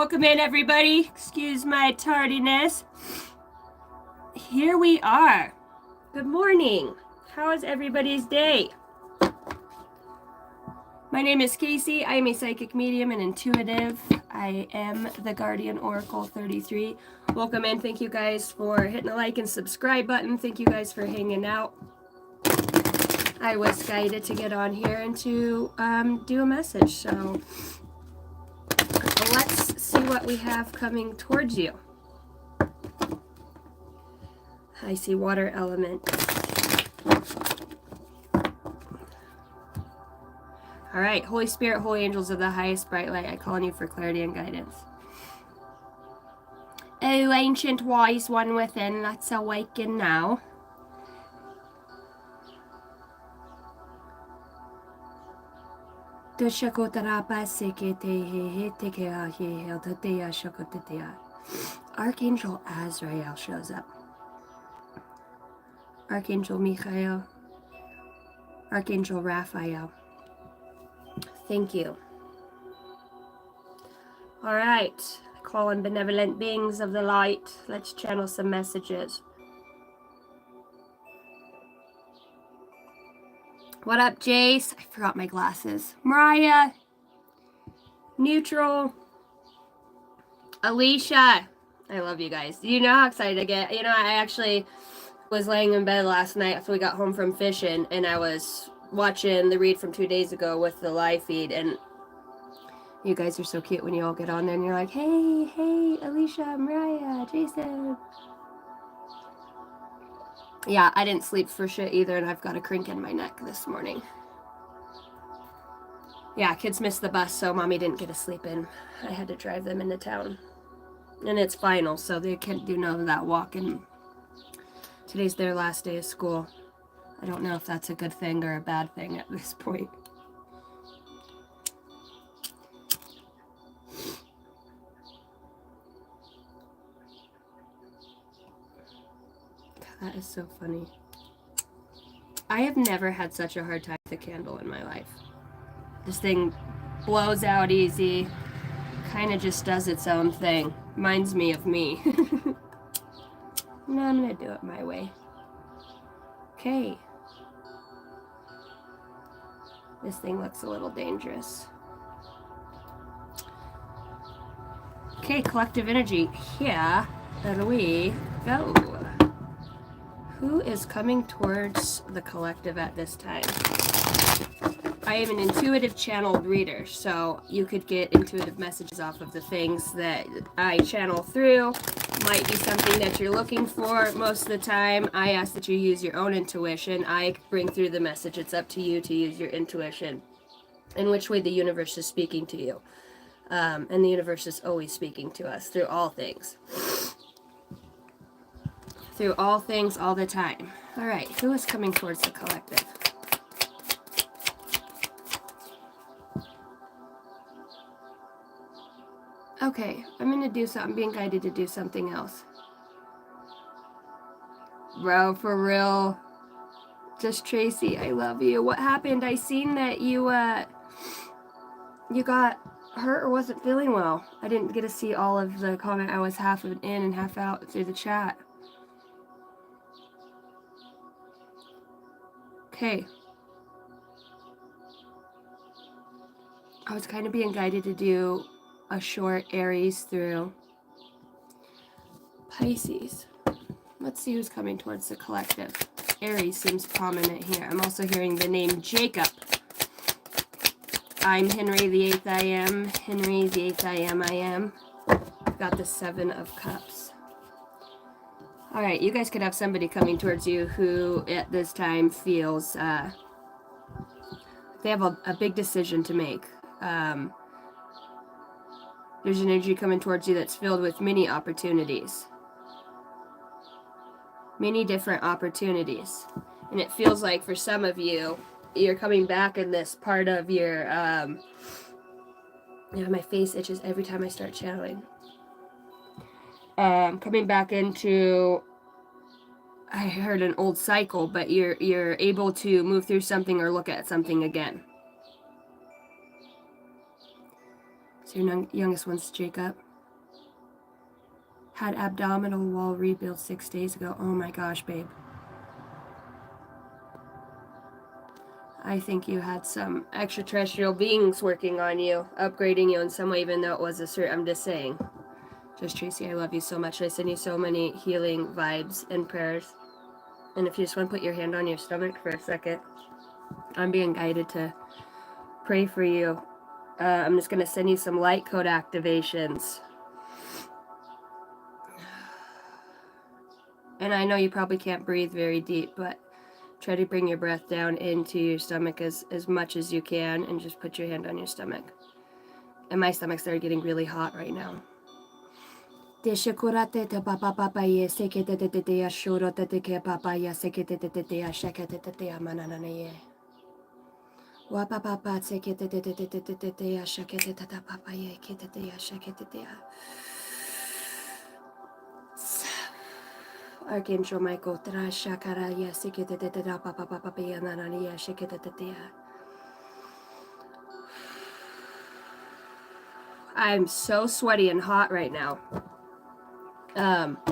Welcome in, everybody. Excuse my tardiness. Here we are. Good morning. How is everybody's day? My name is Casey. I am a psychic medium and intuitive. I am the Guardian Oracle 33. Welcome in. Thank you guys for hitting the like and subscribe button. Thank you guys for hanging out. I was guided to get on here and to do a message, so let's see what we have coming towards you. I see water element. All right, Holy Spirit, Holy Angels of the highest bright light, I call on you for clarity and guidance. O ancient wise one within, let's awaken now. Archangel Azrael shows up. Archangel Michael. Archangel Raphael. Thank you. All right. Call on benevolent beings of the light. Let's channel some messages. What up, Jace? I forgot my glasses. Mariah. Neutral. Alicia. I love you guys. You know how excited I get. You know, I actually was laying in bed last night after we got home from fishing, and I was watching the read from 2 days ago with the live feed, and you guys are so cute when you all get on there and you're like, hey, Alicia, Mariah, Jason. Yeah, I didn't sleep for shit either, and I've got a crink in my neck this morning. Yeah, kids missed the bus, so mommy didn't get to sleep in. I had to drive them into town. And it's final, so they can't do none of that walking. Today's their last day of school. I don't know if that's a good thing or a bad thing at this point. That is so funny. I have never had such a hard time with a candle in my life. This thing blows out easy. Kind of just does its own thing. Reminds me of me. No, I'm going to do it my way. Okay. This thing looks a little dangerous. Okay, collective energy. Here we go. Who is coming towards the collective at this time? I am an intuitive channeled reader, so you could get intuitive messages off of the things that I channel through. Might be something that you're looking for. Most of the time, I ask that you use your own intuition. I bring through the message. It's up to you to use your intuition and which way the universe is speaking to you. And the universe is always speaking to us through all things. Through all things, all the time. All right, who is coming towards the collective? Okay, I'm gonna do something. I'm being guided to do something else. Bro, for real. Just Tracy, I love you. What happened? I seen that you got hurt or wasn't feeling well. I didn't get to see all of the comment. I was half in and half out through the chat. Okay. I was kind of being guided to do a short Aries through Pisces. Let's see who's coming towards the collective. Aries seems prominent here. I'm also hearing the name Jacob. I'm Henry the 8th I am. Henry the 8th I am. I've got the 7 of Cups. All right, you guys could have somebody coming towards you who at this time feels they have a big decision to make. There's an energy coming towards you that's filled with many opportunities. Many different opportunities. And it feels like for some of you, you're coming back in this part of your, my face itches every time I start channeling. Coming back into, I heard an old cycle, but you're able to move through something or look at something again. So your youngest one's Jacob. Had abdominal wall rebuilt 6 days ago. Oh my gosh, babe. I think you had some extraterrestrial beings working on you, upgrading you in some way, even though it was a certain... I'm just saying. Just Tracy, I love you so much. I send you so many healing vibes and prayers. And if you just want to put your hand on your stomach for a second, I'm being guided to pray for you. I'm just going to send you some light code activations. And I know you probably can't breathe very deep, but try to bring your breath down into your stomach as much as you can, and just put your hand on your stomach. And my stomach started getting really hot right now. Archangel Michael, I'm so sweaty and hot right now. Damn.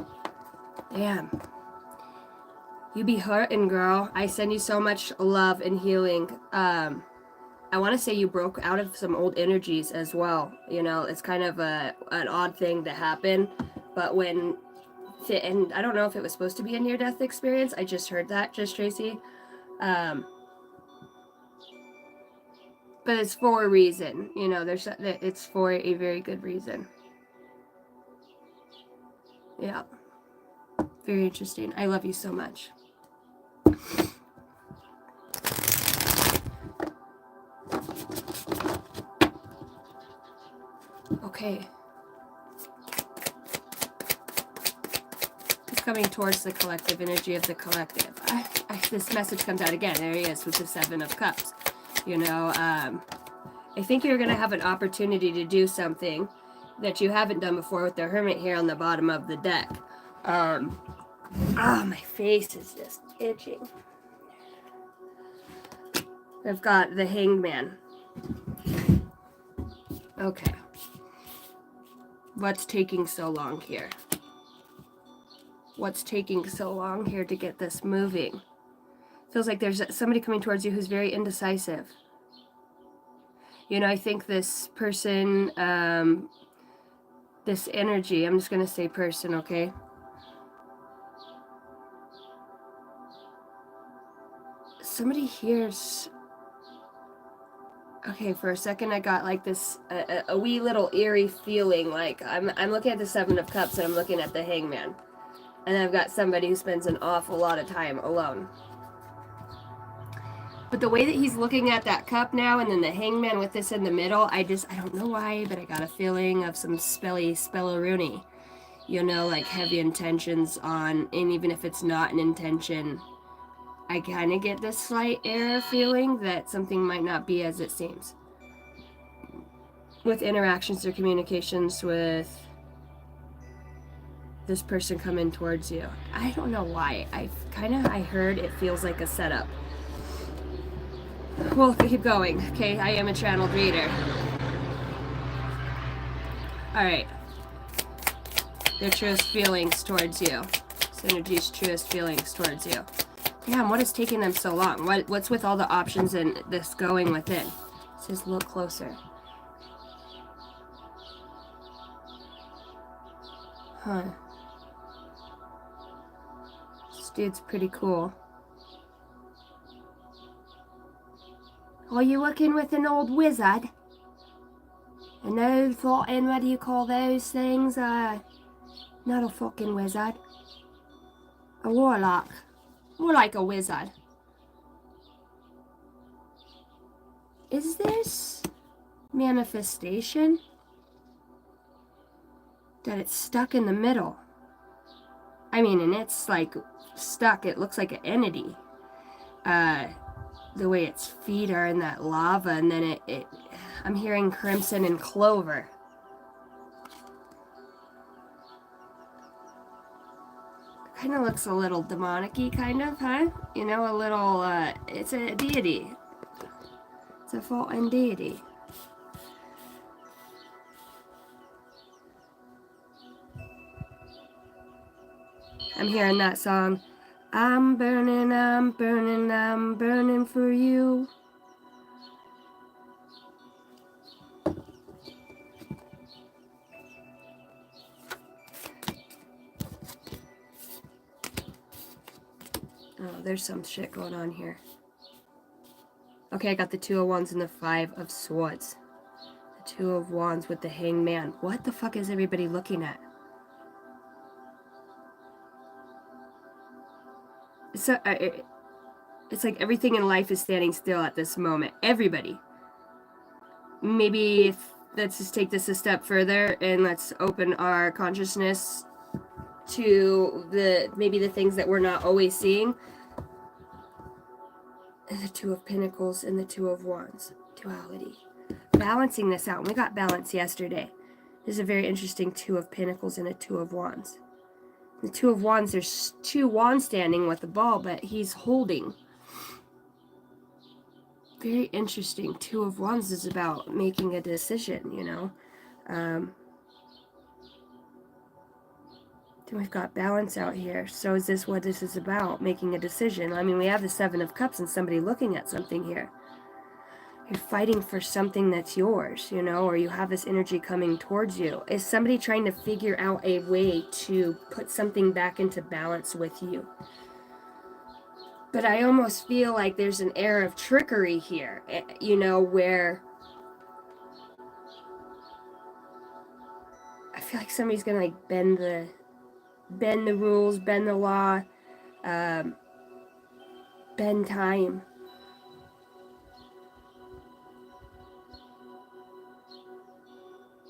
You be hurting, girl. I send you so much love and healing. I want to say you broke out of some old energies as well. You know, it's kind of an odd thing to happen, but when... And I don't know if it was supposed to be a near-death experience. I just heard that, just Tracy. But it's for a reason. You know, it's for a very good reason. Yeah. Very interesting. I love you so much. Okay. He's coming towards the collective energy of the collective. This message comes out again. There he is with the Seven of Cups. You know, I think you're going to have an opportunity to do something that you haven't done before with the Hermit here on the bottom of the deck. My face is just itching. I've got the Hanged Man. Okay. What's taking so long here? What's taking so long here to get this moving? Feels like there's somebody coming towards you who's very indecisive. You know, I think this person, this energy, I'm just going to say person, okay? Somebody hears... Okay, for a second I got like this, a wee little eerie feeling, like I'm looking at the Seven of Cups and I'm looking at the Hangman. And I've got somebody who spends an awful lot of time alone. But the way that he's looking at that cup now, and then the Hangman with this in the middle, I don't know why, but I got a feeling of some spellaroonie. You know, like heavy intentions on, and even if it's not an intention, I kind of get this slight error feeling that something might not be as it seems. With interactions or communications with this person coming towards you. I don't know why. I heard it feels like a setup. We'll keep going, okay? I am a channeled reader. Alright. Their truest feelings towards you. Synergy's truest feelings towards you. Damn, what is taking them so long? What's with all the options and this going within? It says look closer. Huh. This dude's pretty cool. Are you working with an old wizard? An old fucking, what do you call those things? Not a fucking wizard. A warlock. More like a wizard. Is this manifestation? That it's stuck in the middle. I mean, and it's like stuck. It looks like an entity. The way its feet are in that lava, and then I'm hearing crimson and clover. Kind of looks a little demonic-y, kind of, huh? You know, a little, it's a deity. It's a fallen deity. I'm hearing that song. I'm burning, I'm burning, I'm burning for you. Oh, there's some shit going on here. Okay, I got the 2 of Wands and the 5 of Swords. The 2 of Wands with the Hangman. What the fuck is everybody looking at? So, it's like everything in life is standing still at this moment. Everybody. Maybe let's just take this a step further and let's open our consciousness to maybe the things that we're not always seeing. And the 2 of Pentacles and the 2 of Wands. Duality. Balancing this out. We got balance yesterday. This is a very interesting 2 of Pentacles and a 2 of Wands. The 2 of Wands, there's 2 wands standing with the ball, but he's holding. Very interesting. 2 of Wands is about making a decision, you know. Then we've got balance out here. So is this what this is about? Making a decision. I mean, we have the 7 of Cups and somebody looking at something here. You're fighting for something that's yours, you know, or you have this energy coming towards you. Is somebody trying to figure out a way to put something back into balance with you? But I almost feel like there's an air of trickery here, you know, where I feel like somebody's gonna like bend the rules, bend the law, bend time.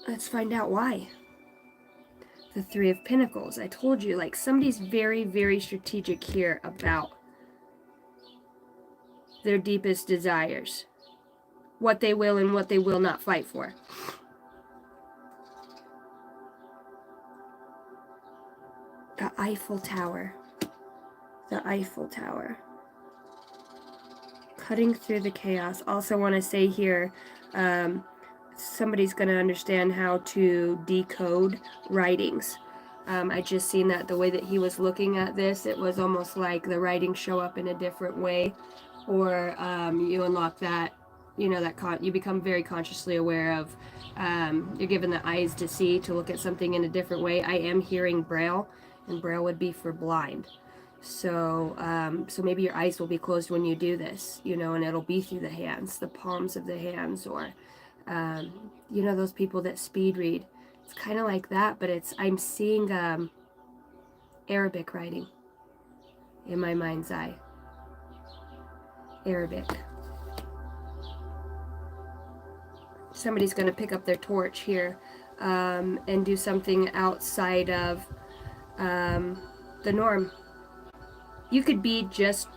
Let's find out why. The 3 of Pentacles. I told you, like, somebody's very, very strategic here about their deepest desires. What they will and what they will not fight for. The Eiffel Tower. The Eiffel Tower. Cutting through the chaos. Also want to say here, somebody's going to understand how to decode writings. I just seen that the way that he was looking at this, it was almost like the writings show up in a different way, or you unlock that, you know, that you become very consciously aware of, you're given the eyes to see, to look at something in a different way. I am hearing Braille, and Braille would be for blind. So, so maybe your eyes will be closed when you do this, you know, and it'll be through the hands, the palms of the hands, or you know, those people that speed read. It's kind of like that, but I'm seeing Arabic writing in my mind's eye. Arabic. Somebody's going to pick up their torch here and do something outside of the norm. You could be just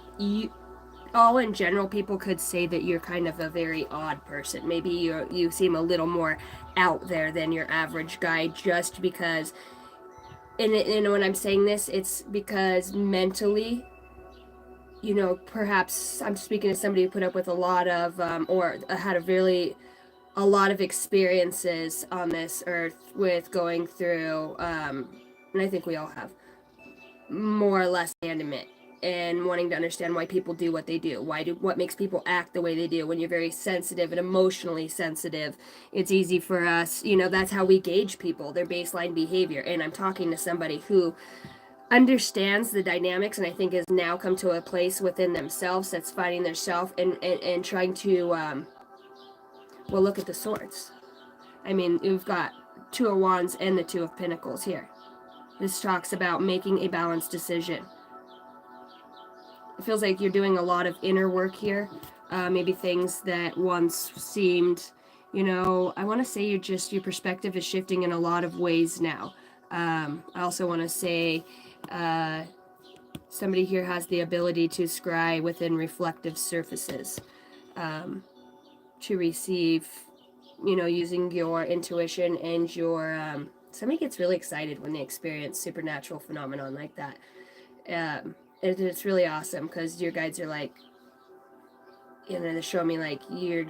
all in general, people could say that you're kind of a very odd person. Maybe you seem a little more out there than your average guy, just because, and when I'm saying this, it's because mentally, you know, perhaps I'm speaking to somebody who put up with a lot of, or had a lot of experiences on this earth with going through, and I think we all have, more or less abandonment, and wanting to understand why people do what they do. What makes people act the way they do. When you're very sensitive and emotionally sensitive, it's easy for us, you know, that's how we gauge people, their baseline behavior. And I'm talking to somebody who understands the dynamics, and I think has now come to a place within themselves that's finding their self and trying to, well, look at the swords. I mean, we've got 2 of Wands and the 2 of Pentacles here. This talks about making a balanced decision. It feels like you're doing a lot of inner work here. Maybe things that once seemed, you know, I want to say your perspective is shifting in a lot of ways now. I also want to say somebody here has the ability to scry within reflective surfaces, to receive, you know, using your intuition and your, somebody gets really excited when they experience supernatural phenomenon like that. It's really awesome, because your guides are like, you know, they show me like you're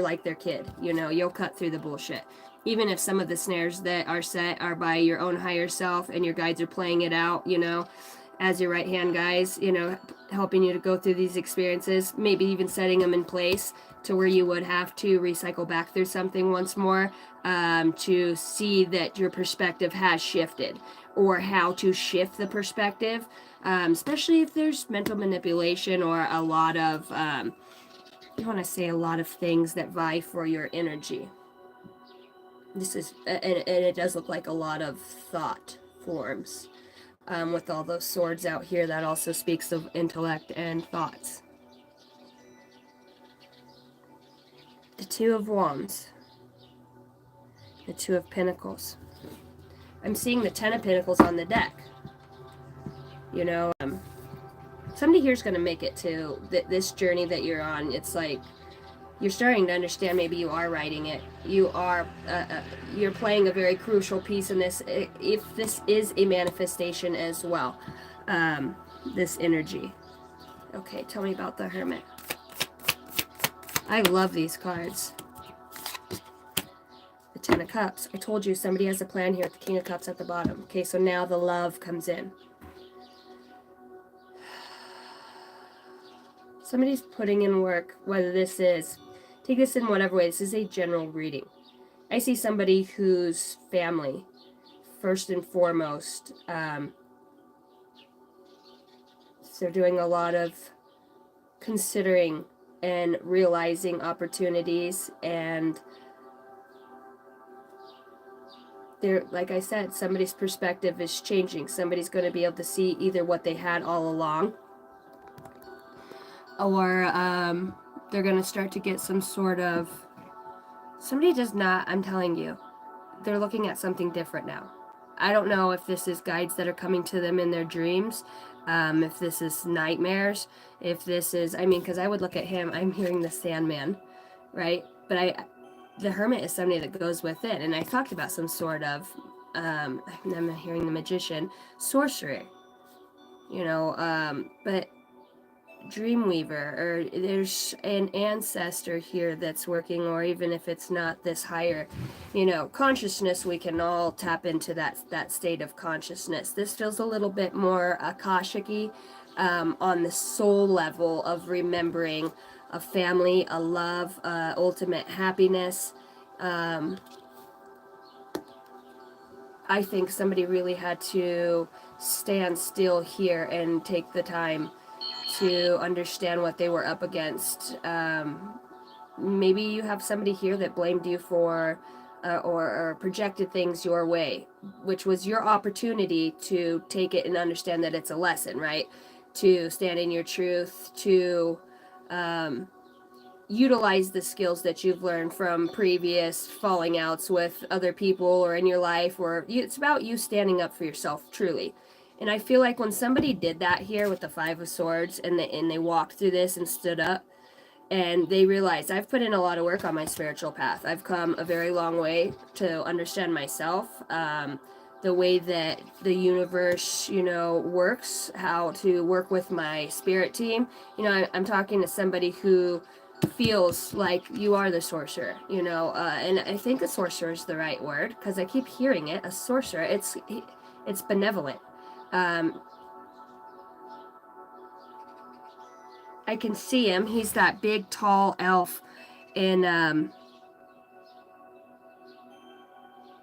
like their kid, you know, you'll cut through the bullshit. even if some of the snares that are set are by your own higher self and your guides are playing it out, you know, as your right hand guys, you know, helping you to go through these experiences, maybe even setting them in place to where you would have to recycle back through something once more, to see that your perspective has shifted, or how to shift the perspective, especially if there's mental manipulation or a lot of, you want to say a lot of things that vie for your energy. This is, and it does look like a lot of thought forms. With all those swords out here, that also speaks of intellect and thoughts. The Two of Wands. The Two of Pentacles. I'm seeing the Ten of Pentacles on the deck. You know, somebody here's going to make it to this journey that you're on. It's like you're starting to understand, maybe you are writing it. You are, you're playing a very crucial piece in this, if this is a manifestation as well, this energy. Okay, tell me about the Hermit. I love these cards. The Ten of Cups. I told you somebody has a plan here with the King of Cups at the bottom. Okay, so now the love comes in. Somebody's putting in work, whether this is, take this in whatever way, this is a general reading. I see somebody whose family, first and foremost, they're doing a lot of considering and realizing opportunities, and they're, like I said, somebody's perspective is changing. Somebody's going to be able to see either what they had all along, or they're going to start to get some sort of, somebody does not, I'm telling you, they're looking at something different now. I don't know if this is guides that are coming to them in their dreams, if this is nightmares, if this is, I mean, because I would look at him, I'm hearing the Sandman, right? But the Hermit is somebody that goes within, and I talked about some sort of, I'm hearing the Magician, sorcerer, you know, but Dreamweaver, or there's an ancestor here that's working, or even if it's not this higher, you know, consciousness, we can all tap into that state of consciousness. This feels a little bit more Akashic-y, on the soul level of remembering a family, a love, ultimate happiness. I think somebody really had to stand still here and take the time to understand what they were up against. Maybe you have somebody here that blamed you for or projected things your way, which was your opportunity to take it and understand that it's a lesson, right? To stand in your truth, to utilize the skills that you've learned from previous falling outs with other people or in your life, or it's about you standing up for yourself, truly. And I feel like when somebody did that here with the Five of Swords, and they walked through this and stood up, and they realized, I've put in a lot of work on my spiritual path. I've come a very long way to understand myself, the way that the universe, you know, works, how to work with my spirit team. You know, I'm talking to somebody who feels like you are the sorcerer, you know, and I think a sorcerer is the right word, because I keep hearing it, a sorcerer. It's benevolent. I can see him. He's that big, tall elf in,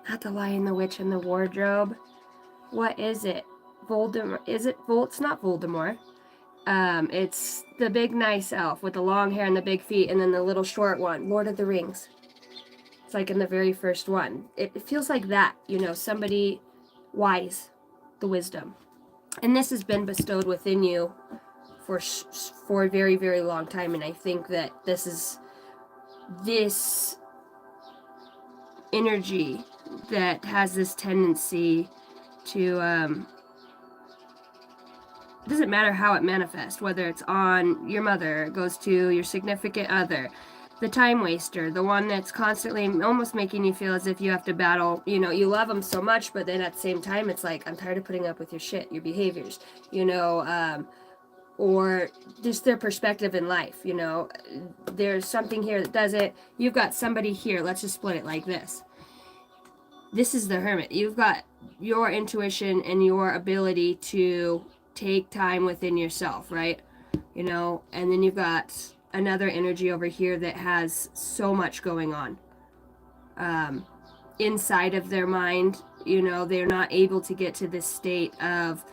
not the Lion, the Witch, and the Wardrobe. What is it? Voldemort. Is it It's not Voldemort. It's the big, nice elf with the long hair and the big feet, and then the little short one. Lord of the Rings. It's like in the very first one. It feels like that, you know, somebody wise, the wisdom. And this has been bestowed within you for a very, very long time, and I think that this energy that has this tendency to, it doesn't matter how it manifests, whether it's on your mother, it goes to your significant other, the time waster, the one that's constantly almost making you feel as if you have to battle, you know, you love them so much, but then at the same time, it's like, I'm tired of putting up with your shit, your behaviors, you know, or just their perspective in life, you know. There's something here that does it. You've got somebody here, let's just split it like this. this is the Hermit. You've got your intuition and your ability to take time within yourself, right? You know, and then you've got another energy over here that has so much going on inside of their mind. You know, they're not able to get to this state of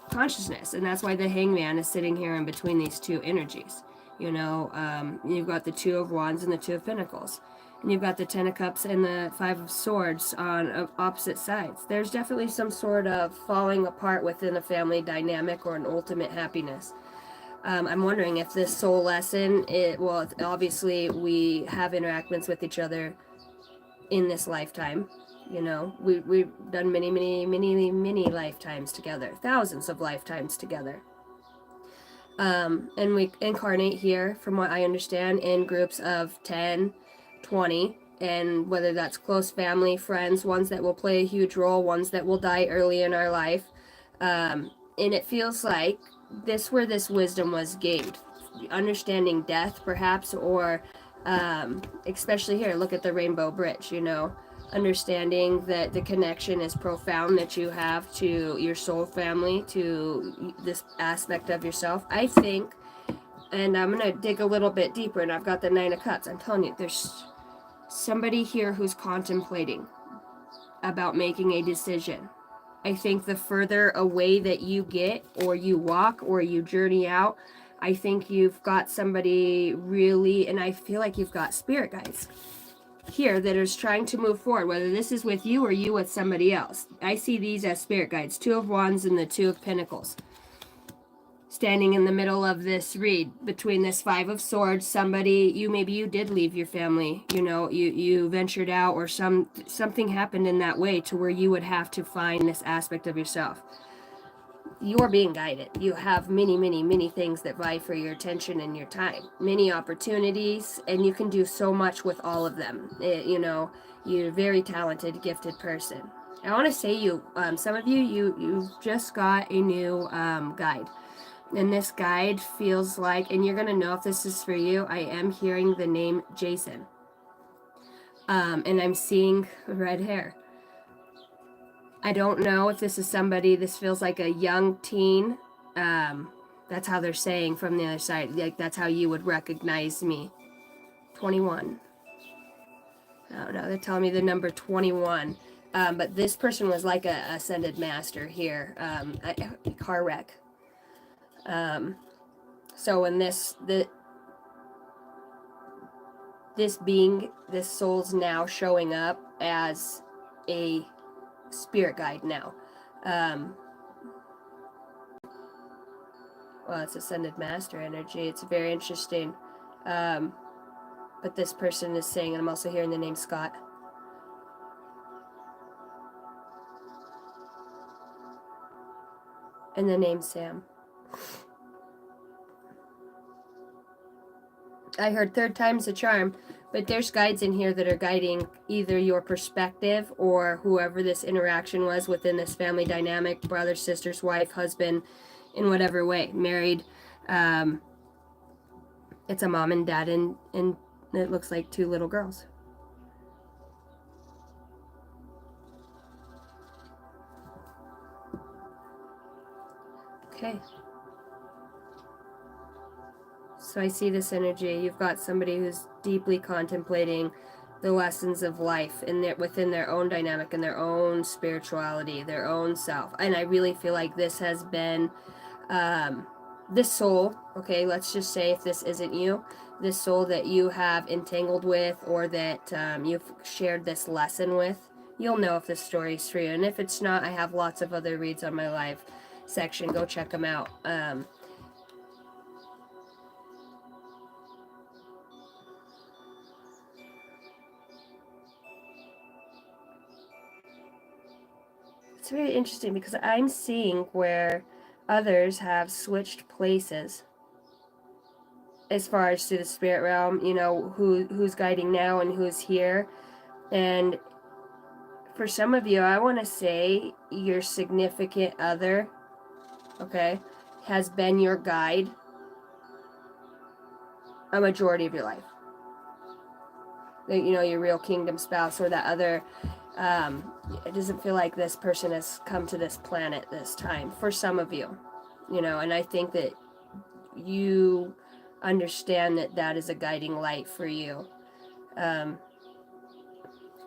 consciousness, and that's why the Hangman is sitting here in between these two energies. You know, you've got the Two of Wands and the Two of Pentacles, and you've got the Ten of Cups and the Five of Swords on opposite sides. There's definitely some sort of falling apart within a family dynamic or an ultimate happiness. I'm wondering if this soul lesson, well, obviously we have interactions with each other in this lifetime. You know, we've done many lifetimes together, thousands of lifetimes together. And we incarnate here, from what I understand, in groups of 10, 20, and whether that's close family, friends, ones that will play a huge role, ones that will die early in our life. And it feels like where this wisdom was gained, understanding death perhaps, or especially here, look at the Rainbow Bridge, you know, understanding that the connection is profound that you have to your soul family, to this aspect of yourself. I think, and I'm going to dig a little bit deeper, and I've got the Nine of Cups. I'm telling you, there's somebody here who's contemplating about making a decision. I think the further away that you get, or you walk, or you journey out, I think you've got somebody really, and I feel like you've got spirit guides here that is trying to move forward, whether this is with you or you with somebody else. I see these as spirit guides, Two of Wands and the Two of Pentacles. Standing in the middle of this read, between this Five of Swords, somebody, maybe you did leave your family, you know, you ventured out, or something happened in that way to where you would have to find this aspect of yourself. You're being guided. You have many things that vie for your attention and your time. Many opportunities, and you can do so much with all of them. You know, you're a very talented, gifted person. I want to say some of you've just got a new guide. And this guide feels like, and you're going to know if this is for you, I am hearing the name Jason. And I'm seeing red hair. I don't know if this is somebody, this feels like a young teen. That's how they're saying from the other side. Like, that's how you would recognize me. 21. Oh no, they're telling me the number 21. But this person was like a ascended master here. A car wreck. So in this soul's now showing up as a spirit guide now. Well, it's ascended master energy. It's very interesting. But this person is saying, and I'm also hearing the name Scott. And the name Sam. I heard third time's the charm, but there's guides in here that are guiding either your perspective or whoever this interaction was within this family dynamic, brother, sisters, wife, husband, in whatever way, married. It's a mom and dad, and it looks like two little girls. Okay. So I see this energy. You've got somebody who's deeply contemplating the lessons of life within their own dynamic and their own spirituality, their own self. And I really feel like this has been this soul, okay, let's just say if this isn't you, this soul that you have entangled with, or that you've shared this lesson with, you'll know if this story is for you. And if it's not, I have lots of other reads on my live section. Go check them out. It's very interesting because I'm seeing where others have switched places as far as to the spirit realm, you know, who's guiding now and who's here. And for some of you, I want to say your significant other, okay, has been your guide a majority of your life. you know, your real kingdom spouse or that other. It doesn't feel like this person has come to this planet this time for some of you, you know, and I think that you understand that that is a guiding light for you.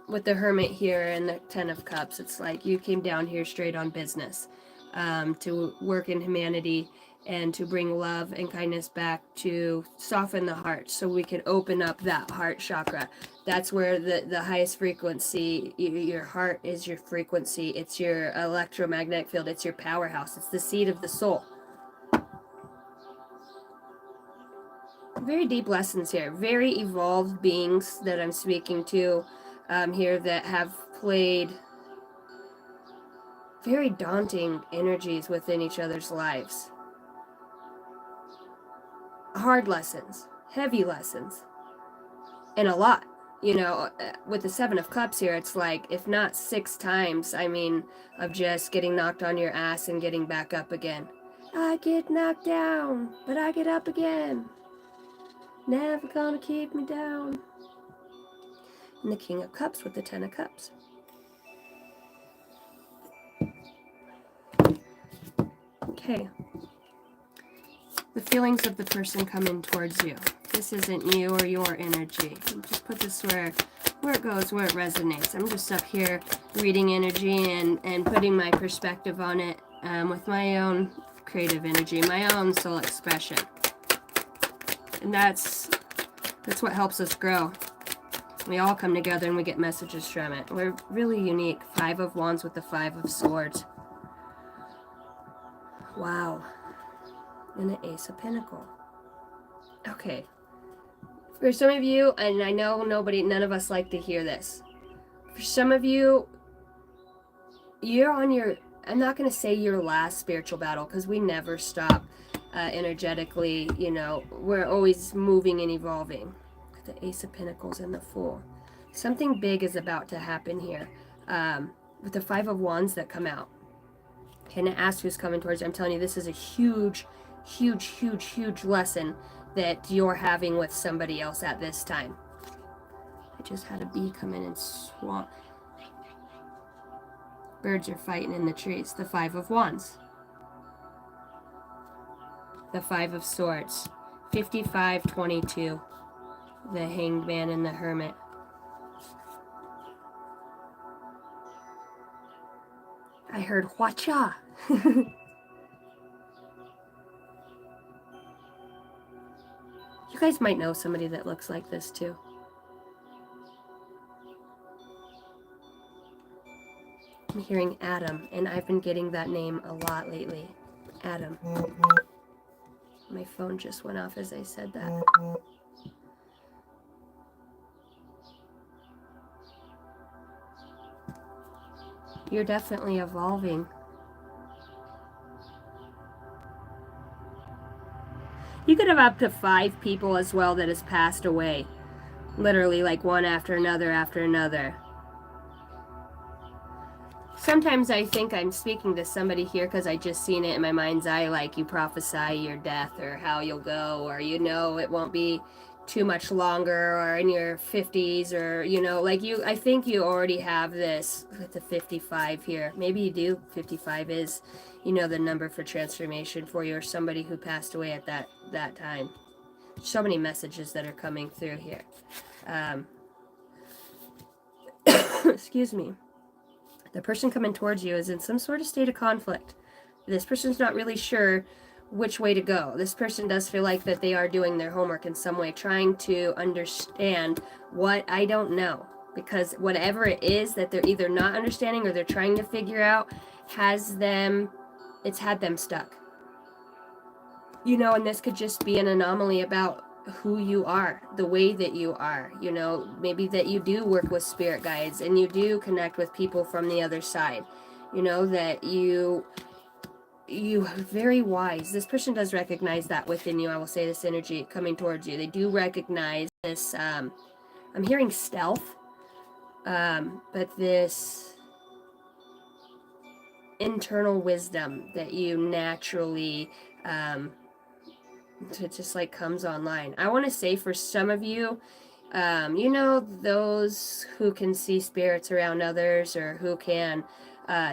With the Hermit here and the Ten of Cups, it's like you came down here straight on business, to work in humanity and to bring love and kindness back, to soften the heart so we can open up that heart chakra. That's where the highest frequency, your heart is your frequency. It's your electromagnetic field. It's your powerhouse. It's the seat of the soul. Very deep lessons here. Very evolved beings that I'm speaking to here that have played very daunting energies within each other's lives. Hard lessons, heavy lessons, and a lot. You know, with the Seven of Cups here, it's like, if not 6 times, I mean, of just getting knocked on your ass and getting back up again. I get knocked down, but I get up again. Never gonna keep me down. And the King of Cups with the Ten of Cups. Okay. The feelings of the person coming towards you. This isn't you or your energy. Just put this where it goes, where it resonates. I'm just up here reading energy and putting my perspective on it with my own creative energy, my own soul expression. And that's what helps us grow. We all come together and we get messages from it. We're really unique. 5 of Wands with the 5 of Swords. Wow. And the Ace of Pentacles. Okay. For some of you, and I know none of us like to hear this. For some of you, you're on your, I'm not going to say your last spiritual battle, because we never stop energetically, you know. We're always moving and evolving. The Ace of Pentacles and the Fool. Something big is about to happen here. With the 5 of Wands that come out. And it asks who's coming towards you. I'm telling you, this is a huge, huge, huge, huge lesson that you're having with somebody else at this time. I just had a bee come in and swamp. Birds are fighting in the trees. The 5 of Wands. The 5 of Swords. 55-22. The Hanged Man and the Hermit. I heard Hwacha. You guys might know somebody that looks like this too. I'm hearing Adam, and I've been getting that name a lot lately. Adam. My phone just went off as I said that. You're definitely evolving. You could have up to 5 people as well that has passed away. Literally, like one after another after another. Sometimes I think I'm speaking to somebody here because I just seen it in my mind's eye, like you prophesy your death or how you'll go, or you know it won't be too much longer, or in your 50s, or you know, like you, I think you already have this with the 55 here. Maybe you do. 55 is, you know, the number for transformation for you, or somebody who passed away at that time. So many messages that are coming through here. Excuse me. The person coming towards you is in some sort of state of conflict. This person's not really sure which way to go. This person does feel like that they are doing their homework in some way, trying to understand what I don't know. Because whatever it is that they're either not understanding or they're trying to figure out it's had them stuck. You know, and this could just be an anomaly about who you are, the way that you are, you know, maybe that you do work with spirit guides and you do connect with people from the other side, you know, that you are very wise. This person does recognize that within you. I will say this energy coming towards you. They do recognize this, I'm hearing stealth, but this internal wisdom that you naturally, it just like comes online. I want to say for some of you, You know, those who can see spirits around others, or who can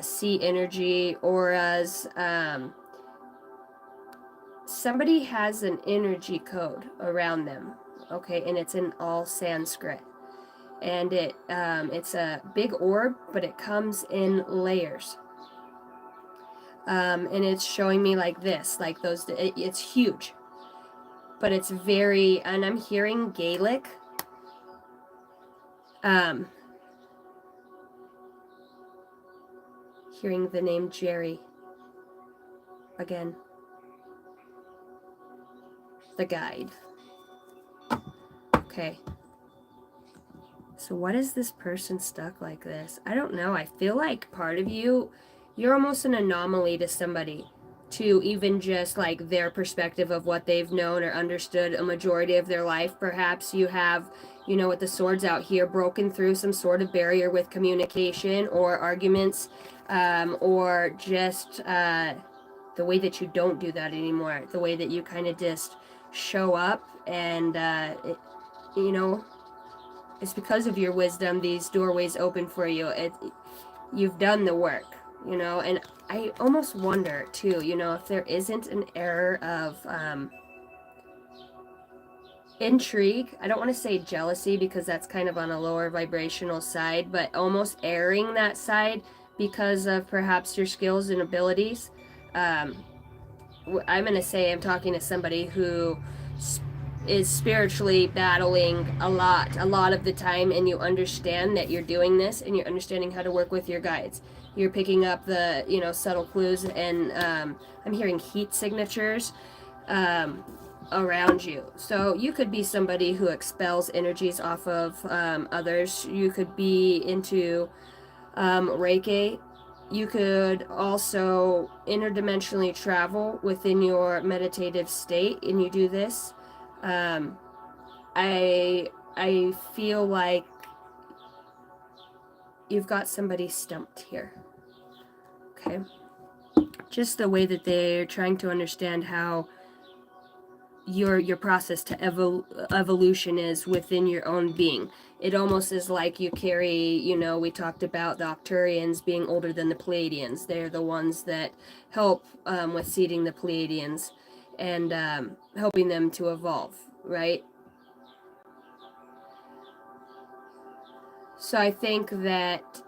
see energy, auras. Somebody has an energy code around them, okay, and it's in all Sanskrit. And it's a big orb, but it comes in layers. And it's showing me like this, like those, it's huge. But it's very, and I'm hearing Gaelic. Hearing the name Jerry again. The guide. Okay. So what is this person stuck like this? I don't know. I feel like part of you, you're almost an anomaly to somebody, to even just like their perspective of what they've known or understood a majority of their life. Perhaps you have, you know, with the swords out here, broken through some sort of barrier with communication or arguments, or just the way that you don't do that anymore, the way that you kind of just show up, and you know, it's because of your wisdom these doorways open for you. You've done the work, you know. And I almost wonder too, you know, if there isn't an error of intrigue. I don't want to say jealousy, because that's kind of on a lower vibrational side, but almost airing that side because of perhaps your skills and abilities. I'm going to say I'm talking to somebody who is spiritually battling a lot of the time, and you understand that you're doing this, and you're understanding how to work with your guides. You're picking up the, you know, subtle clues, and I'm hearing heat signatures around you. So you could be somebody who expels energies off of others. You could be into Reiki. You could also interdimensionally travel within your meditative state, and you do this. I feel like you've got somebody stumped here. Okay. Just the way that they're trying to understand how your process to evolution is within your own being. It almost is like you carry, you know, we talked about the Arcturians being older than the Pleiadians. They're the ones that help with seeding the Pleiadians and helping them to evolve, right? So I think that,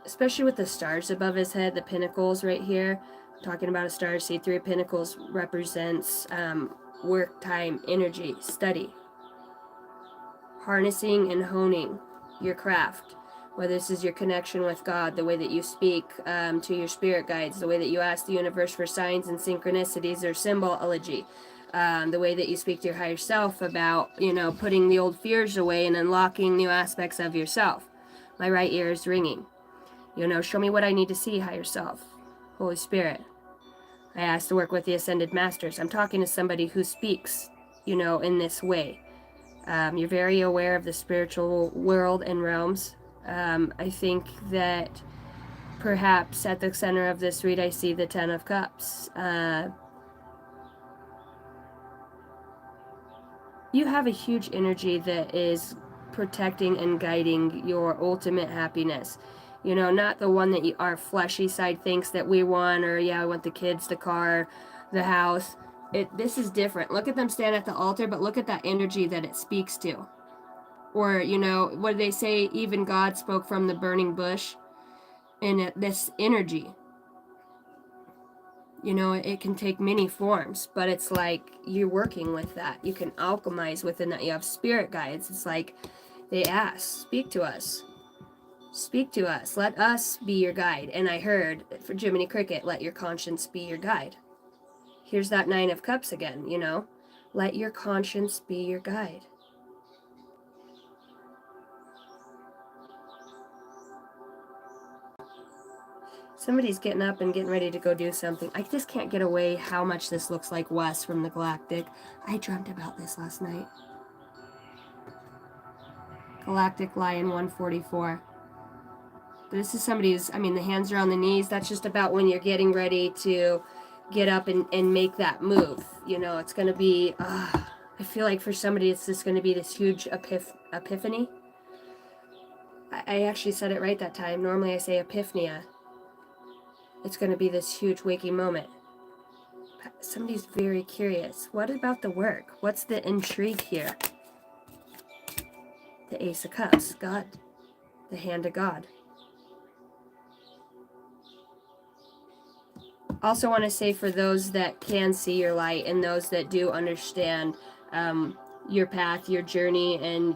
especially with the stars above his head, the pinnacles right here, I'm talking about a star seed, 3 of Pentacles represents work, time, energy, study, harnessing and honing your craft, whether this is your connection with God, the way that you speak to your spirit guides, the way that you ask the universe for signs and synchronicities or symbology, the way that you speak to your higher self about, you know, putting the old fears away and unlocking new aspects of yourself. My right ear is ringing. You know, show me what I need to see, higher self. Holy Spirit. I ask to work with the Ascended Masters. I'm talking to somebody who speaks, you know, in this way. You're very aware of the spiritual world and realms. I think that perhaps at the center of this read, I see the 10 of Cups. You have a huge energy that is protecting and guiding your ultimate happiness. You know, not the one that our fleshy side thinks that we want, or yeah, I want the kids, the car, the house. This is different. Look at them stand at the altar, but look at that energy that it speaks to. Or, you know, what do they say? Even God spoke from the burning bush. And this energy, you know, it can take many forms, but it's like you're working with that. You can alchemize within that. You have spirit guides. It's like they ask, speak to us. Speak to us. Let us be your guide. And I heard for Jiminy Cricket, let your conscience be your guide. Here's that 9 of Cups again, you know. Let your conscience be your guide. Somebody's getting up and getting ready to go do something. I just can't get away how much this looks like Wes from the Galactic. I dreamt about this last night. Galactic Lion 144. This is somebody who's, I mean, the hands are on the knees. That's just about when you're getting ready to get up and make that move. You know, it's going to be, I feel like for somebody it's just going to be this huge epiphany. I actually said it right that time. Normally I say epiphania. It's going to be this huge waking moment. Somebody's very curious. What about the work? What's the intrigue here? The Ace of Cups. God. The hand of God. Also want to say, for those that can see your light and those that do understand your path, your journey, and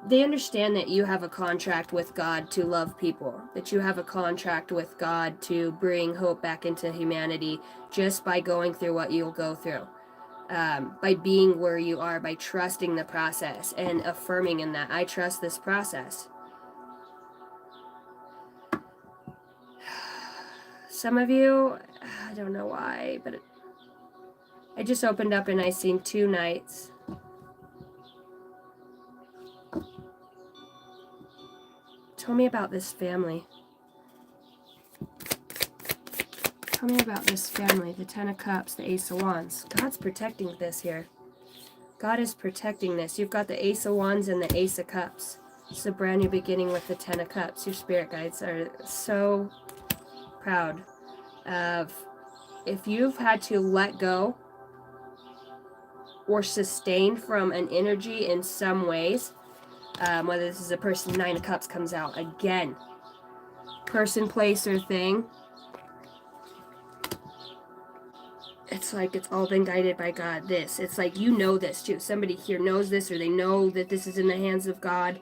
they understand that you have a contract with God to love people, that you have a contract with God to bring hope back into humanity just by going through what you'll go through, by being where you are, by trusting the process and affirming in that. I trust this process. Some of you, I don't know why, but I just opened up and I seen 2 knights. Tell me about this family. Tell me about this family. The 10 of Cups, the Ace of Wands. God's protecting this here. God is protecting this. You've got the Ace of Wands and the Ace of Cups. It's a brand new beginning with the 10 of Cups. Your spirit guides are so proud of, if you've had to let go or sustain from an energy in some ways, whether this is a person, 9 of Cups comes out again. Person, place, or thing. It's like it's all been guided by God. It's like you know this too. Somebody here knows this, or they know that this is in the hands of God,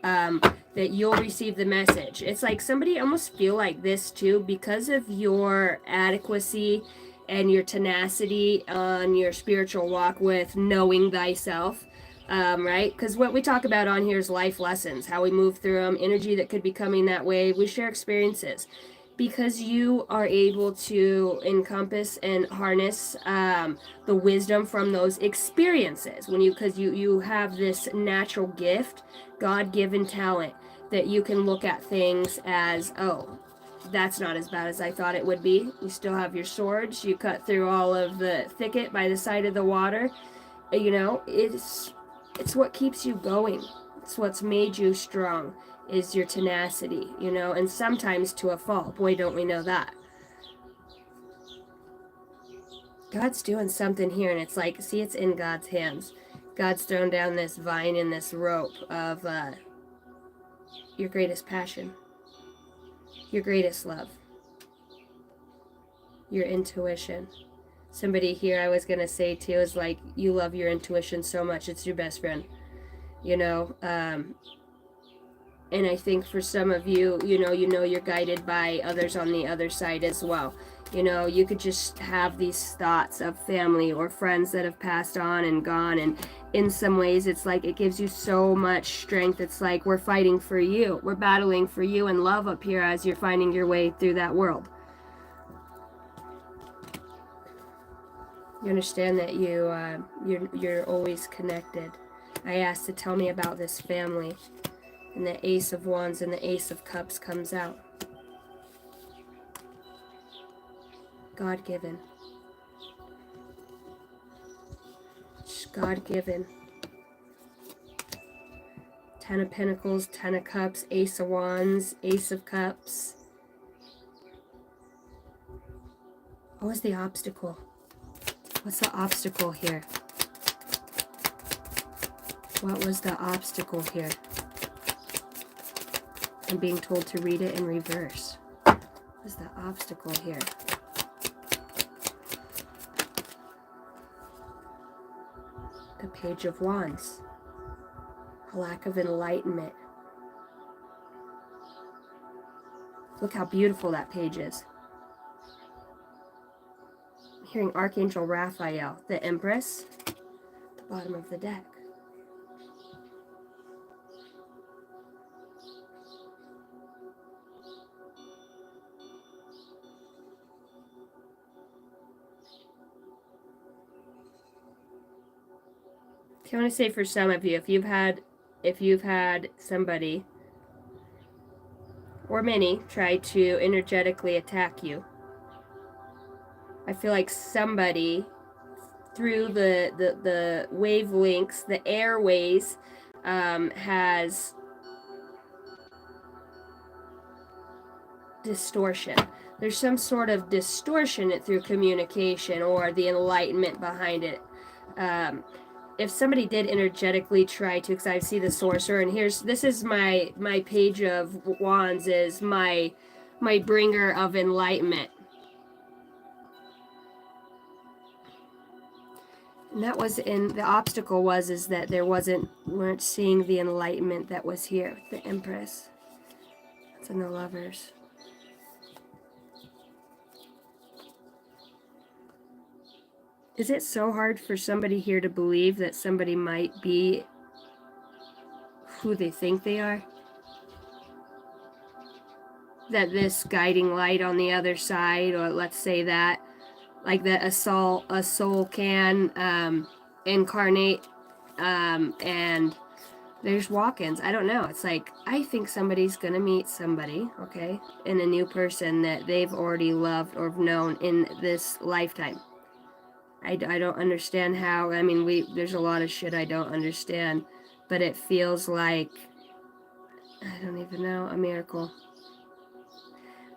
that you'll receive the message. It's like somebody almost feel like this too, because of your adequacy and your tenacity on your spiritual walk with knowing thyself. Right? Because what we talk about on here is life lessons, how we move through them, energy that could be coming that way. We share experiences. Because you are able to encompass and harness the wisdom from those experiences, because you have this natural gift, God-given talent, that you can look at things as, oh, that's not as bad as I thought it would be. You still have your swords. You cut through all of the thicket by the side of the water. It's what keeps you going. It's what's made you strong, is your tenacity, and sometimes to a fault. Boy, don't we know that. God's doing something here, and it's like, see, it's in God's hands. God's thrown down this vine and this rope of your greatest passion, your greatest love, your intuition. Somebody here I was going to say too is like, you love your intuition so much, it's your best friend, and I think for some of you, you're guided by others on the other side as well. You could just have these thoughts of family or friends that have passed on and gone, and in some ways it's like it gives you so much strength. It's like we're fighting for you. We're battling for you in love up here as you're finding your way through that world. You understand that you're always connected. I asked to tell me about this family. And the Ace of Wands and the Ace of Cups comes out. God-given. God-given. 10 of Pentacles, 10 of Cups, Ace of Wands, Ace of Cups. What was the obstacle? What's the obstacle here? What was the obstacle here? I'm being told to read it in reverse. What is the obstacle here? The Page of Wands. A lack of enlightenment. Look how beautiful that page is. I'm hearing Archangel Raphael, the Empress, at the bottom of the deck. I want to say for some of you, if you've had somebody or many try to energetically attack you, I feel like somebody through the wavelengths, the airways, has distortion. There's some sort of distortion through communication or the enlightenment behind it. If somebody did energetically try to, because I see the sorcerer, and this is my page of wands, is my bringer of enlightenment. And that was the obstacle is that weren't seeing the enlightenment that was here, the Empress. It's in the Lovers. Is it so hard for somebody here to believe that somebody might be who they think they are? That this guiding light on the other side, or let's say that, like that a soul can incarnate, and there's walk-ins. I don't know. It's like, I think somebody's gonna meet somebody, okay, in a new person that they've already loved or known in this lifetime. I don't understand how. I mean, there's a lot of shit I don't understand, but it feels like, I don't even know, a miracle.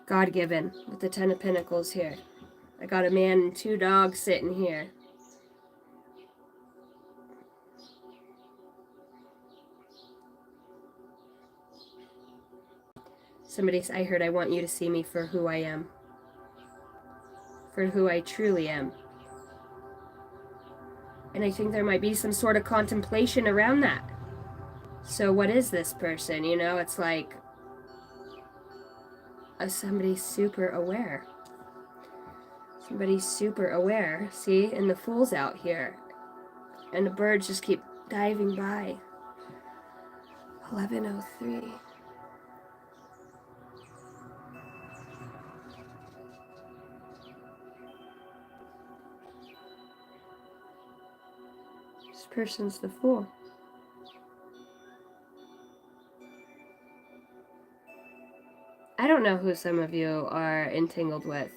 God-given, with the Ten of Pentacles here. I got a man and 2 dogs sitting here. I heard, I want you to see me for who I am. For who I truly am. And I think there might be some sort of contemplation around that. So what is this person? You know, it's like somebody super aware. Somebody's super aware. See? And the Fool's out here. And the birds just keep diving by. 1103. This person's the Fool. I don't know who some of you are entangled with.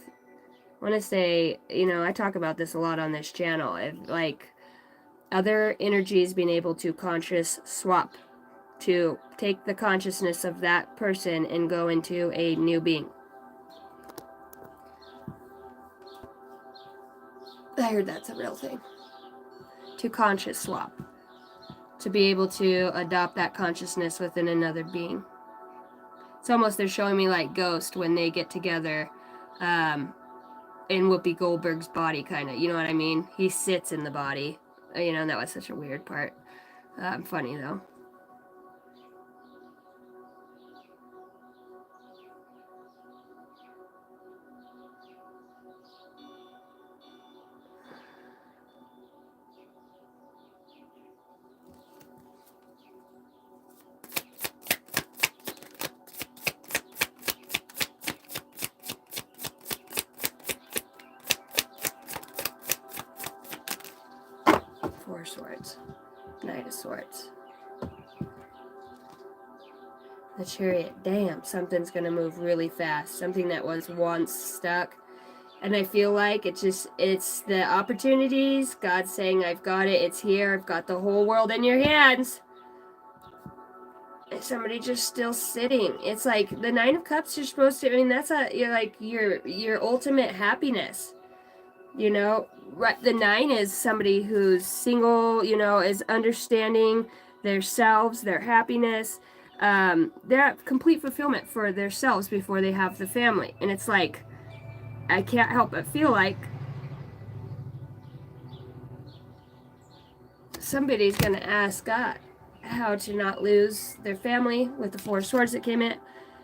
I want to say, you know, I talk about this a lot on this channel. Like, other energies being able to conscious swap, to take the consciousness of that person and go into a new being. I heard that's a real thing. To conscious swap. To be able to adopt that consciousness within another being. It's almost, they're showing me like Ghost when they get together in Whoopi Goldberg's body, kind of. You know what I mean? He sits in the body. You know, and that was such a weird part. Funny, though. Four Swords. Knight of Swords. The Chariot. Damn, something's gonna move really fast. Something that was once stuck. And I feel like it's the opportunities. God's saying, I've got it. It's here. I've got the whole world in your hands. And somebody just still sitting. It's like the Nine of Cups you're supposed to, I mean, that's your ultimate happiness. You know, the 9 is somebody who's single, you know, is understanding their selves, their happiness. They're at complete fulfillment for themselves before they have the family. And it's like, I can't help but feel like somebody's going to ask God how to not lose their family with the 4 Swords that came in,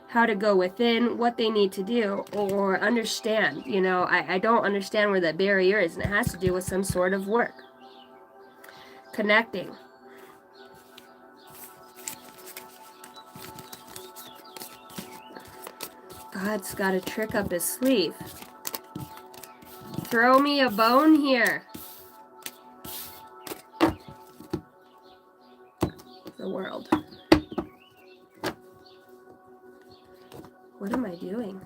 how to go within, what they need to do, or understand. You know, I don't understand where that barrier is, and it has to do with some sort of work. Connecting. God's got a trick up his sleeve. Throw me a bone here. The World. What am I doing?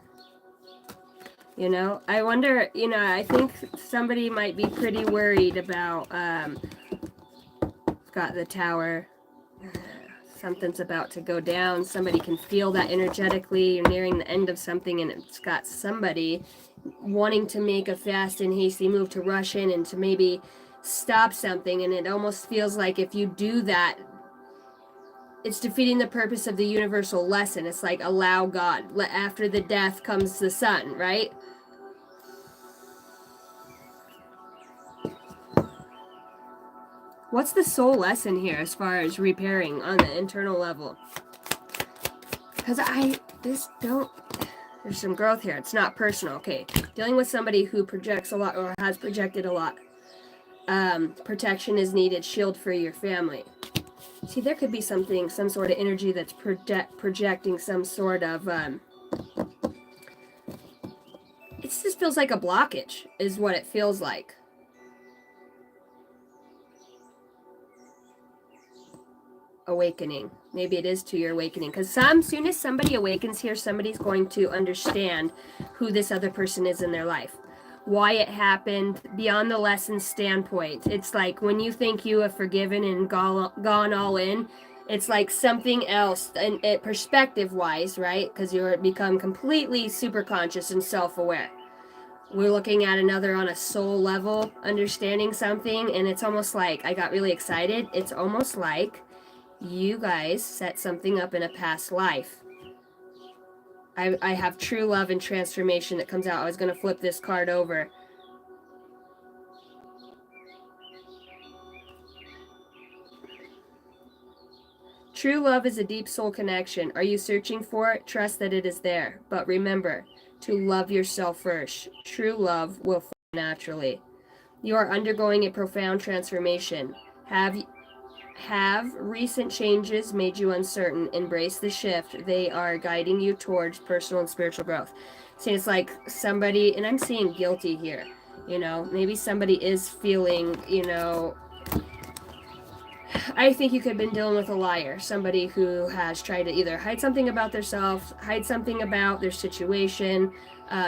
You know, I wonder, you know, I think somebody might be pretty worried about, got the Tower. Something's about to go down. Somebody can feel that energetically. You're nearing the end of something, and it's got somebody wanting to make a fast and hasty move to rush in and to maybe stop something. And it almost feels like if you do that, it's defeating the purpose of the universal lesson. It's like allow God. After the death comes the sun, right? What's the soul lesson here as far as repairing on the internal level? Because there's some growth here. It's not personal. Okay. Dealing with somebody who projects a lot or has projected a lot. Protection is needed. Shield for your family. See, there could be some sort of energy that's projecting some sort of, it just feels like a blockage is what it feels like. Awakening. Maybe it is to your awakening, because soon as somebody awakens here, somebody's going to understand who this other person is in their life, why it happened, beyond the lesson standpoint. It's like when you think you have forgiven and gone all in, it's like something else, and perspective wise, right? Because you're become completely super conscious and self-aware. We're looking at another on a soul level, understanding something, and it's almost like I got really excited. It's almost like you guys set something up in a past life. I have true love and transformation that comes out. I was going to flip this card over. True love is a deep soul connection. Are you searching for it? Trust that it is there. But remember to love yourself first. True love will flow naturally. You are undergoing a profound transformation. Have recent changes made you uncertain? Embrace the shift. They are guiding you towards personal and spiritual growth. See, it's like somebody, and I'm seeing guilty here, you know, maybe somebody is feeling, you know, I think you could have been dealing with a liar, somebody who has tried to either hide something about themselves, hide something about their situation,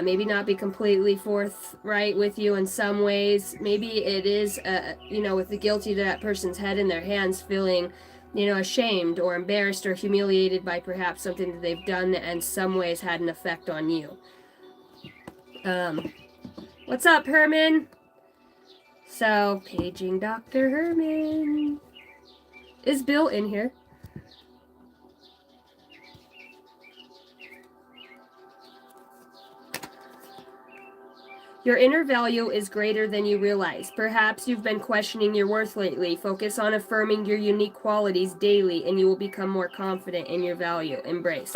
maybe not be completely forthright with you in some ways. Maybe it is, you know, with the guilty to that person's head in their hands, feeling, you know, ashamed or embarrassed or humiliated by perhaps something that they've done that in some ways had an effect on you. What's up, Herman? So, paging Dr. Herman. Is Bill in here? Your inner value is greater than you realize. Perhaps you've been questioning your worth lately. Focus on affirming your unique qualities daily, and you will become more confident in your value. Embrace.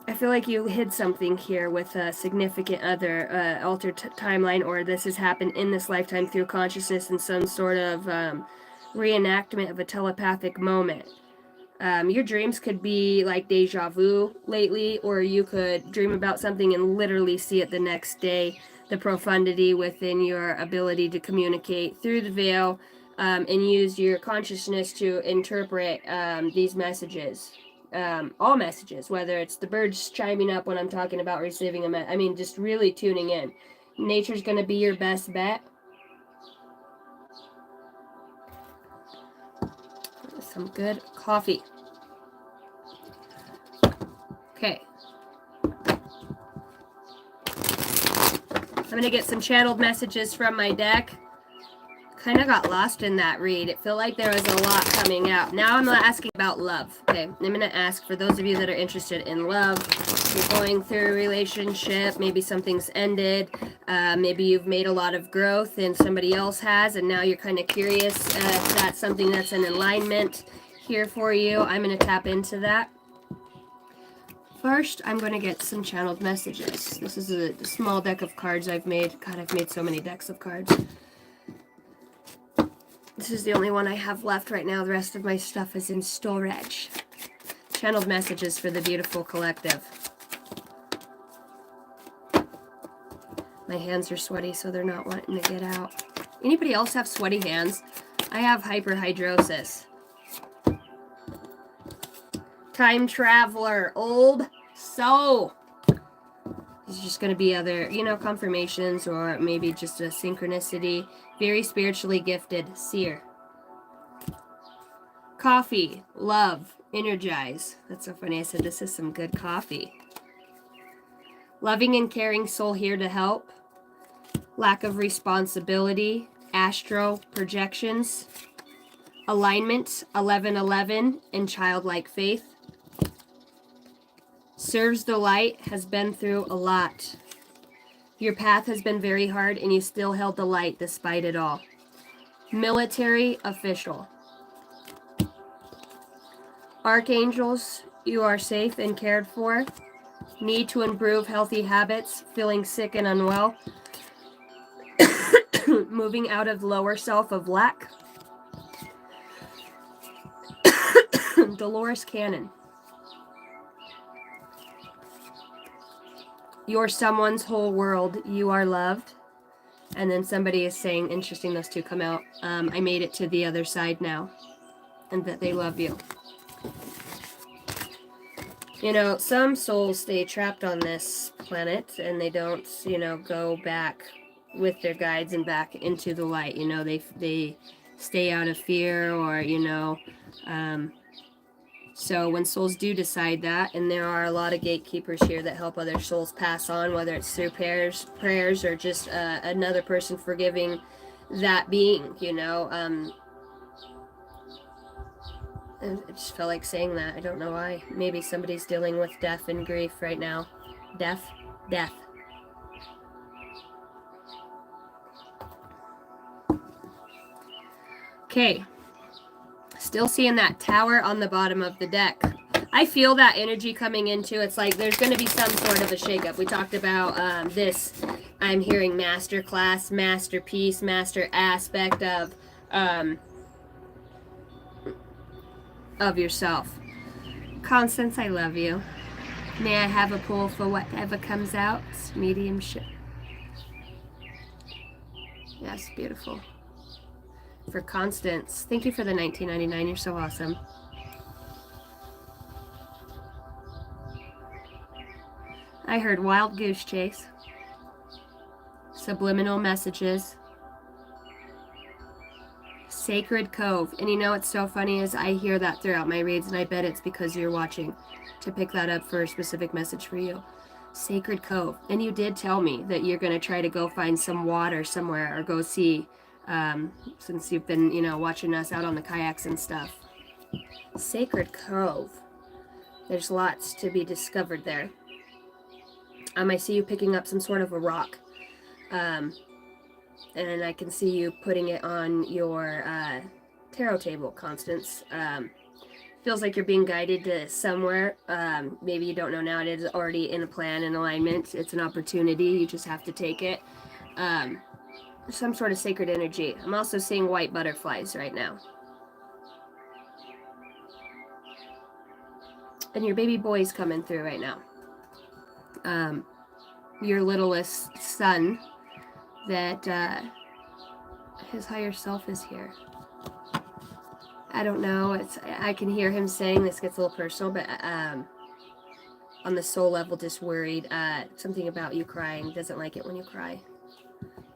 I feel like you hid something here with a significant other, altered timeline, or this has happened in this lifetime through consciousness and some sort of reenactment of a telepathic moment. Your dreams could be like deja vu lately, or you could dream about something and literally see it the next day. The profundity within your ability to communicate through the veil and use your consciousness to interpret these messages. All messages, whether it's the birds chiming up when I'm talking about receiving I mean, just really tuning in. Nature's going to be your best bet. Some good coffee. Okay. I'm going to get some channeled messages from my deck. Kind of got lost in that read. It felt like there was a lot coming out. Now I'm asking about love. Okay, I'm going to ask for those of you that are interested in love. You're going through a relationship. Maybe something's ended. Maybe you've made a lot of growth and somebody else has, and now you're kind of curious if that's something that's in alignment here for you. I'm going to tap into that. First, I'm going to get some channeled messages. This is a small deck of cards I've made. God, I've made so many decks of cards. This is the only one I have left right now. The rest of my stuff is in storage. Channeled messages for the beautiful collective. My hands are sweaty, so they're not wanting to get out. Anybody else have sweaty hands? I have hyperhidrosis. Time traveler. Old So there's just going to be other, confirmations, or maybe just a synchronicity. Very spiritually gifted seer. Coffee, love, energize. That's so funny. I said this is some good coffee. Loving and caring soul here to help. Lack of responsibility. Astro projections. Alignment, 1111, and childlike faith. Serves the light, has been through a lot. Your path has been very hard, and you still held the light despite it all. Military official. Archangels, you are safe and cared for. Need to improve healthy habits, feeling sick and unwell. Moving out of lower self of lack. Dolores Cannon. You're someone's whole world. You are loved. And then somebody is saying, interesting, those two come out. I made it to the other side now. And that they love you. Some souls stay trapped on this planet and they don't, go back with their guides and back into the light. They stay out of fear, or, so when souls do decide that, and there are a lot of gatekeepers here that help other souls pass on, whether it's through prayers or just another person forgiving that being, I just felt like saying that. I don't know why. Maybe somebody's dealing with death and grief right now. Death. Okay. Still seeing that tower on the bottom of the deck. I feel that energy coming into. It's like there's going to be some sort of a shakeup. We talked about this. I'm hearing master class, masterpiece, master aspect of yourself. Constance, I love you. May I have a pull for whatever comes out? Mediumship. Yes, beautiful. For Constance, thank you for the $19.99. You're so awesome. I heard wild goose chase. Subliminal messages. Sacred Cove. And what's so funny is I hear that throughout my reads, and I bet it's because you're watching to pick that up for a specific message for you. Sacred Cove. And you did tell me that you're going to try to go find some water somewhere, or go see, since you've been, watching us out on the kayaks and stuff. Sacred Cove. There's lots to be discovered there. I see you picking up some sort of a rock. And I can see you putting it on your tarot table, Constance. Feels like you're being guided to somewhere. Maybe you don't know now. It is already in a plan and alignment. It's an opportunity. You just have to take it. Some sort of sacred energy. I'm also seeing white butterflies right now. And your baby boy's coming through right now. Your littlest son, that his higher self is here. I don't know. I can hear him saying, this gets a little personal, but on the soul level, just worried. Something about you crying. Doesn't like it when you cry.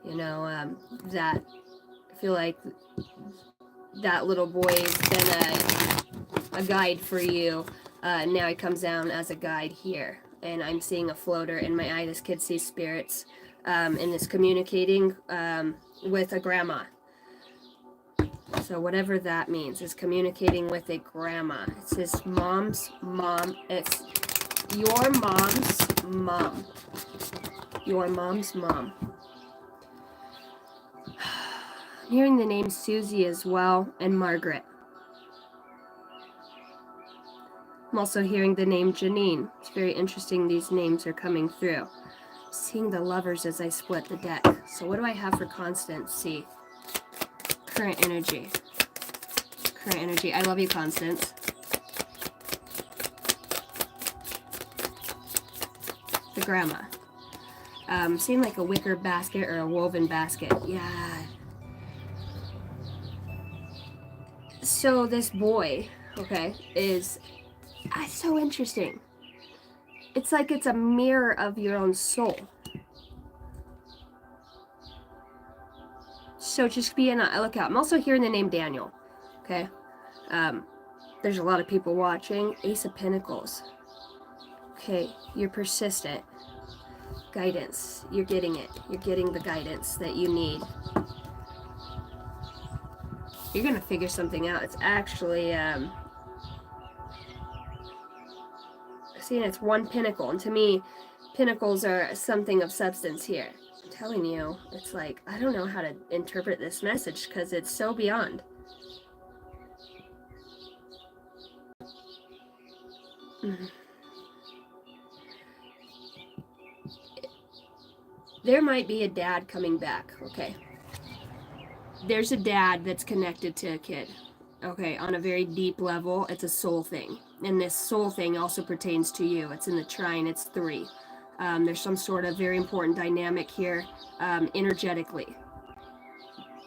That I feel like that little boy's been a guide for you. Now he comes down as a guide here, and I'm seeing a floater in my eye. This kid sees spirits, and is communicating with a grandma. So whatever that means, is communicating with a grandma. It's his mom's mom. It's your mom's mom. Your mom's mom. I'm hearing the name Susie as well, and Margaret. I'm also hearing the name Janine. It's very interesting these names are coming through. I'm seeing the lovers as I split the deck. So what do I have for Constance? See. Current energy. Current energy. I love you, Constance. The grandma. Seeing like a wicker basket or a woven basket. Yeah. So this boy, okay, is so interesting. it's like it's a mirror of your own soul. So just be on a lookout. I'm also hearing the name Daniel. Okay. There's a lot of people watching. Ace of Pentacles. Okay, you're persistent. Guidance. You're getting it. You're getting the guidance that you need. You're gonna figure something out. It's actually seeing it's one pinnacle, and to me, pinnacles are something of substance here. I'm telling you, it's like I don't know how to interpret this message because it's so beyond. There might be a dad coming back, okay? There's a dad that's connected to a kid, okay, on a very deep level. It's a soul thing. And this soul thing also pertains to you. It's in the trine, it's 3. There's some sort of very important dynamic here, energetically.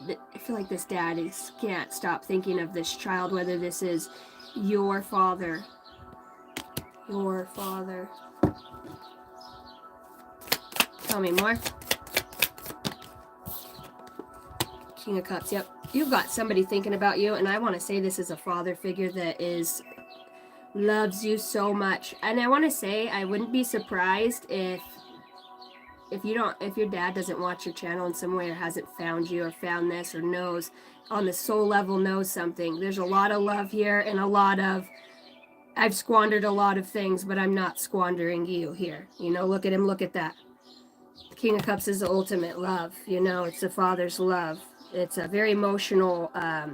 I feel like this dad can't stop thinking of this child, whether this is your father. Your father. Tell me more. King of Cups, yep. You've got somebody thinking about you, and I want to say this is a father figure that loves you so much. And I want to say I wouldn't be surprised if your dad doesn't watch your channel in some way, or hasn't found you, or found this, or knows on the soul level, knows something. There's a lot of love here, and a lot of I've squandered a lot of things, but I'm not squandering you here. You know, look at him, look at that. King of Cups is the ultimate love. You know, it's the father's love. It's a very emotional, I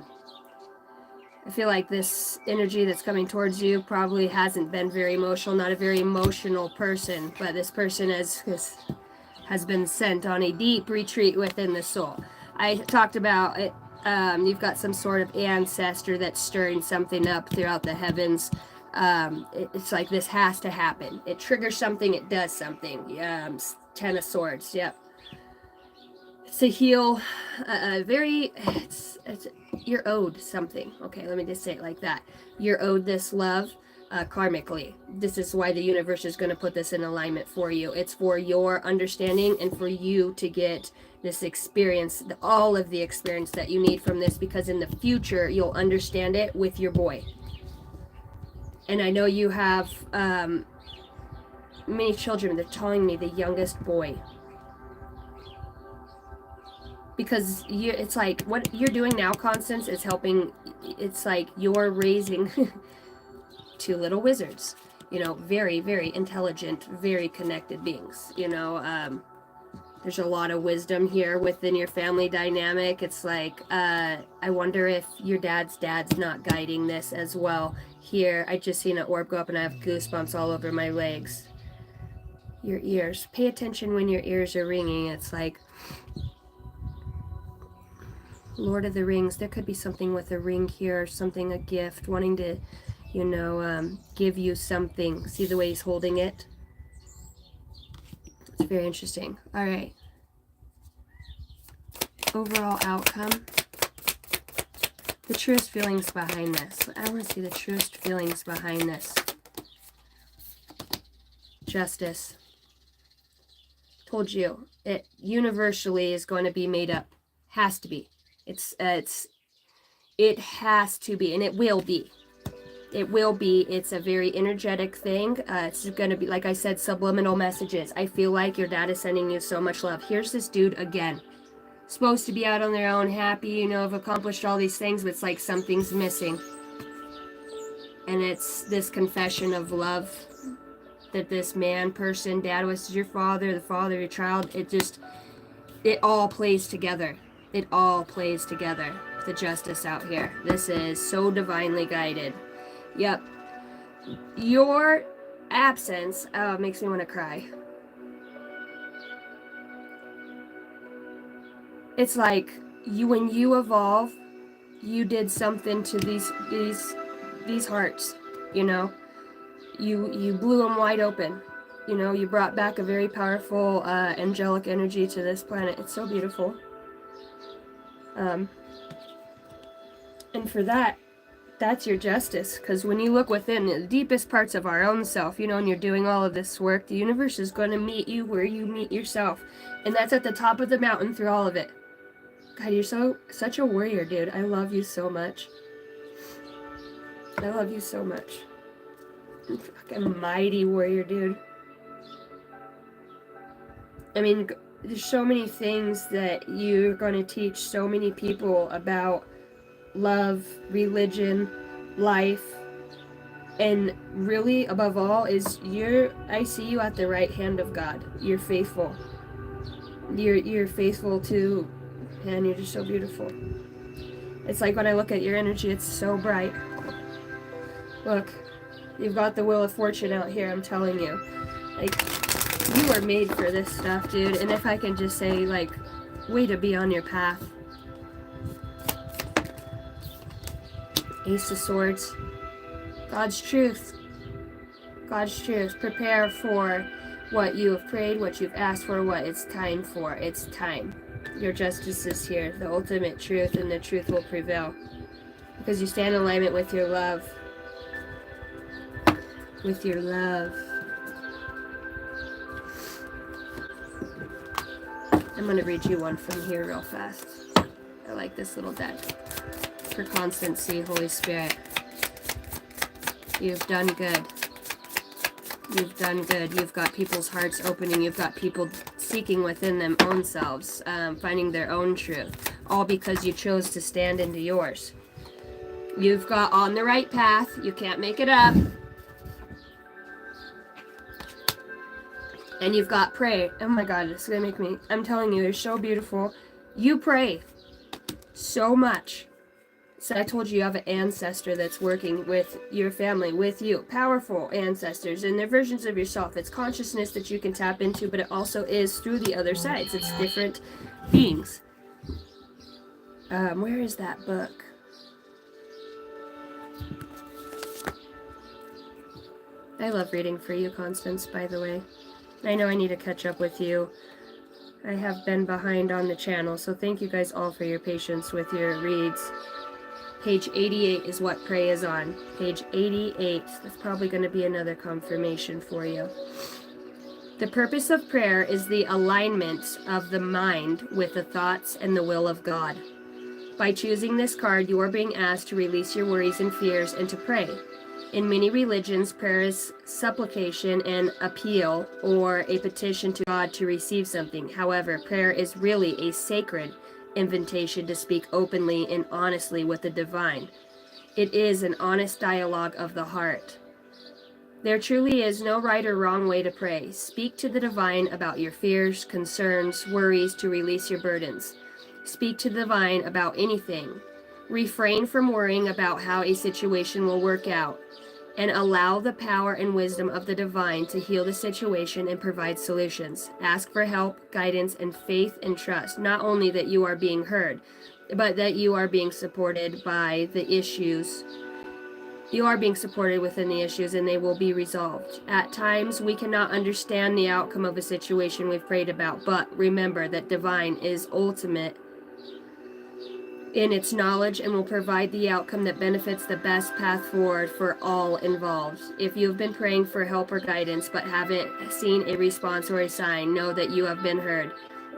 feel like this energy that's coming towards you probably hasn't been very emotional, not a very emotional person, but this person has been sent on a deep retreat within the soul. I talked about it, you've got some sort of ancestor that's stirring something up throughout the heavens. It's like this has to happen. It triggers something, it does something. 10 of Swords, yep. To heal, you're owed something. Okay, let me just say it like that. You're owed this love karmically. This is why the universe is going to put this in alignment for you. It's for your understanding and for you to get this experience, all of the experience that you need from this, because in the future you'll understand it with your boy. And I know you have many children. They're telling me the youngest boy. Because it's like what you're doing now, Constance, is helping. It's like you're raising 2 little wizards, you know, very, very intelligent, very connected beings. You know, there's a lot of wisdom here within your family dynamic. It's like, I wonder if your dad's not guiding this as well. Here, I just seen an orb go up and I have goosebumps all over my legs. Your ears. Pay attention when your ears are ringing. It's like Lord of the Rings. There could be something with a ring here, something, a gift, wanting to, you know, give you something. See the way he's holding it? It's very interesting. All right. Overall outcome. The truest feelings behind this. I want to see the truest feelings behind this. Justice. Told you. It universally is going to be made up. Has to be. It has to be, and it will be. It will be. It's a very energetic thing. It's going to be, like I said, subliminal messages. I feel like your dad is sending you so much love. Here's this dude again. Supposed to be out on their own, happy, you know, have accomplished all these things, but it's like something's missing. And it's this confession of love that this person, dad was your father, the father of your child. It all plays together. It all plays together. The justice out here. This is so divinely guided. Yep. Your absence, oh, it makes me want to cry. It's like when you evolve, you did something to these hearts, you know. You blew them wide open. You know, you brought back a very powerful angelic energy to this planet. It's so beautiful. And for that, That's your justice, because when you look within the deepest parts of our own self, you know, and you're doing all of this work, the universe is going to meet you where you meet yourself. And that's at the top of the mountain through all of it. God, you're such a warrior, dude. I love you so much. I love you so much. You're fucking mighty warrior, dude. I mean, there's so many things that you're going to teach so many people about love, religion, life, and really above all is I see you at the right hand of God. You're faithful. You're faithful to, and you're just so beautiful. It's like when I look at your energy, it's so bright. Look, you've got the Wheel of Fortune out here, I'm telling you. Like, you are made for this stuff, dude. And if I can just say, like, way to be on your path. Ace of Swords. God's truth. God's truth. Prepare for what you have prayed, what you've asked for, what it's time for. It's time. Your justice is here. The ultimate truth, and the truth will prevail. Because you stand in alignment with your love. With your love. I'm going to read you one from here real fast. I like this little deck. For constancy, Holy Spirit. You've done good. You've done good. You've got people's hearts opening. You've got people seeking within them own selves, finding their own truth. All because you chose to stand into yours. You've got on the right path. You can't make it up. And you've got pray. Oh my God, it's gonna make me, I'm telling you, you're so beautiful. You pray so much. So I told you have an ancestor that's working with your family, with you. Powerful ancestors, and they're versions of yourself. It's consciousness that you can tap into, but it also is through the other sides. It's different beings. Where is that book? I love reading for you, Constance, by the way. I know I need to catch up with you. I have been behind on the channel, so thank you guys all for your patience with your reads. Page 88 is what pray is on. Page 88. That's probably going to be another confirmation for you. The purpose of prayer is the alignment of the mind with the thoughts and the will of God. By choosing this card, you are being asked to release your worries and fears and to pray. In many religions, prayer is supplication and appeal, or a petition to God to receive something. However, prayer is really a sacred invitation to speak openly and honestly with the divine. It is an honest dialogue of the heart. There truly is no right or wrong way to pray. Speak to the divine about your fears, concerns, worries to release your burdens. Speak to the divine about anything. Refrain from worrying about how a situation will work out, and allow the power and wisdom of the divine to heal the situation and provide solutions. Ask for help, guidance, and faith and trust, not only that you are being heard, but that you are being supported by the issues. You are being supported within the issues, and they will be resolved. At times, we cannot understand the outcome of a situation we've prayed about, but remember that divine is ultimate in its knowledge and will provide the outcome that benefits the best path forward for all involved. If you've been praying for help or guidance but haven't seen a response or a sign, know that you have been heard.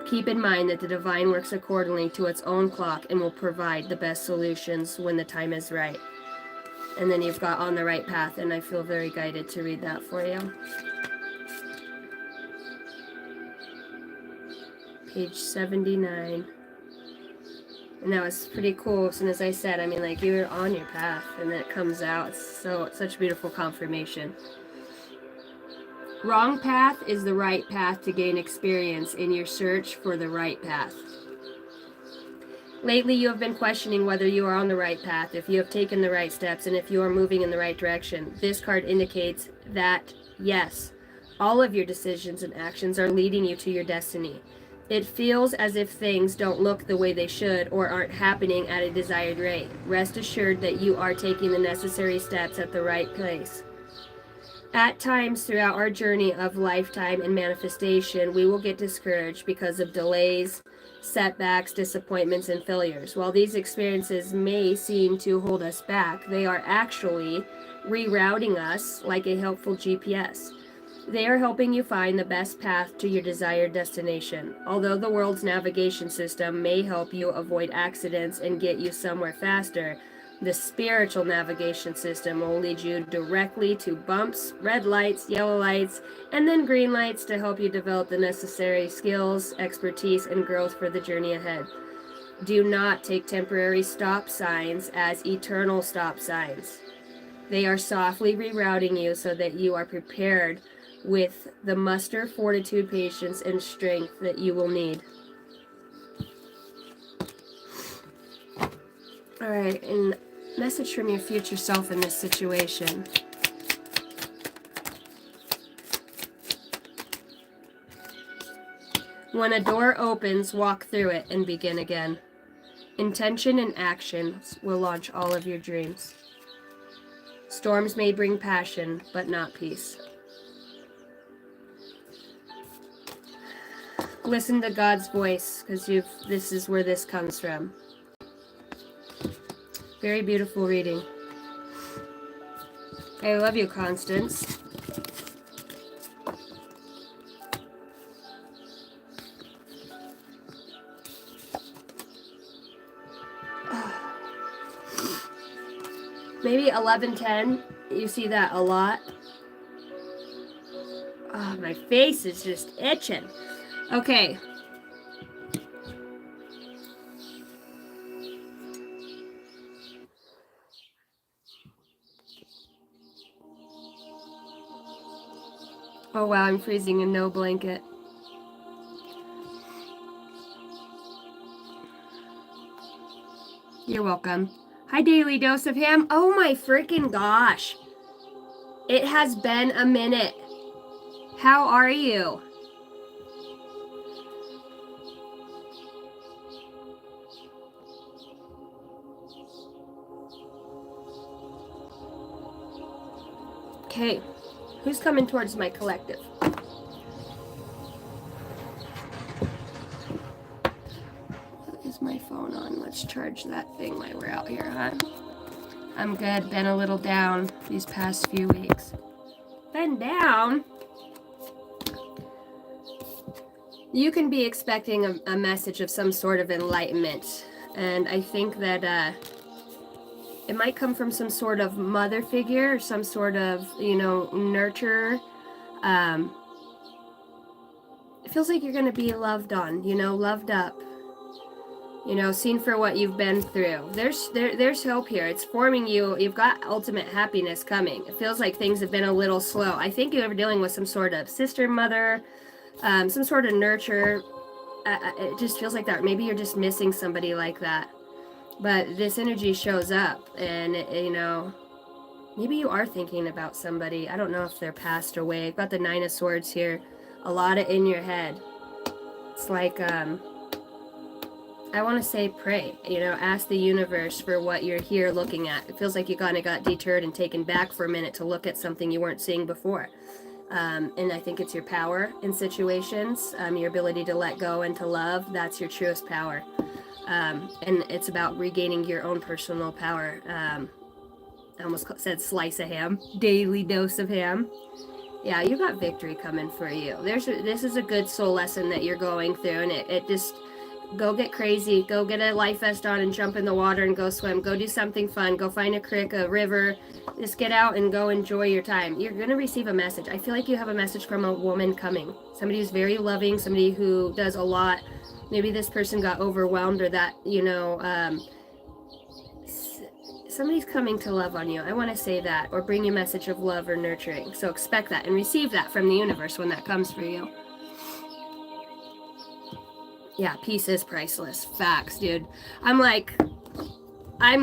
Keep in mind that the divine works accordingly to its own clock and will provide the best solutions when the time is right. And then you've got on the right path, and I feel very guided to read that for you. Page 79. And that was pretty cool. And as I said, I mean, like, you were on your path, and then it comes out. It's such beautiful confirmation. Wrong path is the right path to gain experience in your search for the right path. Lately, you have been questioning whether you are on the right path, if you have taken the right steps, and if you are moving in the right direction. This card indicates that, yes, all of your decisions and actions are leading you to your destiny. It feels as if things don't look the way they should or aren't happening at a desired rate. Rest assured that you are taking the necessary steps at the right place. At times throughout our journey of lifetime and manifestation, we will get discouraged because of delays, setbacks, disappointments, and failures. While these experiences may seem to hold us back, they are actually rerouting us like a helpful GPS. They are helping you find the best path to your desired destination. Although the world's navigation system may help you avoid accidents and get you somewhere faster, the spiritual navigation system will lead you directly to bumps, red lights, yellow lights, and then green lights to help you develop the necessary skills, expertise, and growth for the journey ahead. Do not take temporary stop signs as eternal stop signs. They are softly rerouting you so that you are prepared with the muster, fortitude, patience, and strength that you will need. All right, and message from your future self in this situation. When a door opens, walk through it and begin again. Intention and actions will launch all of your dreams. Storms may bring passion, but not peace. Listen to God's voice, because this is where this comes from. Very beautiful reading. I love you, Constance. Maybe 11:10. You see that a lot. Oh, my face is just itching. Okay. Oh wow, I'm freezing in no blanket. You're welcome. Hi, Daily Dose of Ham. Oh my freaking gosh. It has been a minute. How are you? Okay, who's coming towards my collective? Is my phone on? Let's charge that thing while we're out here, huh? I'm good. Been a little down these past few weeks. Been down? You can be expecting a message of some sort of enlightenment. And I think that it might come from some sort of mother figure or some sort of, nurture. It feels like you're going to be loved on, loved up. Seen for what you've been through. There's hope here. It's forming you. You've got ultimate happiness coming. It feels like things have been a little slow. I think you were dealing with some sort of sister, mother, some sort of nurture. It just feels like that. Maybe you're just missing somebody like that. But this energy shows up, and maybe you are thinking about somebody. I don't know if they're passed away. I've got the Nine of Swords here. A lot of in your head. It's like I want to say pray, ask the universe for what you're here looking at. It feels like you kind of got deterred and taken back for a minute to look at something you weren't seeing before. And I think it's your power in situations, your ability to let go and to love. That's your truest power. And it's about regaining your own personal power. I almost said slice of ham, daily dose of ham. Yeah, you got victory coming for you. This is a good soul lesson that you're going through, and it just... Go get crazy. Go get a life vest on and jump in the water and go swim. Go do something fun. Go find a creek, a river. Just get out and go enjoy your time. You're going to receive a message. I feel like you have a message from a woman coming. Somebody who's very loving. Somebody who does a lot. Maybe this person got overwhelmed or that, somebody's coming to love on you. I want to say that. Or bring you a message of love or nurturing. So expect that and receive that from the universe when that comes for you. Yeah, peace is priceless. Facts, dude. I'm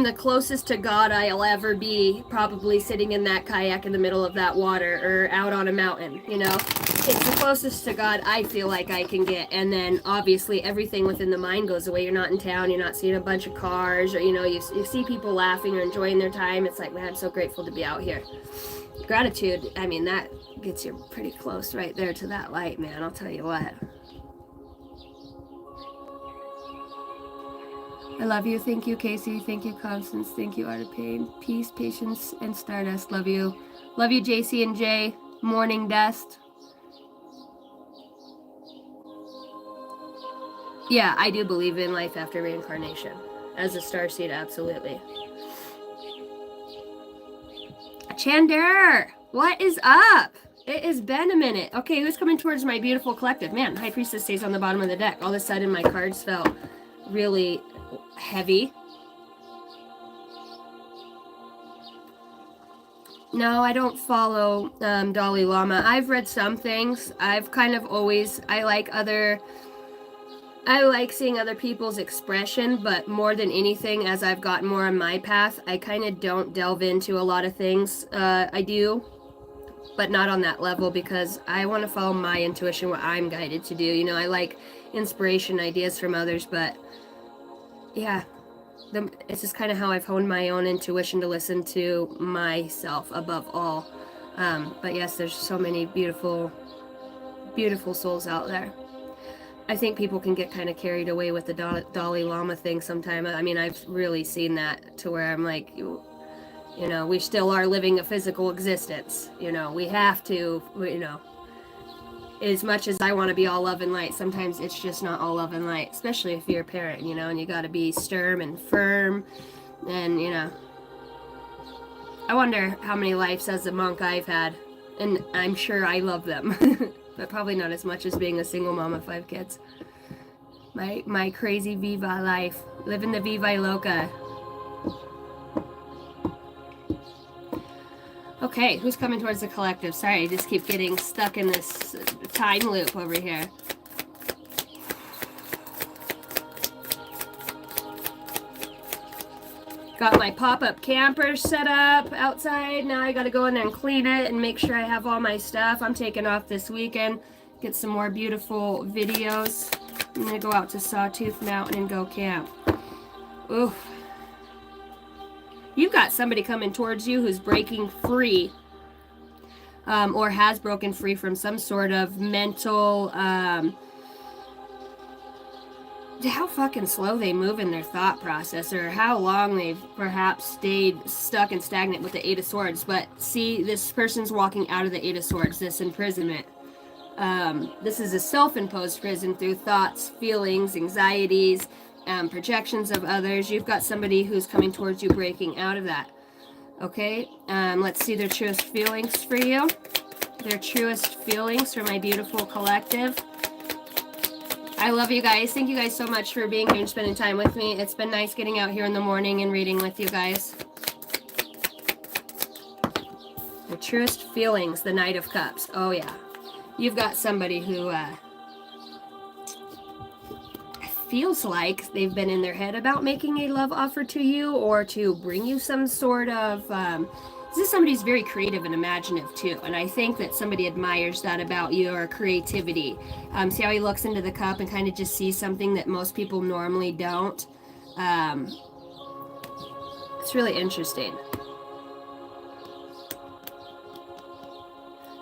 the closest to God I'll ever be, probably sitting in that kayak in the middle of that water or out on a mountain, It's the closest to God I feel like I can get. And then obviously everything within the mind goes away. You're not in town. You're not seeing a bunch of cars or, you see people laughing or enjoying their time. It's like, man, I'm so grateful to be out here. Gratitude, I mean, that gets you pretty close right there to that light, man. I'll tell you what. I love you. Thank you, Casey. Thank you, Constance. Thank you, Art of Pain. Peace, patience, and stardust. Love you. Love you, JC and Jay. Morning Dust. Yeah, I do believe in life after reincarnation. As a starseed, absolutely. Chander, what is up? It has been a minute. Okay, who's coming towards my beautiful collective? Man, High Priestess stays on the bottom of the deck. All of a sudden, my cards felt really heavy. No, I don't follow Dalai Lama. I've read some things. I've kind of always, I like seeing other people's expression, but more than anything, as I've gotten more on my path, I kind of don't delve into a lot of things. I do, but not on that level, because I want to follow my intuition, what I'm guided to do. You know, I like inspiration, ideas from others, but yeah, it's just kind of how I've honed my own intuition to listen to myself above all. But yes, there's so many beautiful, beautiful souls out there. I think people can get kind of carried away with the Dalai Lama thing sometimes. I mean, I've really seen that to where I'm like, you know, we still are living a physical existence. You know, we have to, you know, as much as I want to be all love and light, sometimes it's just not all love and light, especially if you're a parent, you know, and you got to be stern and firm. And, you know, I wonder how many lives as a monk I've had, and I'm sure I love them, but probably not as much as being a single mom of 5 kids. My crazy Viva life, living the Viva Loca. Okay, who's coming towards the collective? Sorry, I just keep getting stuck in this time loop over here. Got my pop-up camper set up outside. Now I gotta go in there and clean it and make sure I have all my stuff. I'm taking off this weekend, get some more beautiful videos. I'm gonna go out to Sawtooth Mountain and go camp. Oof. You've got somebody coming towards you who's breaking free, or has broken free from some sort of mental, how fucking slow they move in their thought process, or how long they've perhaps stayed stuck and stagnant with the 8 of Swords. But see, this person's walking out of the 8 of Swords, this imprisonment. This is a self-imposed prison through thoughts, feelings, anxieties, projections of others. You've got somebody who's coming towards you breaking out of that. Okay, let's see their truest feelings for you. Their truest feelings for my beautiful collective. I love you guys. Thank you guys so much for being here and spending time with me. It's been nice getting out here in the morning and reading with you guys. The truest feelings, the Knight of Cups. Oh yeah. You've got somebody who feels like they've been in their head about making a love offer to you, or to bring you some sort of this is somebody who's very creative and imaginative too, and I think that somebody admires that about your creativity. See how he looks into the cup and kind of just sees something that most people normally don't. It's really interesting.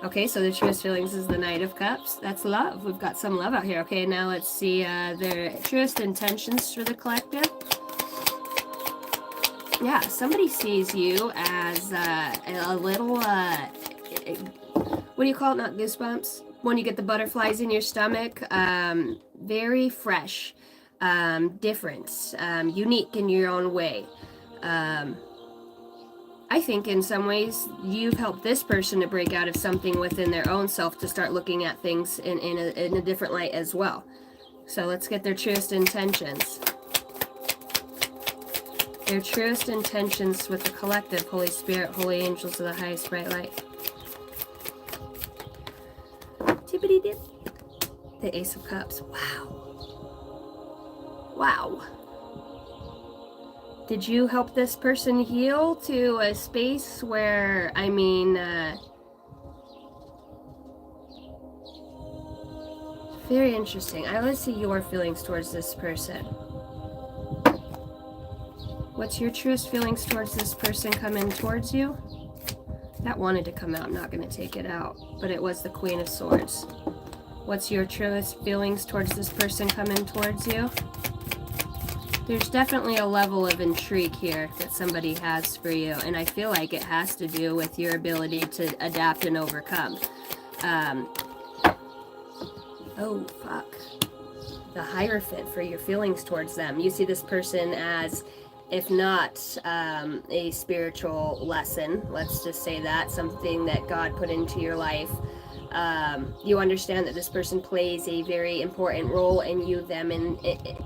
Okay, so the truest feelings is the Knight of Cups. That's love. We've got some love out here. Okay, now let's see their truest intentions for the collective. Yeah, somebody sees you as a little, what do you call it? Not goosebumps. When you get the butterflies in your stomach. Very fresh, different, unique in your own way. I think in some ways you've helped this person to break out of something within their own self, to start looking at things in a different light as well. So let's get their truest intentions. Their truest intentions with the collective. Holy Spirit, holy angels of the highest bright light. Tippity dip. The Ace of Cups. Wow. Wow. Did you help this person heal to a space where, I mean, very interesting. I want to see your feelings towards this person. What's your truest feelings towards this person coming towards you? That wanted to come out. I'm not going to take it out. But it was the Queen of Swords. What's your truest feelings towards this person coming towards you? There's definitely a level of intrigue here that somebody has for you. And I feel like it has to do with your ability to adapt and overcome. Oh, fuck. The Hierophant for your feelings towards them. You see this person as, if not a spiritual lesson, let's just say that, something that God put into your life. You understand that this person plays a very important role in you, them, and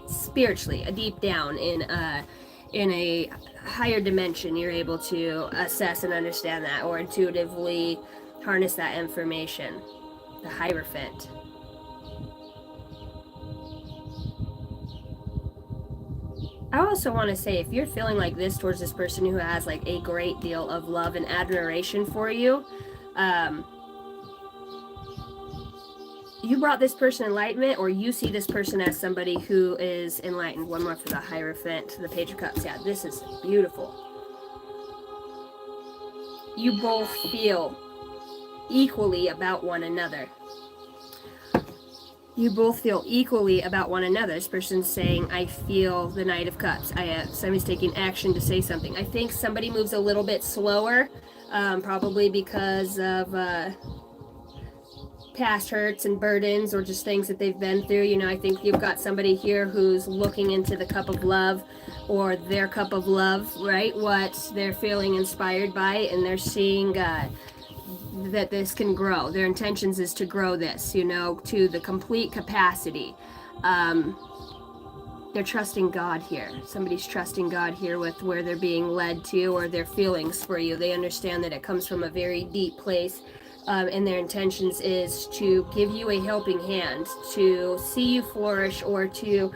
spiritually, deep down in a higher dimension. You're able to assess and understand that, or intuitively harness that information. The Hierophant. I also want to say, if you're feeling like this towards this person who has like a great deal of love and admiration for you, you brought this person enlightenment, or you see this person as somebody who is enlightened. One more for the Hierophant, the Page of Cups. Yeah, this is beautiful. You both feel equally about one another. You both feel equally about one another. This person's saying, I feel the Knight of Cups. Somebody's taking action to say something. I think somebody moves a little bit slower, probably because of past hurts and burdens, or just things that they've been through. You know, I think you've got somebody here who's looking into the cup of love, or their cup of love, right? What they're feeling inspired by, and they're seeing that this can grow. Their intentions is to grow this, you know, to the complete capacity. They're trusting God here. Somebody's trusting God here with where they're being led to, or their feelings for you. They understand that it comes from a very deep place, and their intentions is to give you a helping hand, to see you flourish, or to,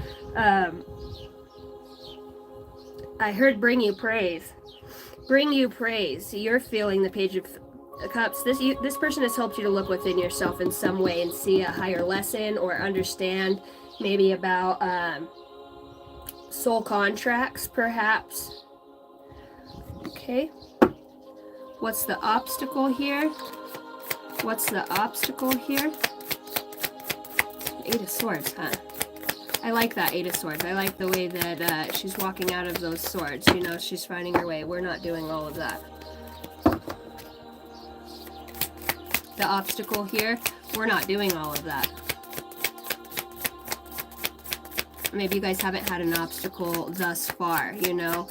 I heard bring you praise. Bring you praise. You're feeling the Page of Cups. This person has helped you to look within yourself in some way and see a higher lesson, or understand maybe about soul contracts, perhaps. Okay. What's the obstacle here? What's the obstacle here? Eight of Swords, huh? I like that Eight of Swords. I like the way that she's walking out of those swords. You know, she's finding her way. We're not doing all of that. The obstacle here, we're not doing all of that. Maybe you guys haven't had an obstacle thus far, you know.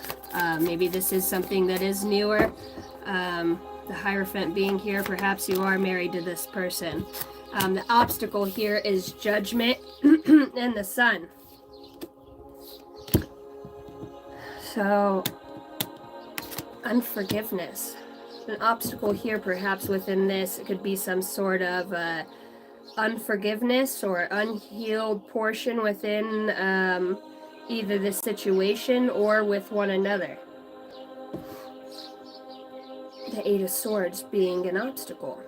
Maybe this is something that is newer. The Hierophant being here, perhaps you are married to this person. The obstacle here is Judgment and the Sun. So, unforgiveness. An obstacle here, perhaps within this, it could be some sort of unforgiveness or unhealed portion within either this situation or with one another. The Eight of Swords being an obstacle.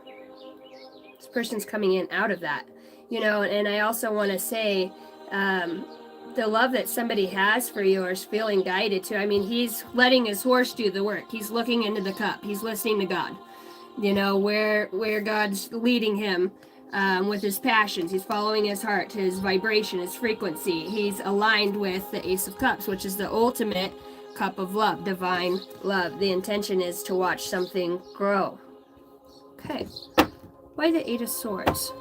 This person's coming in out of that, you know. And I also want to say, the love that somebody has for you or is feeling guided to, I mean, he's letting his horse do the work. He's looking into the cup. He's listening to God, you know, where God's leading him with his passions. He's following his heart, his vibration, his frequency. He's aligned with the Ace of Cups, which is the ultimate cup of love, divine love. The intention is to watch something grow. Okay. Why the Eight of Swords?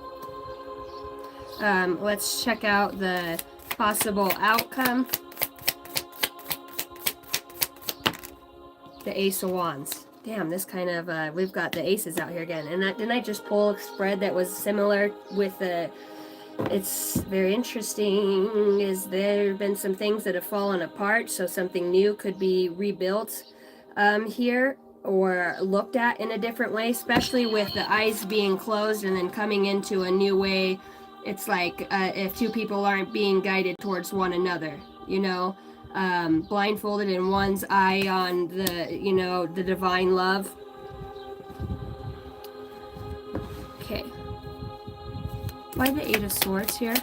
Let's check out the possible outcome. The Ace of Wands. Damn, this kind of, we've got the aces out here again. And didn't I just pull a spread that was similar with the, it's very interesting. Is there been some things that have fallen apart, so something new could be rebuilt here, or looked at in a different way, especially with the eyes being closed and then coming into a new way. It's like if two people aren't being guided towards one another, you know, blindfolded in one's eye on the, you know, the divine love. Okay. Why the Eight of Swords here?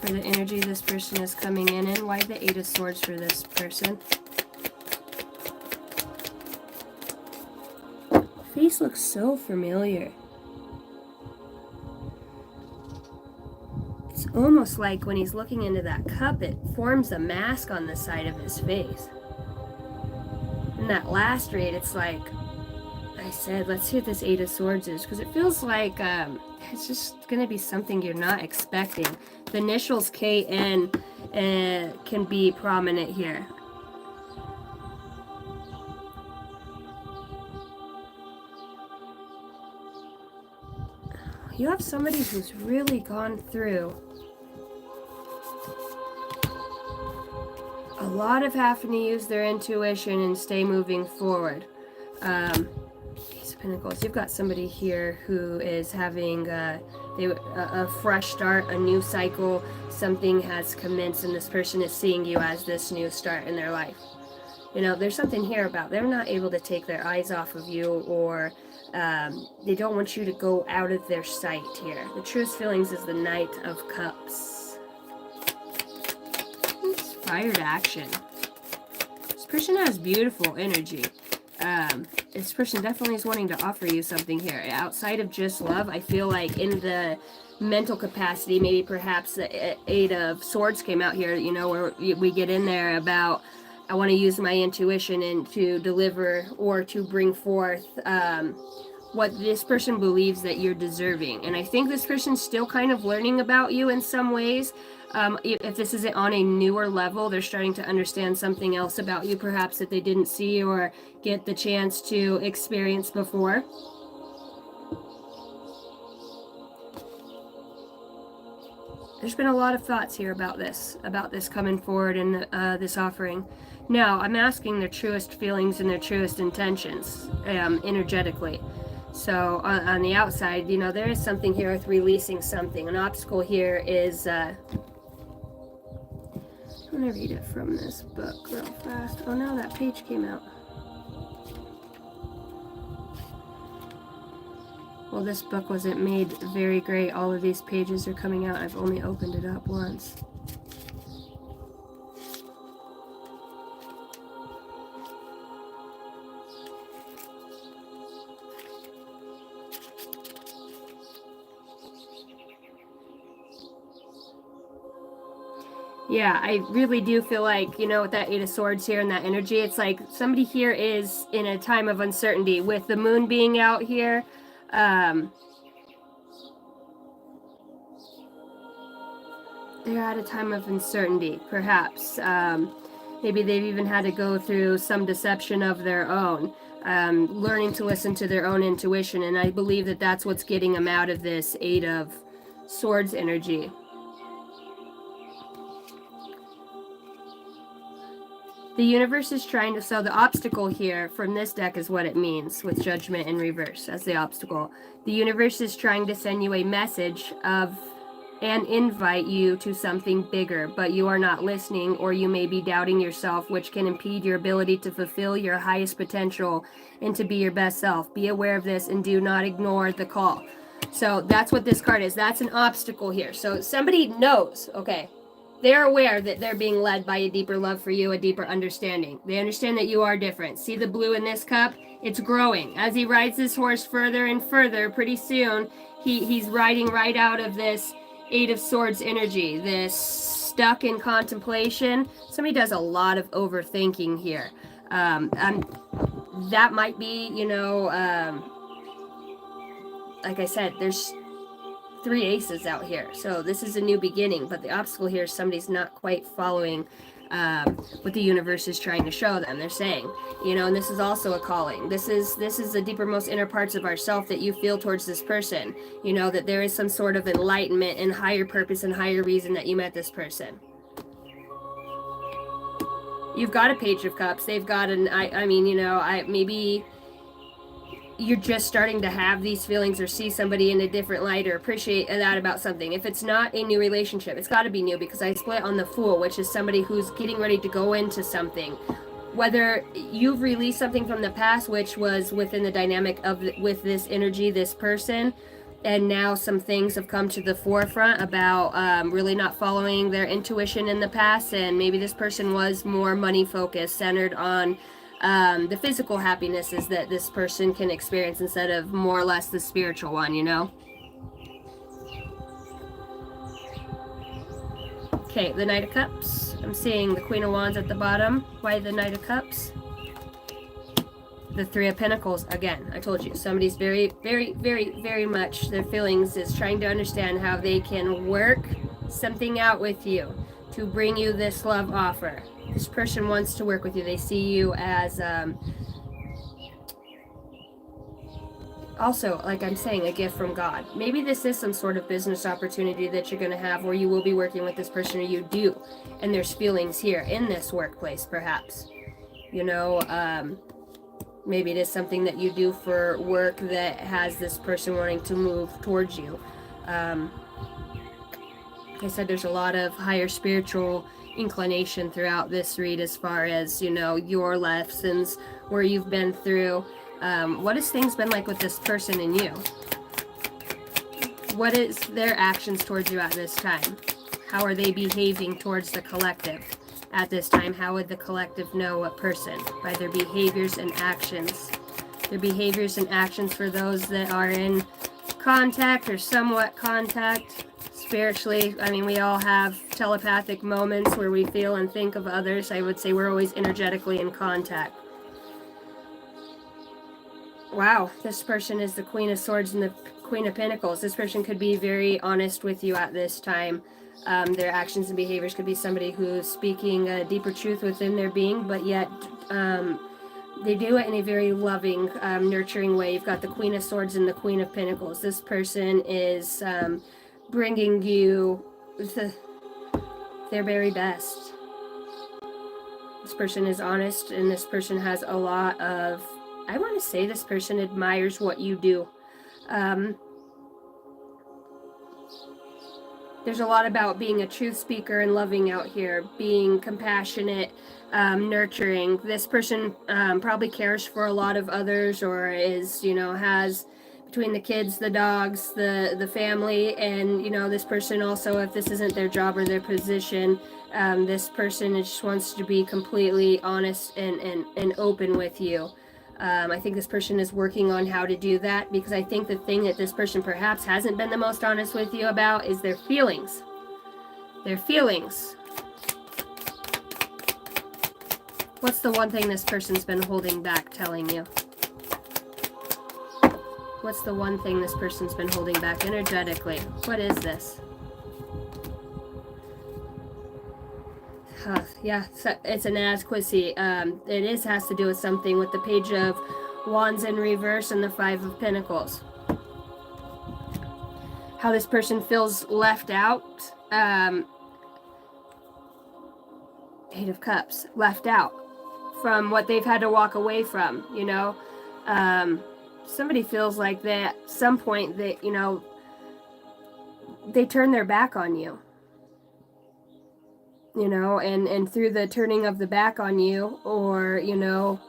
For the energy this person is coming in. Why the Eight of Swords for this person? Face looks so familiar. It's almost like when he's looking into that cup, it forms a mask on the side of his face. In that last read, it's like I said, let's see what this Eight of Swords is, because it feels like it's just going to be something you're not expecting. The initials KN can be prominent here. You have somebody who's really gone through a lot of having to use their intuition and stay moving forward. Ace of Pentacles. You've got somebody here who is having a fresh start, a new cycle. Something has commenced, and this person is seeing you as this new start in their life. You know, there's something here about they're not able to take their eyes off of you, or they don't want you to go out of their sight here. The truest feelings is the Knight of Cups. Inspired action. This person has beautiful energy. This person definitely is wanting to offer you something here. Outside of just love, I feel like in the mental capacity, maybe perhaps the Eight of Swords came out here, you know, where we get in there about I want to use my intuition and to deliver or to bring forth what this person believes that you're deserving. And I think this person's still kind of learning about you in some ways. If this isn't on a newer level, they're starting to understand something else about you, perhaps that they didn't see or get the chance to experience before. There's been a lot of thoughts here about this coming forward and this offering. Now, I'm asking their truest feelings and their truest intentions, energetically. So on the outside, you know, there is something here with releasing something. An obstacle here is, I'm going to read it from this book real fast. Oh no, that page came out. Well, this book wasn't made very great. All of these pages are coming out. I've only opened it up once. Yeah, I really do feel like, you know, with that Eight of Swords here and that energy, it's like somebody here is in a time of uncertainty with the moon being out here. They're at a time of uncertainty, perhaps. Maybe they've even had to go through some deception of their own, learning to listen to their own intuition. And I believe that that's what's getting them out of this Eight of Swords energy. The universe is trying to, so the obstacle here from this deck is what it means with Judgment in reverse as the obstacle. The universe is trying to send you a message of and invite you to something bigger, but you are not listening, or you may be doubting yourself, which can impede your ability to fulfill your highest potential and to be your best self. Be aware of this and do not ignore the call. So that's what this card is. That's an obstacle here. So somebody knows, okay, they're aware that they're being led by a deeper love for you, a deeper understanding. They understand that you are different. See the blue in this cup? It's growing. As he rides this horse further and further, pretty soon, he's riding right out of this Eight of Swords energy, this stuck in contemplation. Somebody does a lot of overthinking here. That might be, you know, like I said, there's 3 aces out here, so this is a new beginning, but the obstacle here is somebody's not quite following what the universe is trying to show them. They're saying, you know, and this is also a calling. This is the deeper, most inner parts of ourself that you feel towards this person. You know, that there is some sort of enlightenment and higher purpose and higher reason that you met this person. You've got a Page of Cups. They've got an, I mean, you know, maybe you're just starting to have these feelings or see somebody in a different light or appreciate that about something. If it's not a new relationship, it's got to be new, because I split on the Fool, which is somebody who's getting ready to go into something. Whether you've released something from the past, which was within the dynamic of with this energy, this person, and now some things have come to the forefront about really not following their intuition in the past, and maybe this person was more money focused, centered on the physical happinesses that this person can experience instead of more or less the spiritual one, you know? Okay, the Knight of Cups. I'm seeing the Queen of Wands at the bottom. Why the Knight of Cups? The Three of Pentacles. Again, I told you, somebody's very, very, very, very much, their feelings is trying to understand how they can work something out with you to bring you this love offer. This person wants to work with you. They see you as, also, like I'm saying, a gift from God. Maybe this is some sort of business opportunity that you're going to have where you will be working with this person, or you do. And there's feelings here in this workplace, perhaps. You know, maybe it is something that you do for work that has this person wanting to move towards you. Like I said, there's a lot of higher spiritual inclination throughout this read as far as, you know, your lessons, where you've been through. What has things been like with this person and you? What is their actions towards you at this time? How are they behaving towards the collective at this time? How would the collective know a person? By their behaviors and actions. Their behaviors and actions for those that are in contact or somewhat contact spiritually. I mean, we all have telepathic moments where we feel and think of others. I would say we're always energetically in contact. Wow, this person is the Queen of Swords and the Queen of Pentacles. This person could be very honest with you at this time. Their actions and behaviors could be somebody who's speaking a deeper truth within their being, but yet they do it in a very loving, nurturing way. You've got the Queen of Swords and the Queen of Pentacles. This person is bringing you their very best. This person is honest, and this person has a lot of, I want to say this person admires what you do. There's a lot about being a truth speaker and loving out here, being compassionate, nurturing. This person probably cares for a lot of others, or is, you know, has between the kids, the dogs, the family, and, you know, this person also, if this isn't their job or their position, this person just wants to be completely honest and open with you. I think this person is working on how to do that, because I think the thing that this person perhaps hasn't been the most honest with you about is their feelings. Their feelings. What's the one thing this person's been holding back telling you? What's the one thing this person's been holding back energetically? What is this? Yeah, so it's an inadequacy. It has to do with something with the Page of Wands in reverse and the Five of Pentacles. How this person feels left out. Eight of Cups, left out from what they've had to walk away from, you know. Somebody feels like that at some point that, you know, they turn their back on you. You know, and through the turning of the back on you, or, you know,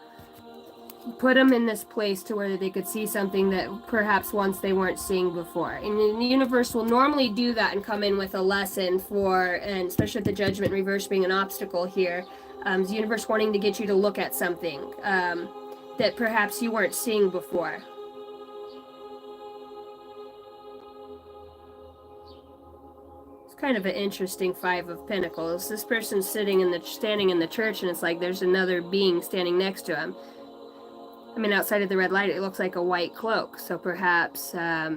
put them in this place to where they could see something that perhaps once they weren't seeing before. And the universe will normally do that and come in with a lesson for, and especially with the Judgment reverse being an obstacle here, the universe wanting to get you to look at something that perhaps you weren't seeing before. Kind of an interesting Five of Pentacles. This person's standing in the church, and it's like there's another being standing next to him. I mean, outside of the red light, it looks like a white cloak. So perhaps, I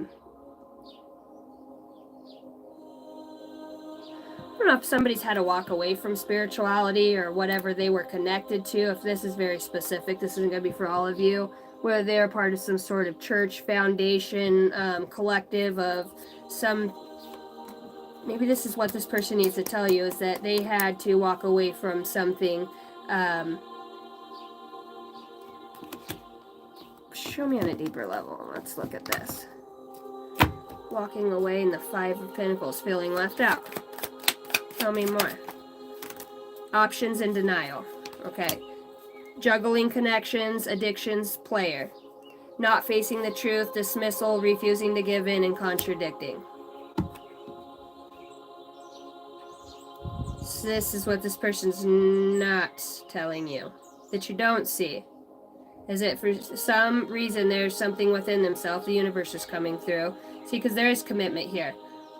don't know if somebody's had to walk away from spirituality or whatever they were connected to. If this is very specific, this isn't going to be for all of you. Whether they're part of some sort of church, foundation, collective of some. Maybe this is what this person needs to tell you, is that they had to walk away from something. Show me on a deeper level. Let's look at this. Walking away in the Five of Pentacles, feeling left out. Tell me more. Options and denial. Okay. Juggling connections, addictions, player. Not facing the truth, dismissal, refusing to give in, and contradicting. This is what this person's not telling you. that you don't see? Is it for some reason there's something within themselves, the universe is coming through? See, because there is commitment here.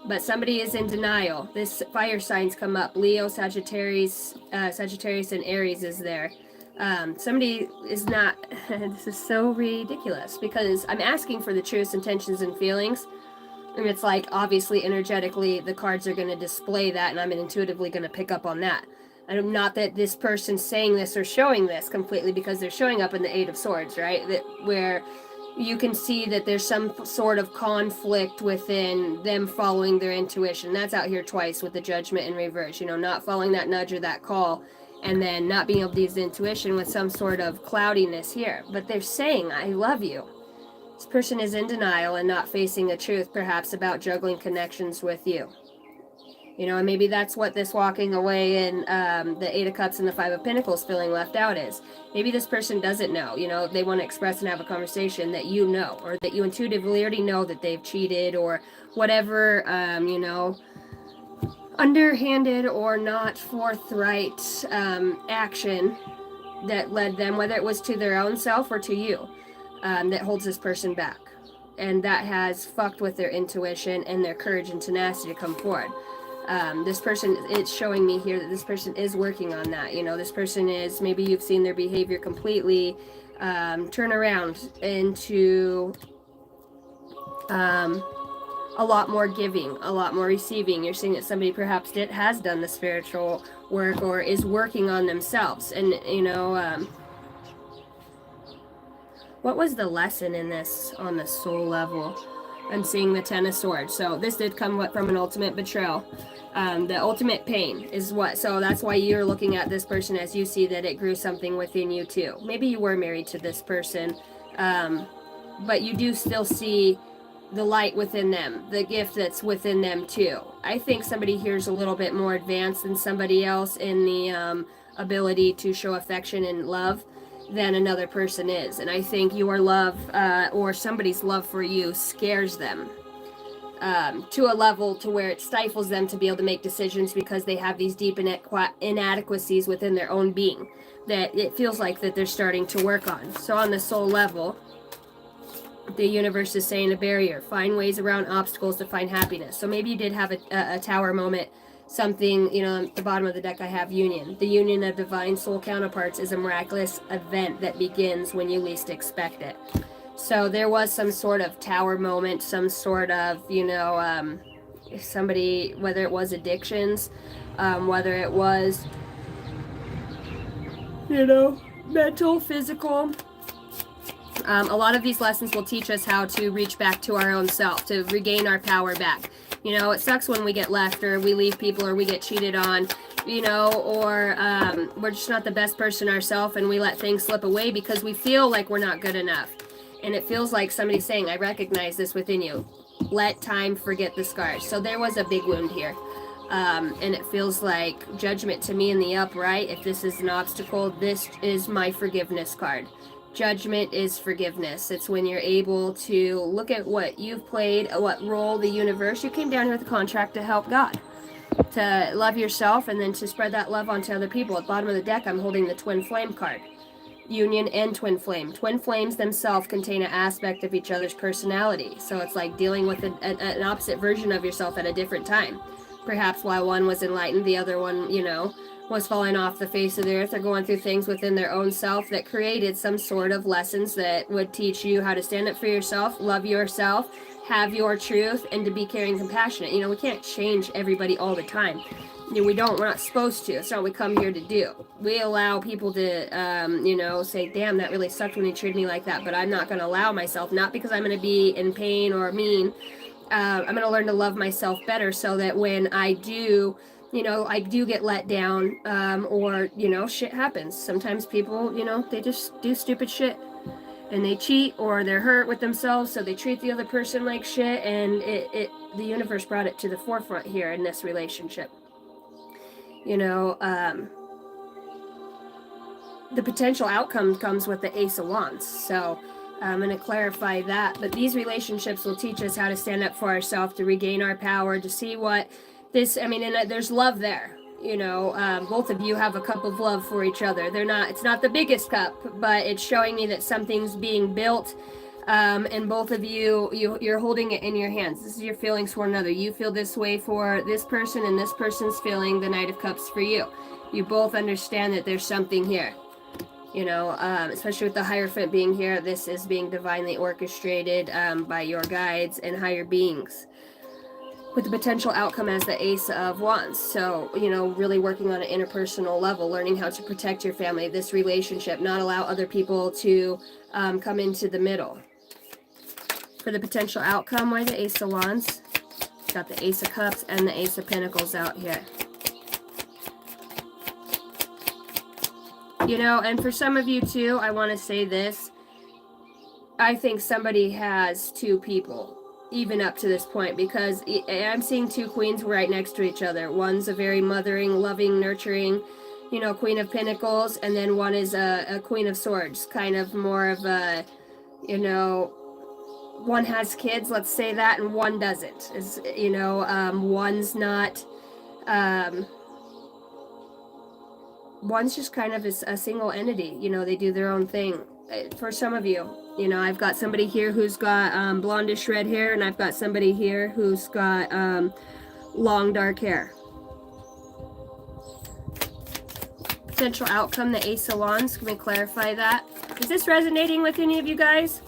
But somebody is in denial. This fire signs come up. Leo, Sagittarius, and Aries is there. Somebody is not, this is so ridiculous because I'm asking for the truest intentions and feelings. And it's like, obviously, energetically, the cards are going to display that, and I'm intuitively going to pick up on that. And not that this person's saying this or showing this completely, because they're showing up in the Eight of Swords, right? That where you can see that there's some sort of conflict within them following their intuition. That's out here twice with the Judgment in reverse, you know, not following that nudge or that call, and then not being able to use the intuition with some sort of cloudiness here. But they're saying, I love you. This person is in denial and not facing the truth, perhaps, about juggling connections with you. You know, and maybe that's what this walking away and the Eight of Cups and the Five of Pentacles feeling left out is. Maybe this person doesn't know, you know, they want to express and have a conversation that you know, or that you intuitively already know that they've cheated or whatever, you know, underhanded or not forthright action that led them, whether it was to their own self or to you, that holds this person back. And that has fucked with their intuition and their courage and tenacity to come forward. This person, it's showing me here that this person is working on that. You know, this person is, maybe you've seen their behavior completely turn around into a lot more giving, a lot more receiving. You're seeing that somebody perhaps has done the spiritual work or is working on themselves. And, you know, what was the lesson in this on the soul level? I'm seeing the Ten of Swords. So this did come from an ultimate betrayal. The ultimate pain is what, so that's why you're looking at this person as you see that it grew something within you too. Maybe you were married to this person, but you do still see the light within them, the gift that's within them too. I think somebody here is a little bit more advanced than somebody else in the ability to show affection and love than another person is. And I think your love or somebody's love for you scares them to a level to where it stifles them to be able to make decisions because they have these deep inadequacies within their own being that it feels like that they're starting to work on. So on the soul level, the universe is saying a barrier. Find ways around obstacles to find happiness. So maybe you did have a tower moment. Something, you know, at the bottom of the deck I have union. The union of divine soul counterparts is a miraculous event that begins when you least expect it. So there was some sort of tower moment, some sort of, you know, somebody, whether it was addictions, whether it was, you know, mental, physical. A lot of these lessons will teach us how to reach back to our own self, to regain our power back. You know, it sucks when we get left or we leave people or we get cheated on, you know, or we're just not the best person ourselves and we let things slip away because we feel like we're not good enough. And it feels like somebody's saying, I recognize this within you. Let time forget the scars. So there was a big wound here. And it feels like judgment to me in the upright. If this is an obstacle, this is my forgiveness card. Judgment is forgiveness. It's when you're able to look at what you've played, what role the universe, you came down here with a contract to help God, to love yourself and then to spread that love onto other people. At the bottom of the deck, I'm holding the Twin Flame card. Union and Twin Flame. Twin Flames themselves contain an aspect of each other's personality. So it's like dealing with an opposite version of yourself at a different time. Perhaps while one was enlightened, the other one, you know, was falling off the face of the earth or going through things within their own self that created some sort of lessons that would teach you how to stand up for yourself, love yourself, have your truth, and to be caring, compassionate. You know, we can't change everybody all the time. You know, we're not supposed to. It's not what we come here to do. We allow people to, you know, say, damn, that really sucked when he treated me like that, but I'm not going to allow myself, not because I'm going to be in pain or mean. I'm going to learn to love myself better so that when I do, you know, I do get let down, or, you know, shit happens. Sometimes people, you know, they just do stupid shit and they cheat or they're hurt with themselves. So they treat the other person like shit. And the universe brought it to the forefront here in this relationship. You know, the potential outcome comes with the Ace of Wands. So I'm going to clarify that. But these relationships will teach us how to stand up for ourselves, to regain our power, to see what this, I mean, and there's love there. you know, both of you have a cup of love for each other. It's not the biggest cup, but it's showing me that something's being built. And both of you're holding it in your hands. This is your feelings for another. You feel this way for this person, and this person's feeling the Knight of Cups for you. You both understand that there's something here. You know, especially with the Hierophant being here, this is being divinely orchestrated by your guides and higher beings, with the potential outcome as the Ace of Wands. So, you know, really working on an interpersonal level, learning how to protect your family, this relationship, not allow other people to come into the middle. For the potential outcome, why the Ace of Wands? Got the Ace of Cups and the Ace of Pentacles out here. You know, and for some of you too, I want to say this. I think somebody has two people, even up to this point, because I'm seeing two queens right next to each other. One's a very mothering, loving, nurturing, you know, Queen of Pentacles, and then one is a Queen of Swords, kind of more of a, you know, one has kids, let's say that, and one doesn't. Is, you know, one's not, one's just kind of a single entity. You know, they do their own thing. For some of you, you know, I've got somebody here who's got blondish red hair, and I've got somebody here who's got long dark hair. Potential outcome, the Ace of Wands. Can we clarify that? Is this resonating with any of you guys?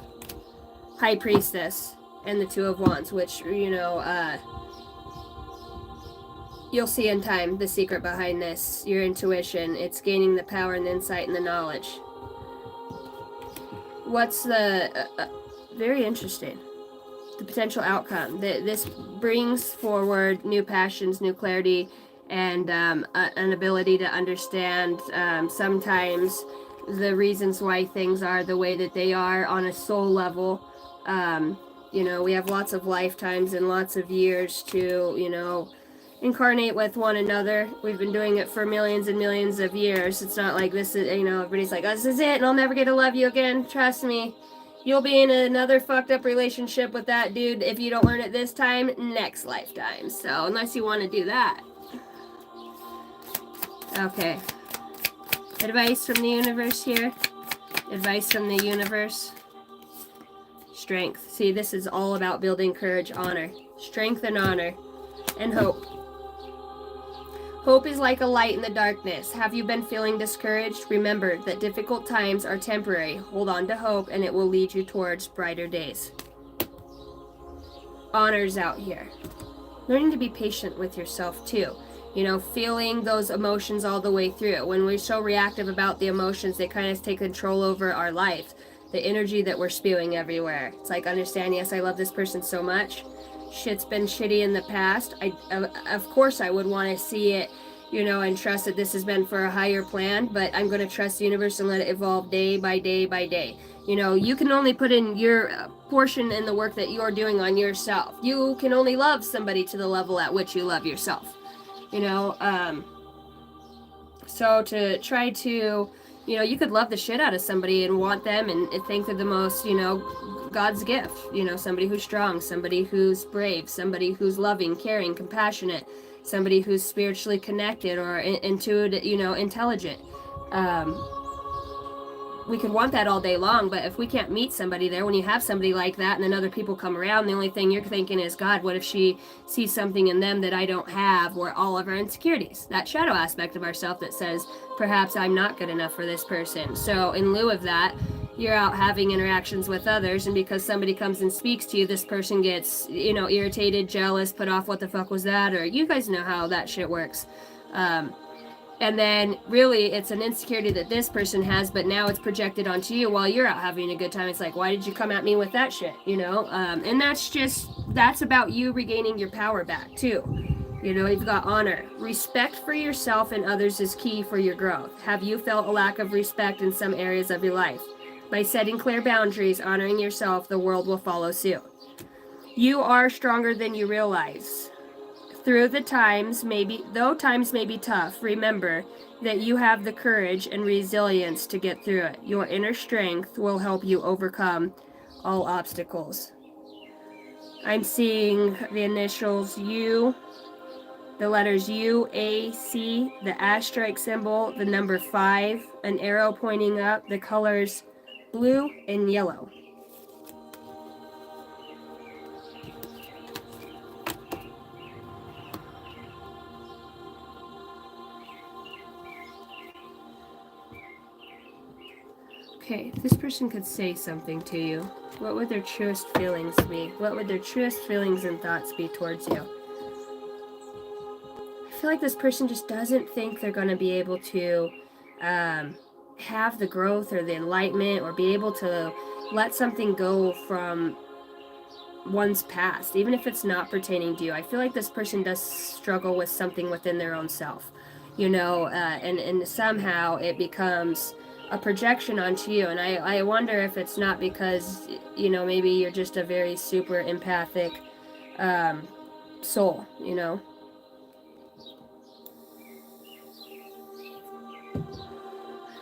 High Priestess and the Two of Wands, which, you know, you'll see in time the secret behind this. Your intuition. It's gaining the power and the insight and the knowledge. What's the... very interesting. The potential outcome. This brings forward new passions, new clarity, and an ability to understand sometimes the reasons why things are the way that they are on a soul level. You know, we have lots of lifetimes and lots of years to, you know, incarnate with one another. We've been doing it for millions and millions of years. It's not like this is, you know, everybody's like, oh, this is it and I'll never get to love you again. Trust me. You'll be in another fucked up relationship with that dude if you don't learn it this time, next lifetime. So, unless you want to do that. Okay. Advice from the universe here. Advice from the universe. Strength. See, this is all about building courage, honor. Strength and honor. And hope. Hope is like a light in the darkness. Have you been feeling discouraged? Remember that difficult times are temporary. Hold on to hope and it will lead you towards brighter days. Honors out here. Learning to be patient with yourself too. You know, feeling those emotions all the way through. When we're so reactive about the emotions, they kind of take control over our life. The energy that we're spewing everywhere. It's like, understand, yes, I love this person so much. Shit's been shitty in the past. Of course I would want to see it, you know, and trust that this has been for a higher plan, but I'm going to trust the universe and let it evolve day by day by day. You know, you can only put in your portion in the work that you're doing on yourself. You can only love somebody to the level at which you love yourself. You know, so to try to, you know, you could love the shit out of somebody and want them and think they're the most, you know, God's gift. You know, somebody who's strong, somebody who's brave, somebody who's loving, caring, compassionate, somebody who's spiritually connected or intuitive, you know, intelligent. We could want that all day long, but if we can't meet somebody there, when you have somebody like that and then other people come around, the only thing you're thinking is, God, what if she sees something in them that I don't have, or all of our insecurities, that shadow aspect of ourself that says, perhaps I'm not good enough for this person. So in lieu of that, you're out having interactions with others, and because somebody comes and speaks to you, this person gets, you know, irritated, jealous, put off, what the fuck was that, or you guys know how that shit works. And then really it's an insecurity that this person has, but now it's projected onto you while you're out having a good time. It's like, why did you come at me with that shit? You know? And that's about you regaining your power back too. You know, you've got honor. Respect for yourself and others is key for your growth. Have you felt a lack of respect in some areas of your life? By setting clear boundaries, honoring yourself, the world will follow suit. You are stronger than you realize. Through the times, though times may be tough, remember that you have the courage and resilience to get through it. Your inner strength will help you overcome all obstacles. I'm seeing the initials U, the letters U, A, C, the asterisk symbol, the number 5, an arrow pointing up, the colors blue and yellow. Okay, if this person could say something to you, what would their truest feelings be? What would their truest feelings and thoughts be towards you? I feel like this person just doesn't think they're going to be able to have the growth or the enlightenment or be able to let something go from one's past, even if it's not pertaining to you. I feel like this person does struggle with something within their own self, you know, and somehow it becomes a projection onto you. And I wonder if it's not because, you know, maybe you're just a very super empathic soul, you know.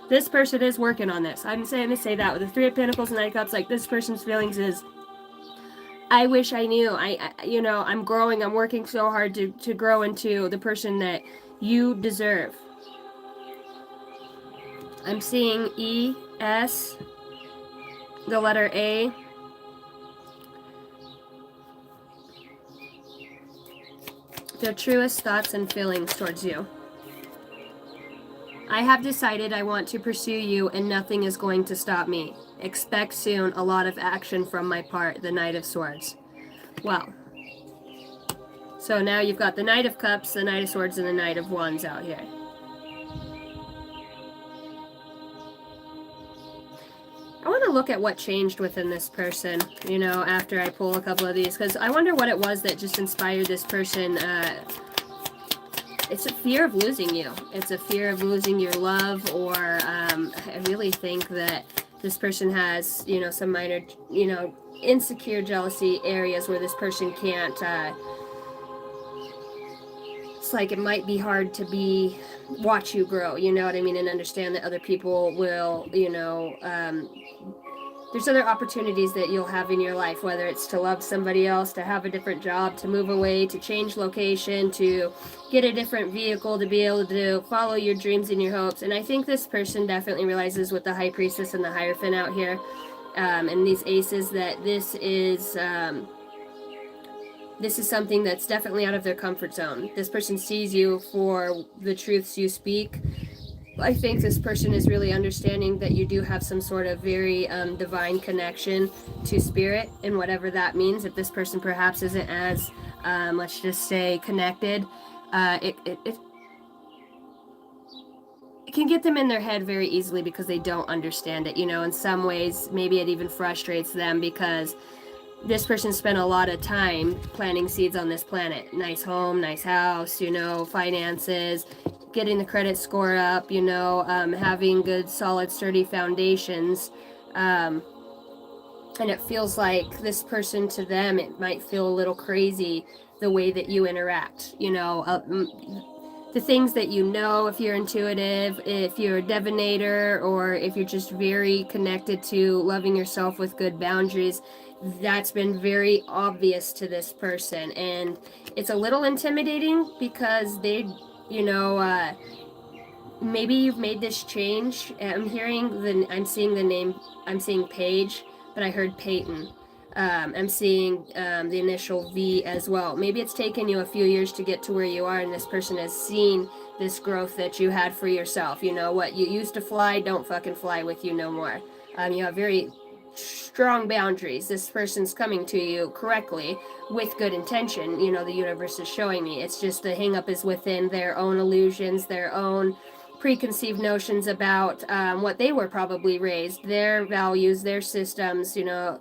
This person is working on this. I'm saying to say that with the Three of Pentacles and Knight of Cups, like this person's feelings is, I wish I knew. You know, I'm growing. I'm working so hard to grow into the person that you deserve. I'm seeing E, S, the letter A. Their truest thoughts and feelings towards you. I have decided I want to pursue you and nothing is going to stop me. Expect soon a lot of action from my part, the Knight of Swords. Well, so now you've got the Knight of Cups, the Knight of Swords, and the Knight of Wands out here. I want to look at what changed within this person, you know, after I pull a couple of these, because I wonder what it was that just inspired this person. It's a fear of losing you. It's a fear of losing your love, or I really think that this person has, you know, some minor, you know, insecure jealousy areas where this person can't, it's like it might be hard to watch you grow, you know what I mean, and understand that other people will, you know, there's other opportunities that you'll have in your life, whether it's to love somebody else, to have a different job, to move away, to change location, to get a different vehicle, to be able to follow your dreams and your hopes. And I think this person definitely realizes with the High Priestess and the Hierophant out here, and these aces, that this is something that's definitely out of their comfort zone. This person sees you for the truths you speak. I think this person is really understanding that you do have some sort of very divine connection to spirit, and whatever that means. If this person perhaps isn't as, let's just say, connected, it can get them in their head very easily because they don't understand it. You know, in some ways, maybe it even frustrates them because this person spent a lot of time planting seeds on this planet. Nice home, nice house, you know, finances, getting the credit score up, you know, having good, solid, sturdy foundations. And it feels like this person, to them, it might feel a little crazy the way that you interact, you know, the things that you know, if you're intuitive, if you're a divinator, or if you're just very connected to loving yourself with good boundaries, that's been very obvious to this person. And it's a little intimidating because they, you know, maybe you've made this change. I'm seeing the name, I'm seeing Paige, but I heard Peyton. I'm seeing the initial V as well. Maybe it's taken you a few years to get to where you are, and this person has seen this growth that you had for yourself. You know, what you used to fly, don't fucking fly with you no more. You have very strong boundaries. This person's coming to you correctly with good intention. You know, the universe is showing me. It's just the hang up is within their own illusions, their own preconceived notions about what they were probably raised, their values, their systems. You know,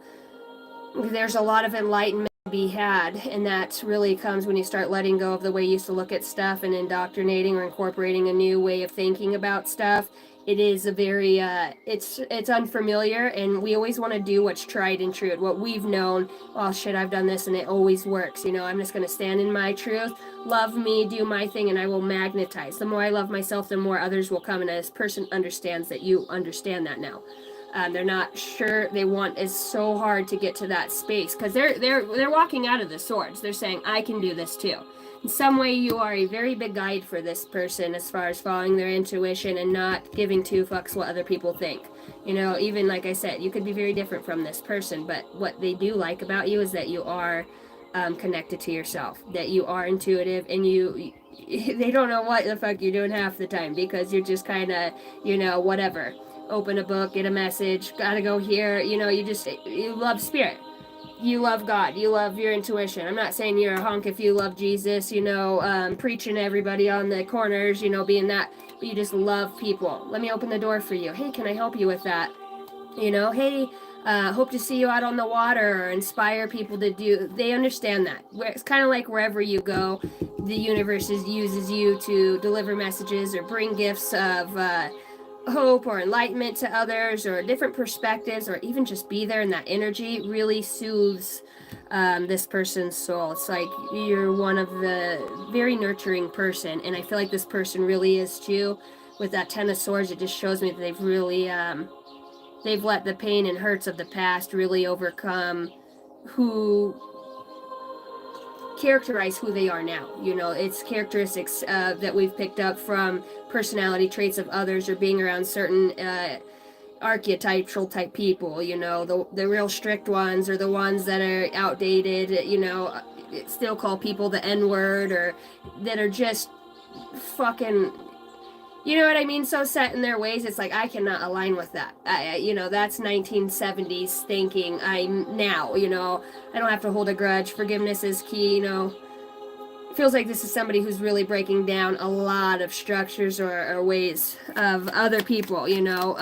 there's a lot of enlightenment to be had, and that really comes when you start letting go of the way you used to look at stuff and indoctrinating or incorporating a new way of thinking about stuff. It is a very it's unfamiliar, and we always want to do what's tried and true, what we've known. Oh shit, I've done this and it always works. You know, I'm just going to stand in my truth, love me, do my thing, and I will magnetize. The more I love myself, the more others will come, and this person understands that you understand that now. They're not sure, they want, it's so hard to get to that space because they're walking out of the swords. They're saying, I can do this too. In some way, you are a very big guide for this person as far as following their intuition and not giving two fucks what other people think. You know, even like I said, you could be very different from this person, but what they do like about you is that you are connected to yourself, that you are intuitive, and they don't know what the fuck you're doing half the time because you're just kind of, you know, whatever. Open a book, get a message, gotta go here, you know, you love spirit. You love God. You love your intuition. I'm not saying you're a honk if you love Jesus, you know, preaching to everybody on the corners, you know, being that, but you just love people. Let me open the door for you. Hey, can I help you with that? You know, hey, hope to see you out on the water, or inspire people to do. They understand that. It's kind of like wherever you go, the universe uses you to deliver messages or bring gifts of hope or enlightenment to others, or different perspectives, or even just be there, and that energy really soothes this person's soul. It's like you're one of the very nurturing person, and I feel like this person really is too. With that Ten of Swords, it just shows me that they've really they've let the pain and hurts of the past really overcome characterize who they are now. You know, it's characteristics that we've picked up from personality traits of others, or being around certain archetypal type people, you know, the real strict ones, or the ones that are outdated, you know, still call people the N-word, or that are just fucking, you know what I mean, so set in their ways. It's like, I cannot align with that. You know, that's 1970s thinking. I'm now, you know, I don't have to hold a grudge. Forgiveness is key, you know. It feels like this is somebody who's really breaking down a lot of structures or ways of other people, you know.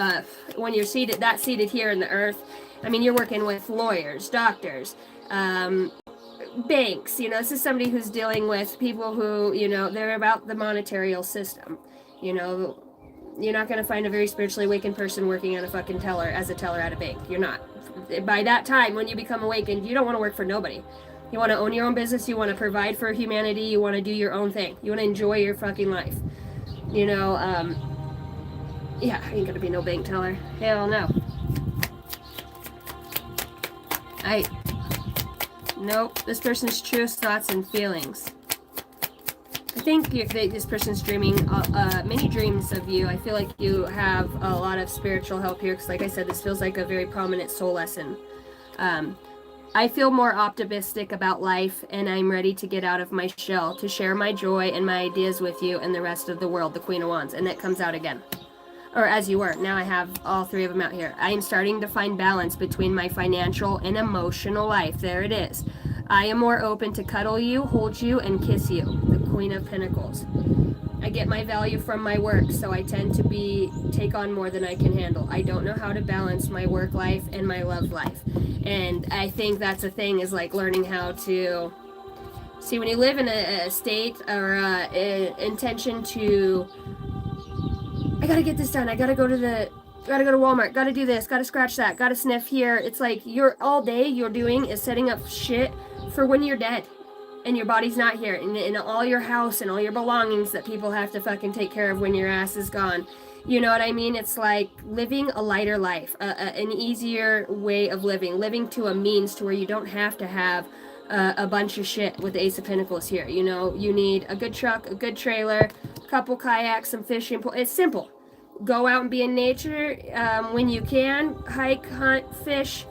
When you're seated here in the earth, I mean, you're working with lawyers, doctors, banks, you know. This is somebody who's dealing with people who, you know, they're about the monetary system. You know, you're not going to find a very spiritually awakened person working on a fucking teller as a teller at a bank. You're not. By that time, when you become awakened, you don't want to work for nobody. You want to own your own business. You want to provide for humanity. You want to do your own thing. You want to enjoy your fucking life. You know, yeah, I ain't going to be no bank teller. Hell no. Nope, this person's truest thoughts and feelings. I think this person's dreaming many dreams of you. I feel like you have a lot of spiritual help here, because like I said, this feels like a very prominent soul lesson. I feel more optimistic about life, and I'm ready to get out of my shell, to share my joy and my ideas with you and the rest of the world, the Queen of Wands. And that comes out again. Or as you were. Now I have all three of them out here. I am starting to find balance between my financial and emotional life. There it is. I am more open to cuddle you, hold you, and kiss you. The Queen of Pentacles. I get my value from my work, so I tend to take on more than I can handle. I don't know how to balance my work life and my love life. And I think that's a thing, is like learning how to... See, when you live in a state or intention to... I gotta get this done, I gotta go to Walmart, gotta do this, gotta scratch that, gotta sniff here. It's like all day you're doing is setting up shit for when you're dead and your body's not here, and all your house and all your belongings that people have to fucking take care of when your ass is gone. You know what I mean? It's like living a lighter life, an easier way of living to a means to where you don't have to have a bunch of shit with the Ace of Pentacles here. You know, you need a good truck, a good trailer, a couple kayaks, some fishing poles. It's simple. Go out and be in nature when you can. Hike, hunt, fish.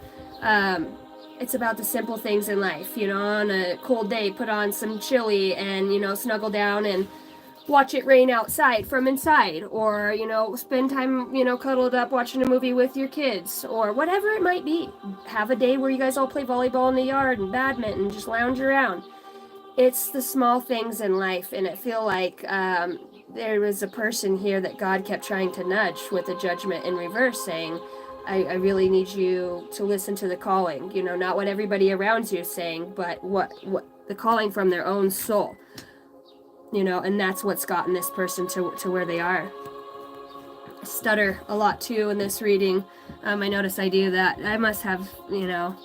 It's about the simple things in life. You know, on a cold day, put on some chili and, you know, snuggle down and watch it rain outside from inside. Or, you know, spend time, you know, cuddled up watching a movie with your kids. Or whatever it might be. Have a day where you guys all play volleyball in the yard and badminton, just lounge around. It's the small things in life, and I feel like there was a person here that God kept trying to nudge with a judgment in reverse, saying, I really need you to listen to the calling. You know, not what everybody around you is saying, but what the calling from their own soul. You know, and that's what's gotten this person to where they are. I stutter a lot too in this reading. I notice I do that. I must have, you know,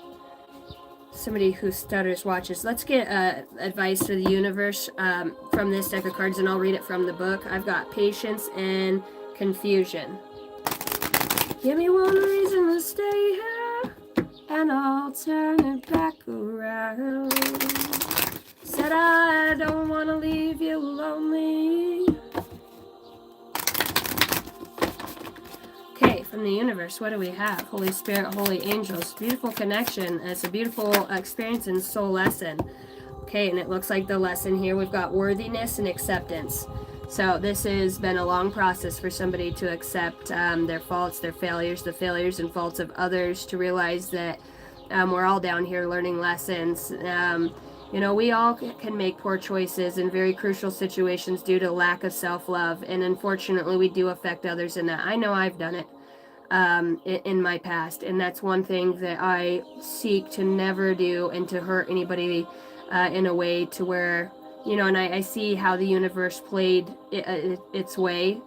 somebody who stutters watches. Let's get advice to the universe from this deck of cards, and I'll read it from the book. I've got patience and confusion. Give me one reason to stay here, and I'll turn it back around. Said I don't want want to leave you lonely. Okay, from the universe, what do we have? Holy Spirit, holy angels, beautiful connection. It's a beautiful experience and soul lesson. Okay, and it looks like the lesson here, we've got worthiness and acceptance. So this has been a long process for somebody to accept their faults, their failures, the failures and faults of others, to realize that we're all down here learning lessons. You know, we all can make poor choices in very crucial situations due to lack of self-love, and unfortunately we do affect others in that. I know I've done it in my past, and that's one thing that I seek to never do, and to hurt anybody in a way to where, you know, and I see how the universe played its way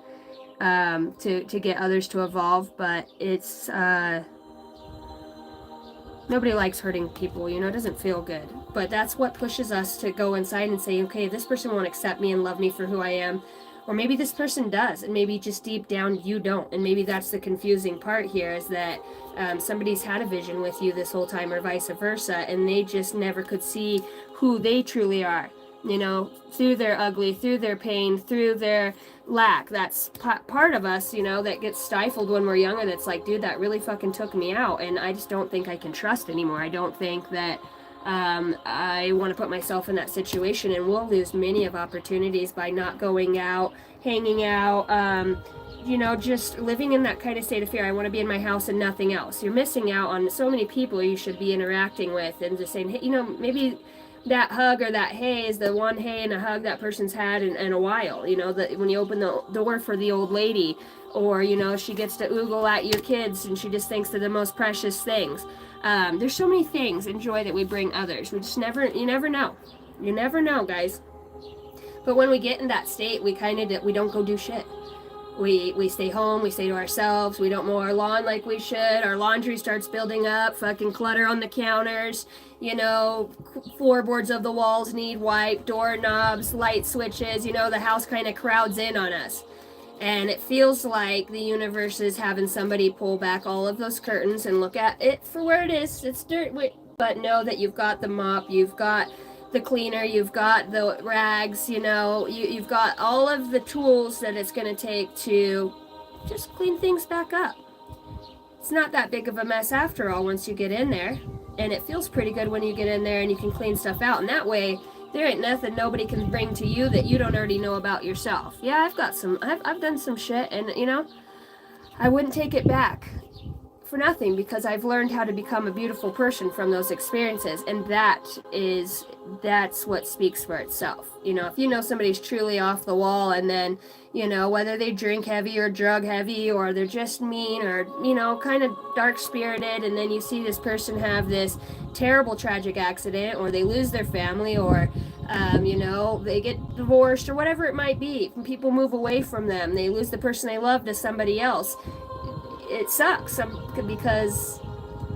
to get others to evolve, but it's nobody likes hurting people, you know, it doesn't feel good. But that's what pushes us to go inside and say, okay, this person won't accept me and love me for who I am. Or maybe this person does, and maybe just deep down you don't. And maybe that's the confusing part here, is that somebody's had a vision with you this whole time, or vice versa, and they just never could see who they truly are. You know, through their ugly, through their pain, through their lack. That's part of us, you know, that gets stifled when we're younger. That's like, dude, that really fucking took me out, and I just don't think I can trust anymore. I don't think that I want to put myself in that situation, and we'll lose many of opportunities by not going out, hanging out, you know, just living in that kind of state of fear. I want to be in my house and nothing else. You're missing out on so many people you should be interacting with, and just saying, hey, you know, maybe that hug or that hey is the one hey and a hug that person's had in a while. You know, that when you open the door for the old lady, or, you know, she gets to oogle at your kids and she just thinks they're the most precious things. There's so many things and joy that we bring others. We just you never know. You never know, guys. But when we get in that state, we don't go do shit. We stay home, we stay to ourselves, we don't mow our lawn like we should, our laundry starts building up, fucking clutter on the counters, you know, floorboards of the walls need wiped, doorknobs, light switches, you know, the house kind of crowds in on us. And it feels like the universe is having somebody pull back all of those curtains and look at it for where it is. It's dirt, but know that you've got the mop, you've got the cleaner, you've got the rags, you know, you've got all of the tools that it's going to take to just clean things back up. It's not that big of a mess after all once you get in there, and it feels pretty good when you get in there and you can clean stuff out, and that way there ain't nothing nobody can bring to you that you don't already know about yourself. Yeah, I've done some shit, and, you know, I wouldn't take it back for nothing, because I've learned how to become a beautiful person from those experiences, and that's what speaks for itself. You know, if you know somebody's truly off the wall, and then, you know, whether they drink heavy or drug heavy, or they're just mean, or, you know, kind of dark spirited, and then you see this person have this terrible tragic accident, or they lose their family, or you know, they get divorced, or whatever it might be, people move away from them, they lose the person they love to somebody else. It sucks because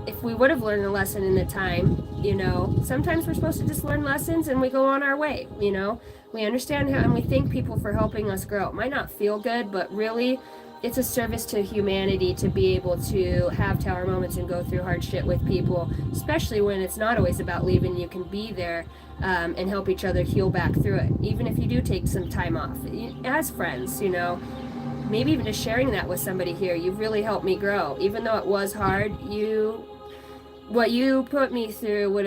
if we would have learned a lesson in the time, you know, sometimes we're supposed to just learn lessons and we go on our way, you know. We understand how, and we thank people for helping us grow. It might not feel good, but really it's a service to humanity to be able to have tower moments and go through hard shit with people, especially when it's not always about leaving. You can be there and help each other heal back through it, even if you do take some time off as friends, you know. Maybe even just sharing that with somebody here, you've really helped me grow. Even though it was hard, what you put me through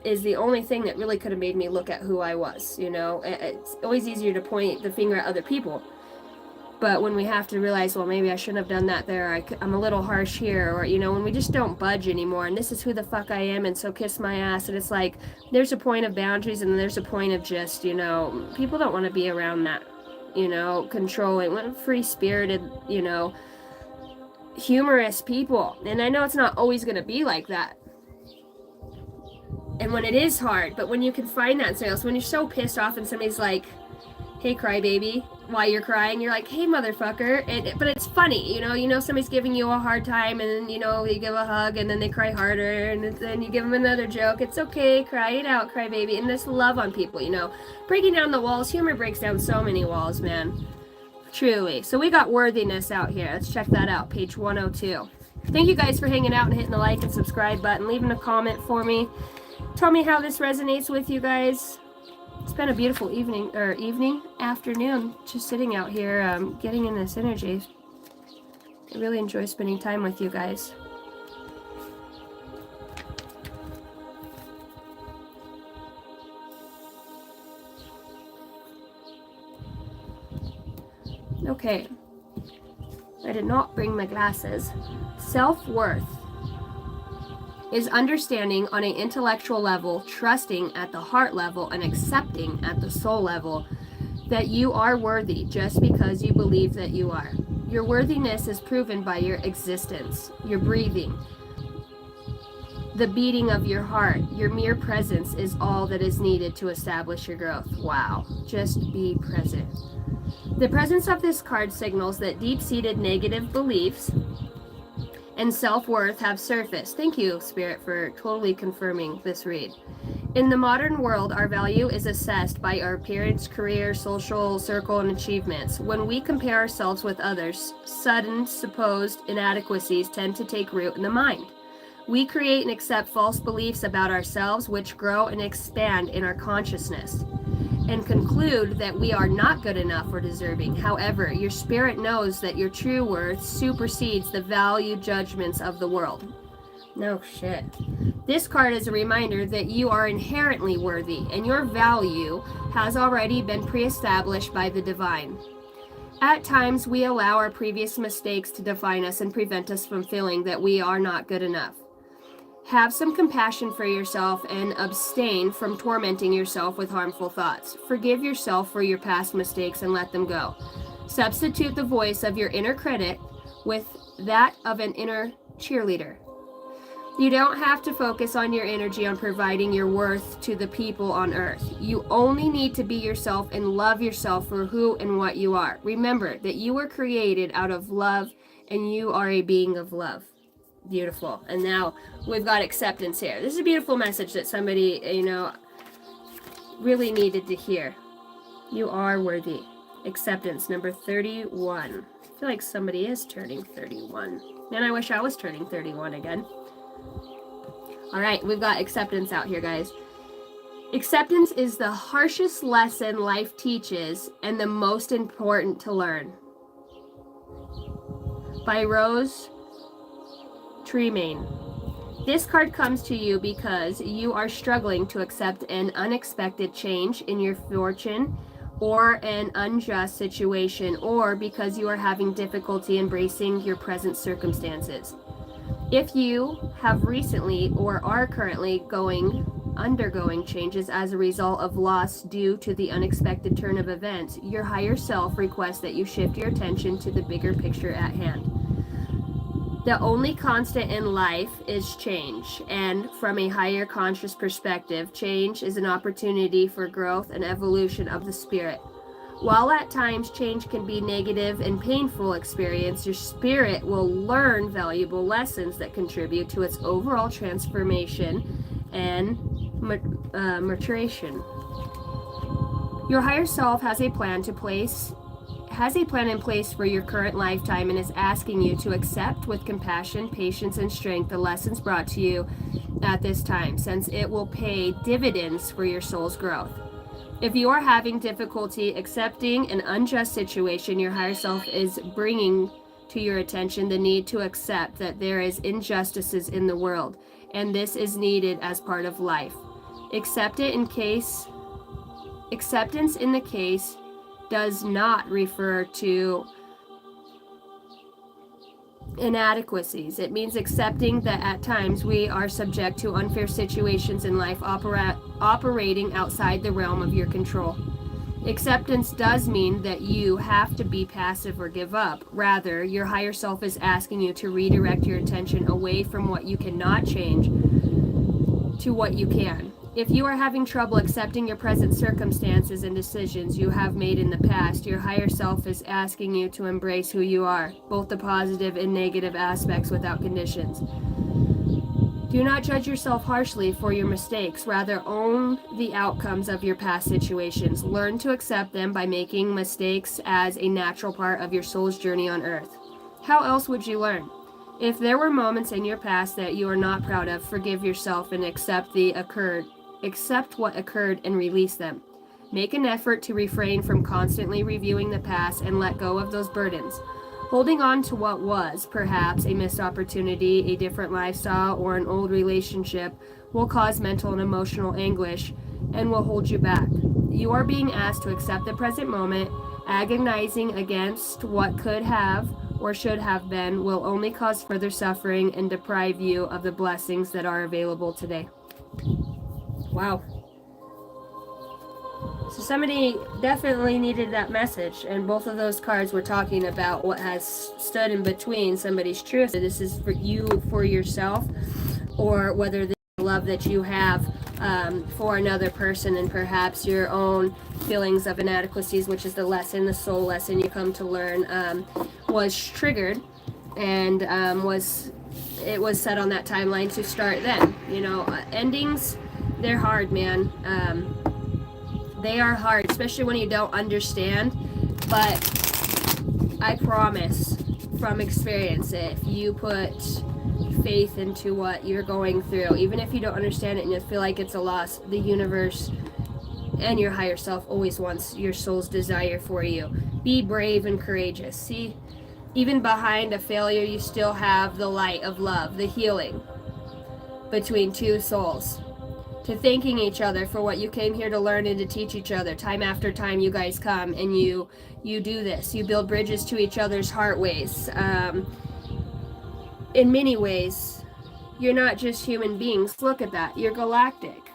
is the only thing that really could have made me look at who I was, you know. It's always easier to point the finger at other people, but when we have to realize, well, maybe I shouldn't have done that there, I'm a little harsh here, or, you know, when we just don't budge anymore, and this is who the fuck I am, and so kiss my ass, and it's like, there's a point of boundaries, and there's a point of just, you know, people don't want to be around that, you know, controlling, free-spirited, you know, humorous people. And I know it's not always going to be like that, and when it is hard, but when you can find that in somebody else, when you're so pissed off and somebody's like, hey, crybaby, while you're crying, you're like, hey, motherfucker, but it's funny, you know somebody's giving you a hard time, and then, you know, you give a hug, and then they cry harder, and then you give them another joke. It's okay, cry it out, crybaby, and just love on people, you know, breaking down the walls. Humor breaks down so many walls, man, truly. So we got worthiness out here. Let's check that out, page 102. Thank you guys for hanging out and hitting the like and subscribe button, leaving a comment for me. Tell me how this resonates with you guys. It's been a beautiful afternoon, just sitting out here, getting in this energy. I really enjoy spending time with you guys. Okay, I did not bring my glasses. Self-worth is understanding on an intellectual level, trusting at the heart level, and accepting at the soul level that you are worthy just because you believe that you are. Your worthiness is proven by your existence, your breathing, the beating of your heart. Your mere presence is all that is needed to establish your growth. Wow, just be present. The presence of this card signals that deep-seated negative beliefs and self-worth have surfaced. Thank you, Spirit, for totally confirming this read. In the modern world, our value is assessed by our appearance, career, social circle, and achievements. When we compare ourselves with others, sudden supposed inadequacies tend to take root in the mind. We create and accept false beliefs about ourselves, which grow and expand in our consciousness, and conclude that we are not good enough or deserving. However, your spirit knows that your true worth supersedes the value judgments of the world. No shit. This card is a reminder that you are inherently worthy, and your value has already been pre-established by the divine. At times, we allow our previous mistakes to define us and prevent us from feeling that we are not good enough. Have some compassion for yourself and abstain from tormenting yourself with harmful thoughts. Forgive yourself for your past mistakes and let them go. Substitute the voice of your inner critic with that of an inner cheerleader. You don't have to focus on your energy on providing your worth to the people on earth. You only need to be yourself and love yourself for who and what you are. Remember that you were created out of love and you are a being of love. Beautiful. And now we've got acceptance here. This is a beautiful message that somebody, really needed to hear. You are worthy. Acceptance, number 31. I feel like somebody is turning 31. Man, I wish I was turning 31 again. All right, we've got acceptance out here, guys. Acceptance is the harshest lesson life teaches and the most important to learn. By Rose Tremaine. This card comes to you because you are struggling to accept an unexpected change in your fortune or an unjust situation, or because you are having difficulty embracing your present circumstances. If you have recently or are currently undergoing changes as a result of loss due to the unexpected turn of events, your higher self requests that you shift your attention to the bigger picture at hand. The only constant in life is change, and from a higher conscious perspective, change is an opportunity for growth and evolution of the spirit. While at times change can be negative and painful experience, your spirit will learn valuable lessons that contribute to its overall transformation and maturation. Your higher self has a plan in place for your current lifetime and is asking you to accept with compassion, patience, and strength the lessons brought to you at this time, since it will pay dividends for your soul's growth. If you are having difficulty accepting an unjust situation, your higher self is bringing to your attention the need to accept that there is injustices in the world, and this is needed as part of life. Acceptance in the case does not refer to inadequacies. It means accepting that at times we are subject to unfair situations in life operating outside the realm of your control. Acceptance does mean that you have to be passive or give up. Rather, your higher self is asking you to redirect your attention away from what you cannot change to what you can. If you are having trouble accepting your present circumstances and decisions you have made in the past, your higher self is asking you to embrace who you are, both the positive and negative aspects without conditions. Do not judge yourself harshly for your mistakes. Rather, own the outcomes of your past situations. Learn to accept them by making mistakes as a natural part of your soul's journey on earth. How else would you learn? If there were moments in your past that you are not proud of, forgive yourself and accept what occurred and release them. Make an effort to refrain from constantly reviewing the past and let go of those burdens. Holding on to what was, perhaps, a missed opportunity, a different lifestyle, or an old relationship will cause mental and emotional anguish and will hold you back. You are being asked to accept the present moment. Agonizing against what could have or should have been will only cause further suffering and deprive you of the blessings that are available today. Wow. So somebody definitely needed that message, and both of those cards were talking about what has stood in between somebody's truth. This is for you, for yourself, or whether the love that you have for another person, and perhaps your own feelings of inadequacies, which is the lesson, the soul lesson you come to learn, was triggered, and it was set on that timeline to start then. You know, endings, they're hard, man. They are hard, especially when you don't understand, but I promise from experience, if you put faith into what you're going through, even if you don't understand it and you feel like it's a loss, the universe and your higher self always wants your soul's desire for you. Be brave and courageous. See, even behind a failure, you still have the light of love, the healing between two souls. To thanking each other for what you came here to learn and to teach each other. Time after time you guys come and you do this. You build bridges to each other's heart ways. In many ways, you're not just human beings. Look at that. You're galactic.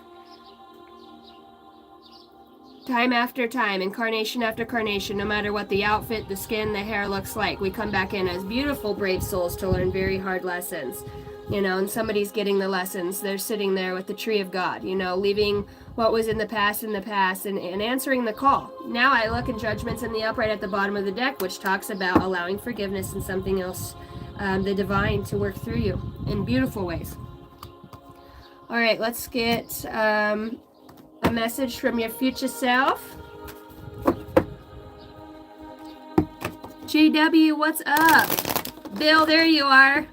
Time after time, incarnation after incarnation, no matter what the outfit, the skin, the hair looks like, we come back in as beautiful, brave souls to learn very hard lessons. You know, and somebody's getting the lessons. They're sitting there with the tree of God, you know, leaving what was in the past and answering the call. Now I look in Judgments in the upright at the bottom of the deck, which talks about allowing forgiveness and something else, the divine, to work through you in beautiful ways. All right, let's get a message from your future self. JW, what's up? Bill, there you are.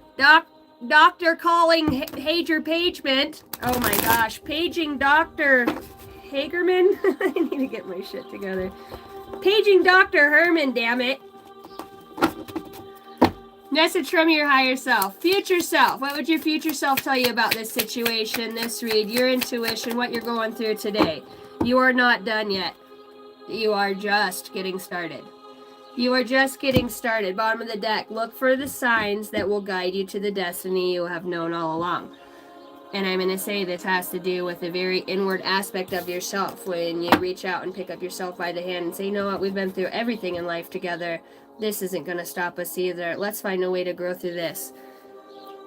Doctor calling Hager Pagement. Oh my gosh. Paging Dr. Hagerman. I need to get my shit together. Paging Dr. Herman, damn it. Message from your higher self. Future self. What would your future self tell you about this situation, this read, your intuition, what you're going through today? You are not done yet. You are just getting started. You are just getting started. Bottom of the deck. Look for the signs that will guide you to the destiny you have known all along. And I'm going to say this has to do with a very inward aspect of yourself. When you reach out and pick up yourself by the hand and say, you know what, we've been through everything in life together. This isn't going to stop us either. Let's find a way to grow through this.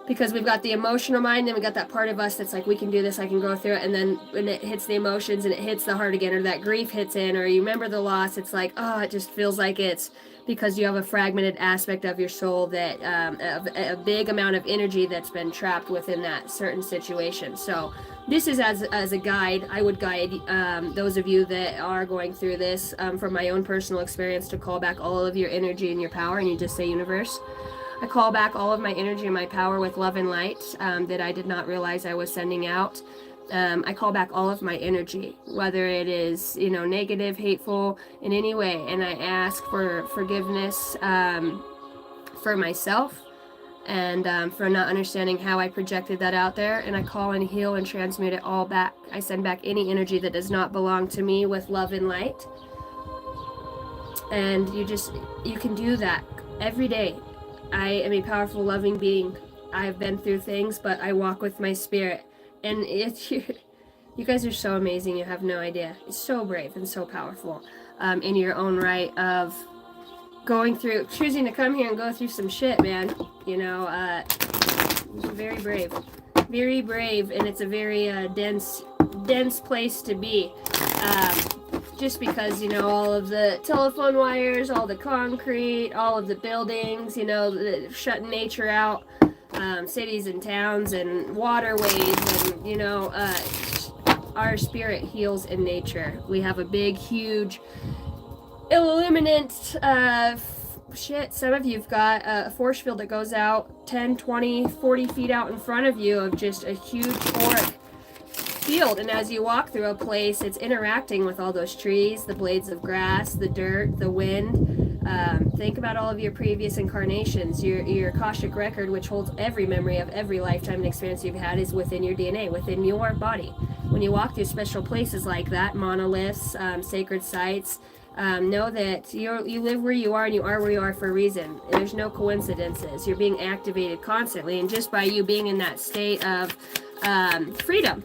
Because we've got the emotional mind, and we got that part of us that's like, we can do this, I can go through it. And then when it hits the emotions and it hits the heart again, or that grief hits in, or you remember the loss, it's like, oh, it just feels like it's because you have a fragmented aspect of your soul, that a big amount of energy that's been trapped within that certain situation. So this is as a guide. I would guide those of you that are going through this from my own personal experience to call back all of your energy and your power, and you just say, universe, I call back all of my energy and my power with love and light that I did not realize I was sending out. I call back all of my energy, whether it is, you know, negative, hateful, in any way. And I ask for forgiveness for myself and for not understanding how I projected that out there. And I call and heal and transmute it all back. I send back any energy that does not belong to me with love and light. And you can do that every day. I am a powerful, loving being. I've been through things, but I walk with my spirit. And you guys are so amazing. You have no idea. It's so brave and so powerful in your own right of choosing to come here and go through some shit, man. You know, very brave. Very brave, and it's a very dense place to be. Just because, you know, all of the telephone wires, all the concrete, all of the buildings, you know, shutting nature out, cities and towns and waterways, and, you know, our spirit heals in nature. We have a big, huge, illuminant, some of you've got a force field that goes out 10, 20, 40 feet out in front of you of just a huge auric field, and as you walk through a place, it's interacting with all those trees, the blades of grass, the dirt, the wind. Think about all of your previous incarnations. Your Akashic record, which holds every memory of every lifetime and experience you've had, is within your DNA, within your body. When you walk through special places like that, monoliths, sacred sites, know that you live where you are and you are where you are for a reason. There's no coincidences. You're being activated constantly, and just by you being in that state of freedom.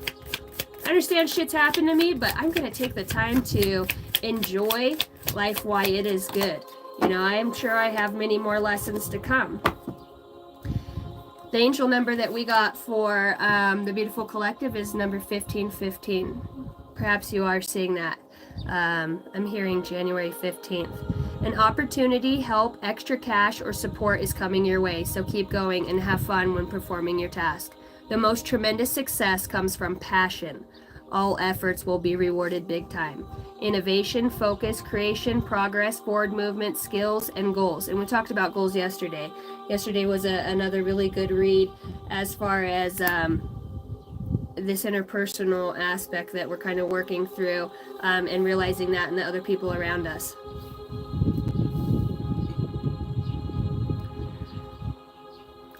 I understand shit's happened to me, but I'm going to take the time to enjoy life while it is good. You know, I am sure I have many more lessons to come. The angel number that we got for the Beautiful Collective is number 1515. Perhaps you are seeing that. I'm hearing January 15th. An opportunity, help, extra cash, or support is coming your way, so keep going and have fun when performing your task. The most tremendous success comes from passion. All efforts will be rewarded big time. Innovation, focus, creation, progress, forward movement, skills, and goals. And we talked about goals yesterday. Yesterday was another really good read as far as this interpersonal aspect that we're kind of working through and realizing that in the other people around us.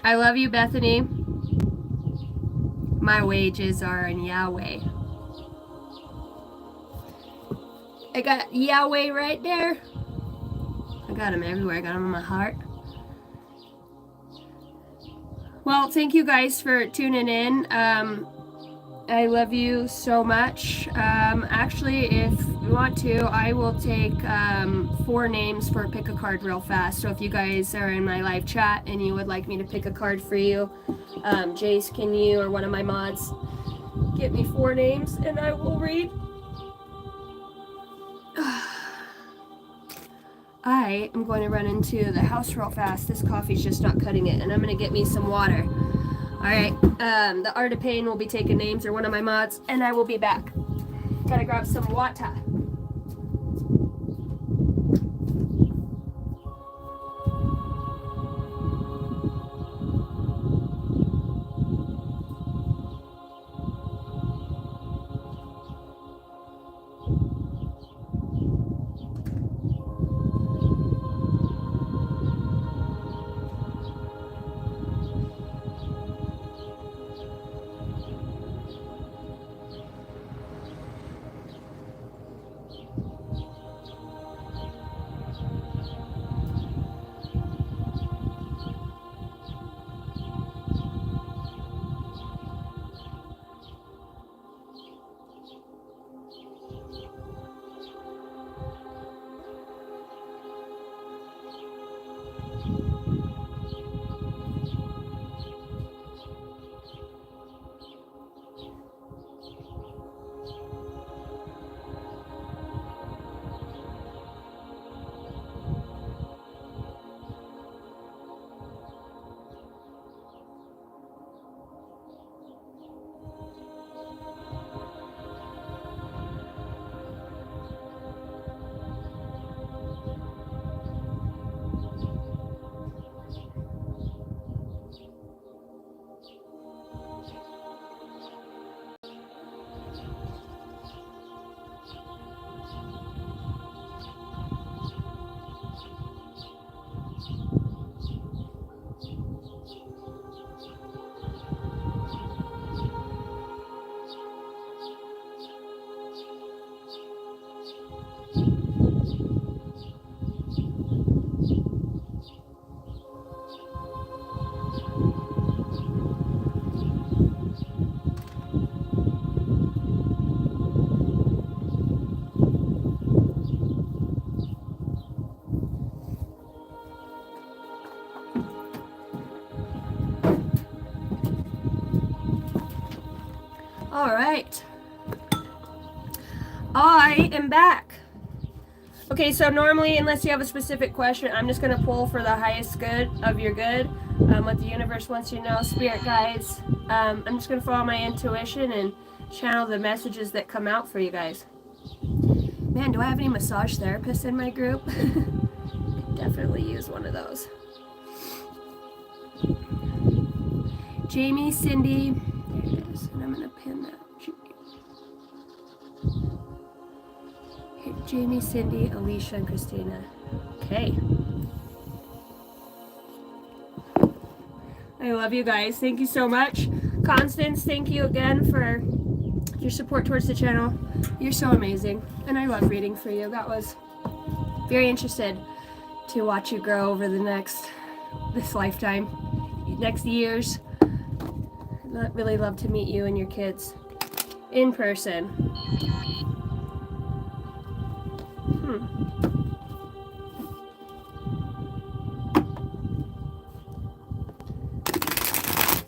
I love you, Bethany. My wages are in Yahweh. I got Yahweh right there. I got him everywhere. I got him in my heart. Well, thank you guys for tuning in. I love you so much. Actually, if you want to, I will take 4 names for pick a card real fast. So if you guys are in my live chat and you would like me to pick a card for you, Jace, can you or one of my mods get me 4 names and I will read? I am going to run into the house real fast. This coffee's just not cutting it, and I'm going to get me some water. Alright, the Art of Pain will be taking names, or one of my mods, and I will be back. Gotta grab some water. All right. I am back. Okay, so normally, unless you have a specific question, I'm just going to pull for the highest good of your good, what the universe wants you to know, spirit guides. I'm just going to follow my intuition and channel the messages that come out for you guys. Man, do I have any massage therapists in my group? Could definitely use one of those. Jamie, Cindy, there it is, and I'm going to pin that. Jamie, Cindy, Alicia, and Christina. Okay. I love you guys. Thank you so much. Constance, thank you again for your support towards the channel. You're so amazing. And I love reading for you. That was very interested to watch you grow over this lifetime, next years. I'd really love to meet you and your kids in person.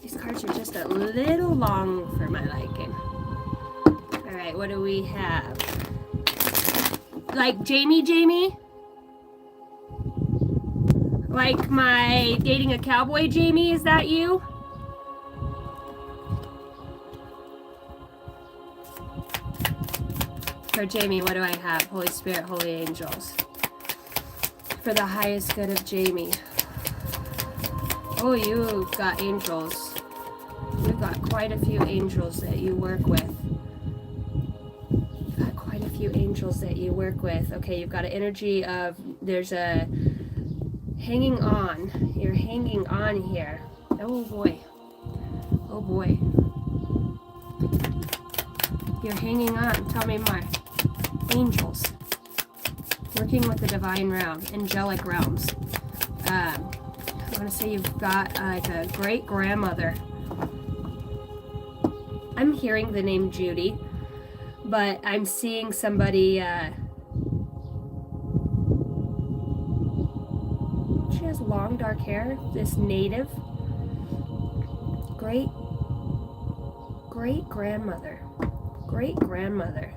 These cards are just a little long for my liking. All right, what do we have? Like Jamie? Like my dating a cowboy Jamie, is that you? For Jamie, what do I have? Holy Spirit, Holy Angels. For the highest good of Jamie. Oh, you've got angels. You've got quite a few angels that you work with. You've got quite a few angels that you work with. Okay, you've got an energy of, there's a hanging on. You're hanging on here. Oh boy. Oh boy. You're hanging on. Tell me more. Angels. Working with the divine realm. Angelic realms. I want to say you've got like a great grandmother. I'm hearing the name Judy, but I'm seeing somebody, she has long dark hair, this native. Great grandmother. Great grandmother.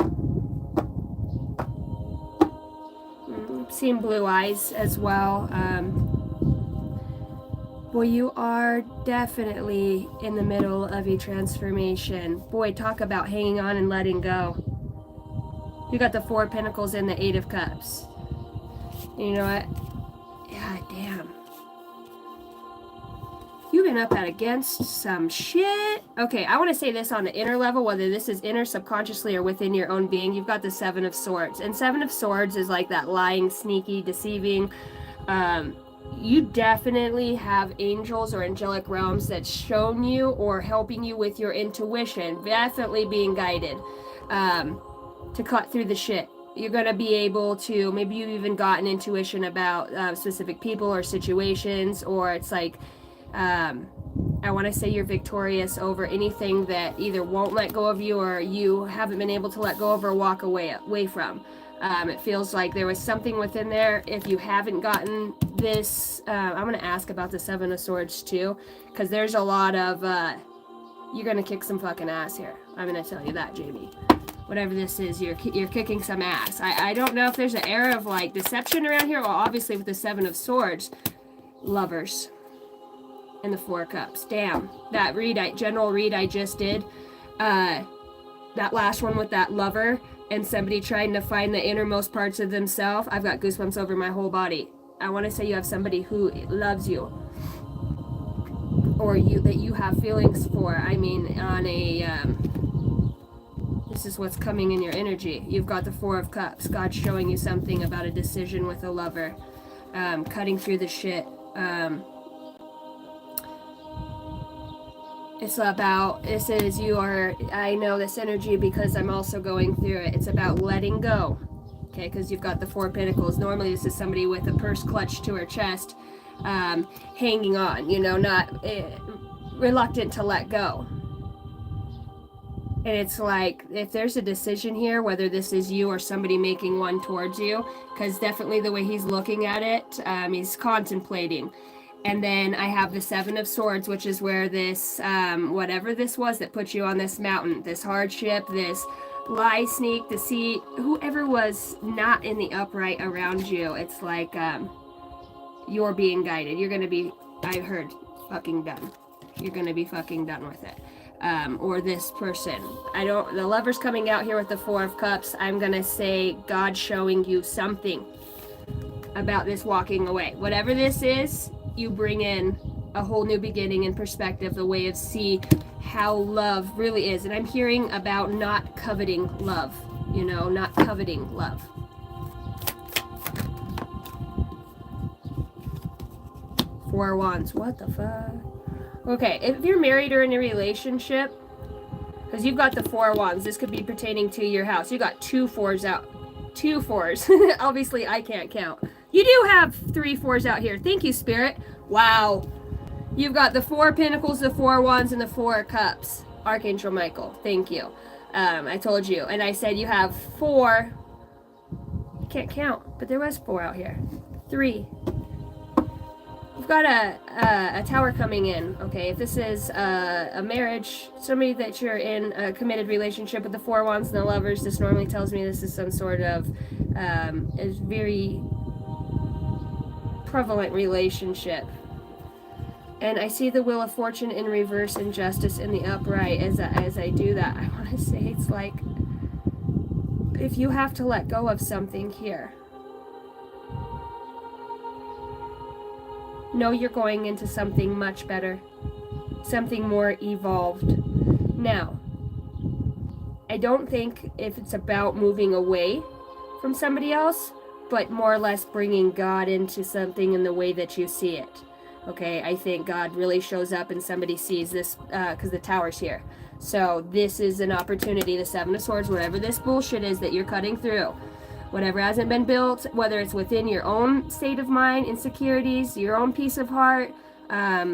Seeing blue eyes as well. Boy, you are definitely in the middle of a transformation. Boy, talk about hanging on and letting go. You got the Four of Pentacles and the Eight of Cups. You know what? Yeah, damn. You've been up against some shit. Okay, I want to say this on the inner level, whether this is inner, subconsciously, or within your own being. You've got the Seven of Swords. And Seven of Swords is like that lying, sneaky, deceiving. You definitely have angels or angelic realms that's shown you or helping you with your intuition. Definitely being guided to cut through the shit. You're going to be able to, maybe you've even gotten intuition about specific people or situations, or it's like, I want to say you're victorious over anything that either won't let go of you or you haven't been able to let go of or walk away from. It feels like there was something within there. If you haven't gotten this, I'm going to ask about the Seven of Swords too, because there's a lot of, you're going to kick some fucking ass here. I'm going to tell you that, Jamie. Whatever this is, you're kicking some ass. I don't know if there's an era of like deception around here. Well, obviously with the Seven of Swords, lovers. And the Four of Cups. Damn. That general read I just did, that last one with that lover and somebody trying to find the innermost parts of themselves, I've got goosebumps over my whole body. I want to say you have somebody who loves you, or that you have feelings for. I mean, on a, this is what's coming in your energy. You've got the Four of Cups. God's showing you something about a decision with a lover, cutting through the shit. It's about, I know this energy because I'm also going through it. It's about letting go, okay, because you've got the Four of Pentacles. Normally this is somebody with a purse clutched to her chest, hanging on, you know, not reluctant to let go. And it's like, if there's a decision here, whether this is you or somebody making one towards you, because definitely the way he's looking at it, he's contemplating. And then I have the Seven of Swords, which is where this, whatever this was that put you on this mountain, this hardship, this lie, sneak, deceit, whoever was not in the upright around you, it's like you're being guided. You're going to be, I heard, fucking done. You're going to be fucking done with it. Or this person. The lover's coming out here with the Four of Cups. I'm going to say God showing you something about this walking away. Whatever this is, you bring in a whole new beginning and perspective, the way of see how love really is. And I'm hearing about not coveting love, you know, not coveting love. Four Wands. What the fuck? Okay, if you're married or in a relationship, because you've got the Four Wands, this could be pertaining to your house. You got 2 4s out. 2 4s. Obviously, I can't count. You do have 3 4s out here. Thank you, Spirit. Wow. You've got the 4 Pentacles, the 4 Wands, and the 4 Cups. Archangel Michael. Thank you. I told you. And I said you have 4. I can't count, but there was 4 out here. 3. You've got a tower coming in, okay? If this is a marriage, somebody that you're in a committed relationship with the 4 Wands and the Lovers, this normally tells me this is some sort of a very prevalent relationship. And I see the Wheel of Fortune in reverse and Justice in the upright. As I do that, I want to say it's like if you have to let go of something here, know you're going into something much better, something more evolved. Now, I don't think if it's about moving away from somebody else, but more or less bringing God into something in the way that you see it. Okay, I think God really shows up and somebody sees this because the Tower's here. So this is an opportunity, the 7 of Swords, whatever this bullshit is that you're cutting through. Whatever hasn't been built, whether it's within your own state of mind, insecurities, your own peace of heart, tell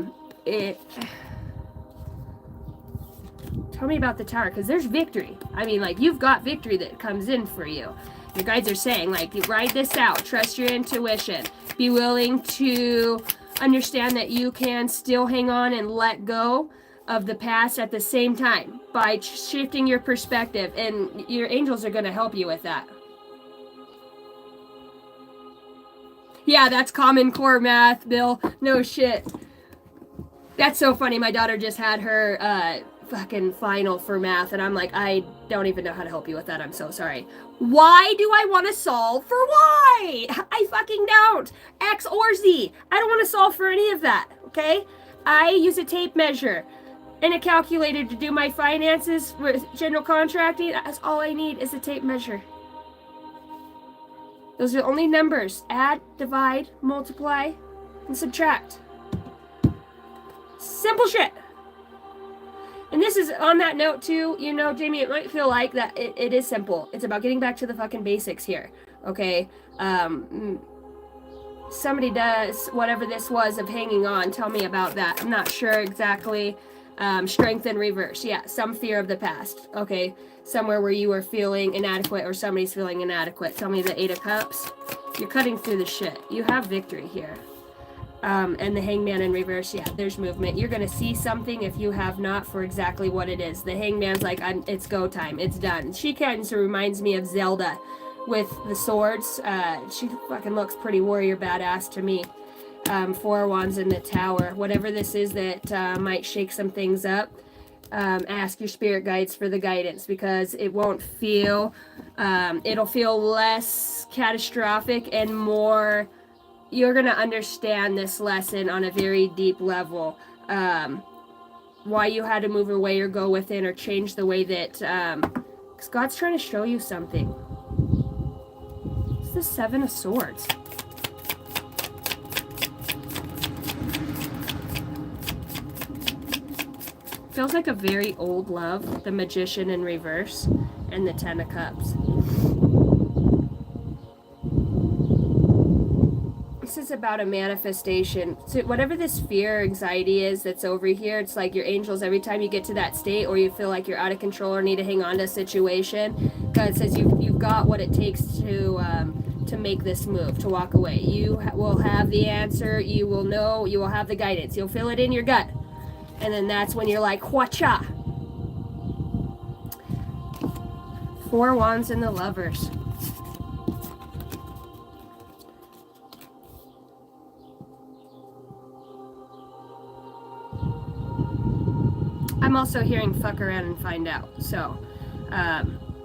me about the Tower, because there's victory. I mean, like, you've got victory that comes in for you. Your guides are saying, like, you ride this out, trust your intuition, be willing to understand that you can still hang on and let go of the past at the same time by shifting your perspective, and your angels are going to help you with that. Yeah, that's Common Core math, Bill. No shit. That's so funny. My daughter just had her fucking final for math, and I'm like, I don't even know how to help you with that. I'm so sorry. Why do I want to solve for Y? I fucking don't. X or Z. I don't want to solve for any of that, okay? I use a tape measure and a calculator to do my finances with general contracting. That's all I need is a tape measure. Those are the only numbers. Add, divide, multiply, and subtract. Simple shit. And this is on that note too, you know, Jamie, it might feel like that it is simple. It's about getting back to the fucking basics here, okay? Somebody does whatever this was of hanging on. Tell me about that. I'm not sure exactly. Strength in reverse. Yeah, some fear of the past. Okay, somewhere where you are feeling inadequate or somebody's feeling inadequate. Tell me the 8 of Cups. You're cutting through the shit. You have victory here. And the Hangman in reverse. Yeah, there's movement. You're going to see something if you have not for exactly what it is. The Hangman's like, it's go time. It's done. She kind of reminds me of Zelda with the swords. She fucking looks pretty warrior badass to me. 4 Wands in the Tower. Whatever this is that might shake some things up, ask your spirit guides for the guidance, because it won't feel, it'll feel less catastrophic and more, you're going to understand this lesson on a very deep level. Why you had to move away or go within or change the way that, because God's trying to show you something. It's the 7 of Swords. Feels like a very old love, the Magician in reverse, and the 10 of Cups. This is about a manifestation. So whatever this fear or anxiety is that's over here, it's like your angels, every time you get to that state or you feel like you're out of control or need to hang on to a situation, God says you've got what it takes to make this move, to walk away. You will have the answer, you will know, you will have the guidance, you'll feel it in your gut. And then that's when you're like, whatcha? 4 Wands in the Lovers. I'm also hearing fuck around and find out. So,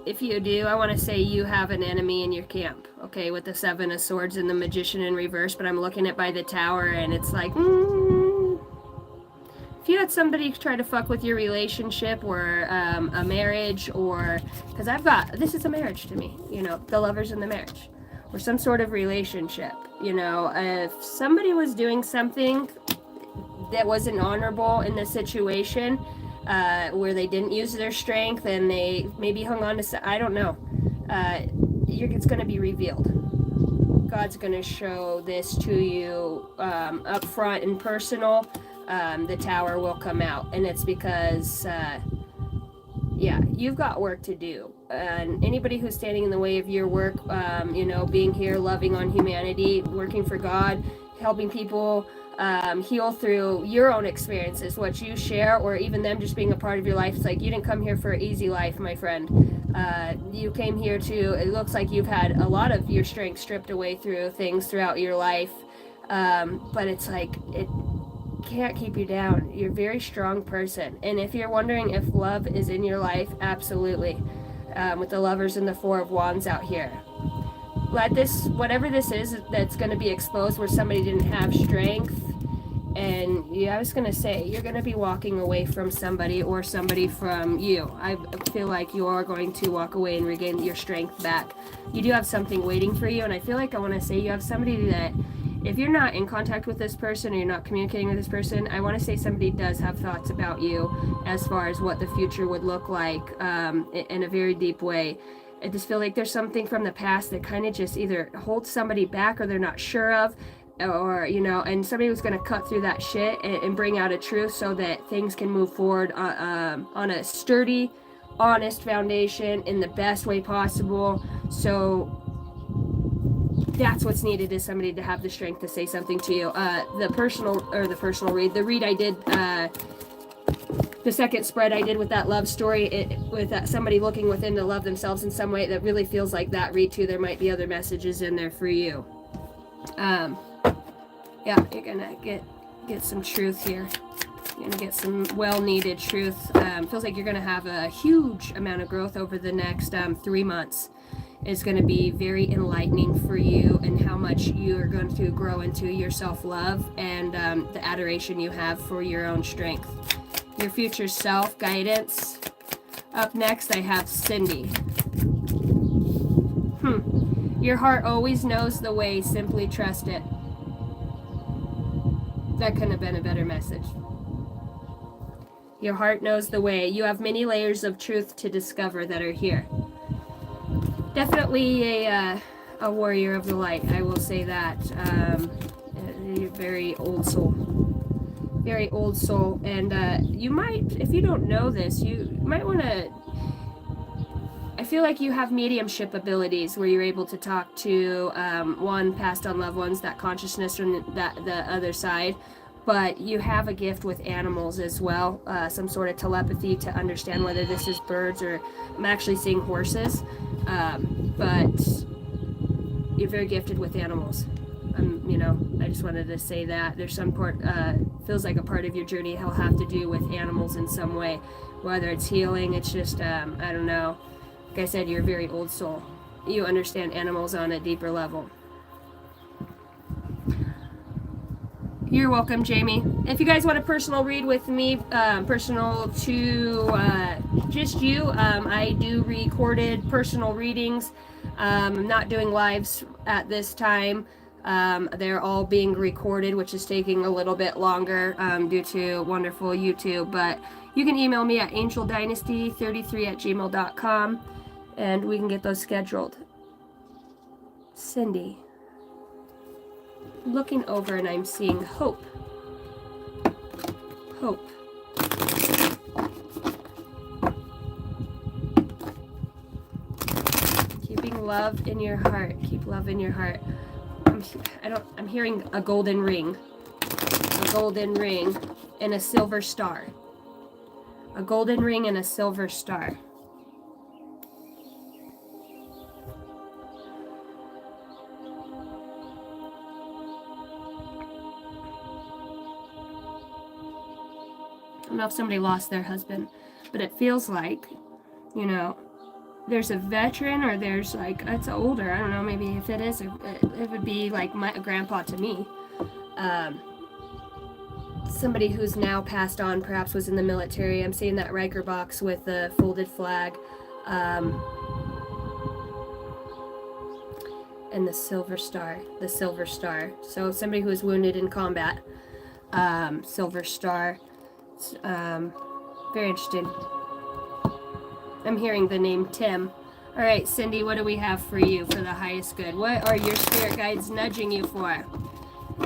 if you do, I want to say you have an enemy in your camp. Okay, with the 7 of Swords and the Magician in reverse. But I'm looking at by the Tower and it's like, if you had somebody try to fuck with your relationship or a marriage, or because this is a marriage to me, you know, the Lovers in the marriage or some sort of relationship, You know, if somebody was doing something that wasn't honorable in the situation, where they didn't use their strength and they maybe hung on to, I don't know, it's going to be revealed. God's going to show this to you up front and personal. The tower will come out, and it's because yeah, you've got work to do. And anybody who's standing in the way of your work, you know, being here, loving on humanity, working for God, helping people heal through your own experiences, what you share, or even them just being a part of your life. It's like you didn't come here for an easy life, my friend. You came here to, it looks like you've had a lot of your strength stripped away through things throughout your life. But it's like, it can't keep you down. You're a very strong person. And if you're wondering if love is in your life, absolutely. With the Lovers and the Four of Wands out here. Let this, whatever this is that's going to be exposed where somebody didn't have strength, and yeah, I was going to say, you're going to be walking away from somebody or somebody from you. I feel like you are going to walk away and regain your strength back. You do have something waiting for you, and I feel like I want to say you have somebody that, if you're not in contact with this person or you're not communicating with this person, I want to say somebody does have thoughts about you as far as what the future would look like in a very deep way. I just feel like there's something from the past that kind of just either holds somebody back or they're not sure of, or, you know, and somebody was going to cut through that shit and bring out a truth so that things can move forward on a sturdy, honest foundation in the best way possible. So that's what's needed, is somebody to have the strength to say something to you. The read I did, the second spread I did with that love story, with somebody looking within to love themselves in some way, that really feels like that read too. There might be other messages in there for you. Yeah, you're gonna get some truth here. You're gonna get some well-needed truth. Feels like you're gonna have a huge amount of growth over the next 3 months. Is going to be very enlightening for you, and how much you are going to grow into your self-love and the adoration you have for your own strength. Your future self guidance. Up next, I have Cindy. Your heart always knows the way. Simply trust it. That couldn't have been a better message. Your heart knows the way. You have many layers of truth to discover that are here. Definitely a warrior of the light, I will say that. You're very old soul. Very old soul. And you might, if you don't know this, you might want to, I feel like you have mediumship abilities where you're able to talk to passed on loved ones, that consciousness from the other side. But you have a gift with animals as well, some sort of telepathy to understand whether this is birds, or I'm actually seeing horses. But you're very gifted with animals. You know, I just wanted to say that there's some part, feels like a part of your journey will have to do with animals in some way, whether it's healing, it's just, I don't know. Like I said, you're a very old soul. You understand animals on a deeper level. You're welcome, Jamie. If you guys want a personal read with me, personal to just you, I do recorded personal readings. I'm not doing lives at this time. They're all being recorded, which is taking a little bit longer due to wonderful YouTube. But you can email me at angeldynasty33@gmail.com, and we can get those scheduled. Cindy. Looking over, and I'm seeing hope. Hope. Keeping love in your heart. Keep love in your heart. I'm hearing a golden ring. A golden ring and a silver star. A golden ring and a silver star. I don't know if somebody lost their husband, but it feels like, you know, there's a veteran, or there's like, it's older, I don't know, maybe if it is, it would be like my grandpa to me. Somebody who's now passed on, perhaps was in the military. I'm seeing that Riker box with the folded flag. and the silver star. The silver star. So somebody who is wounded in combat. Silver star. Very interesting. I'm hearing the name Tim. All right, Cindy, what do we have for you for the highest good? What are your spirit guides nudging you for?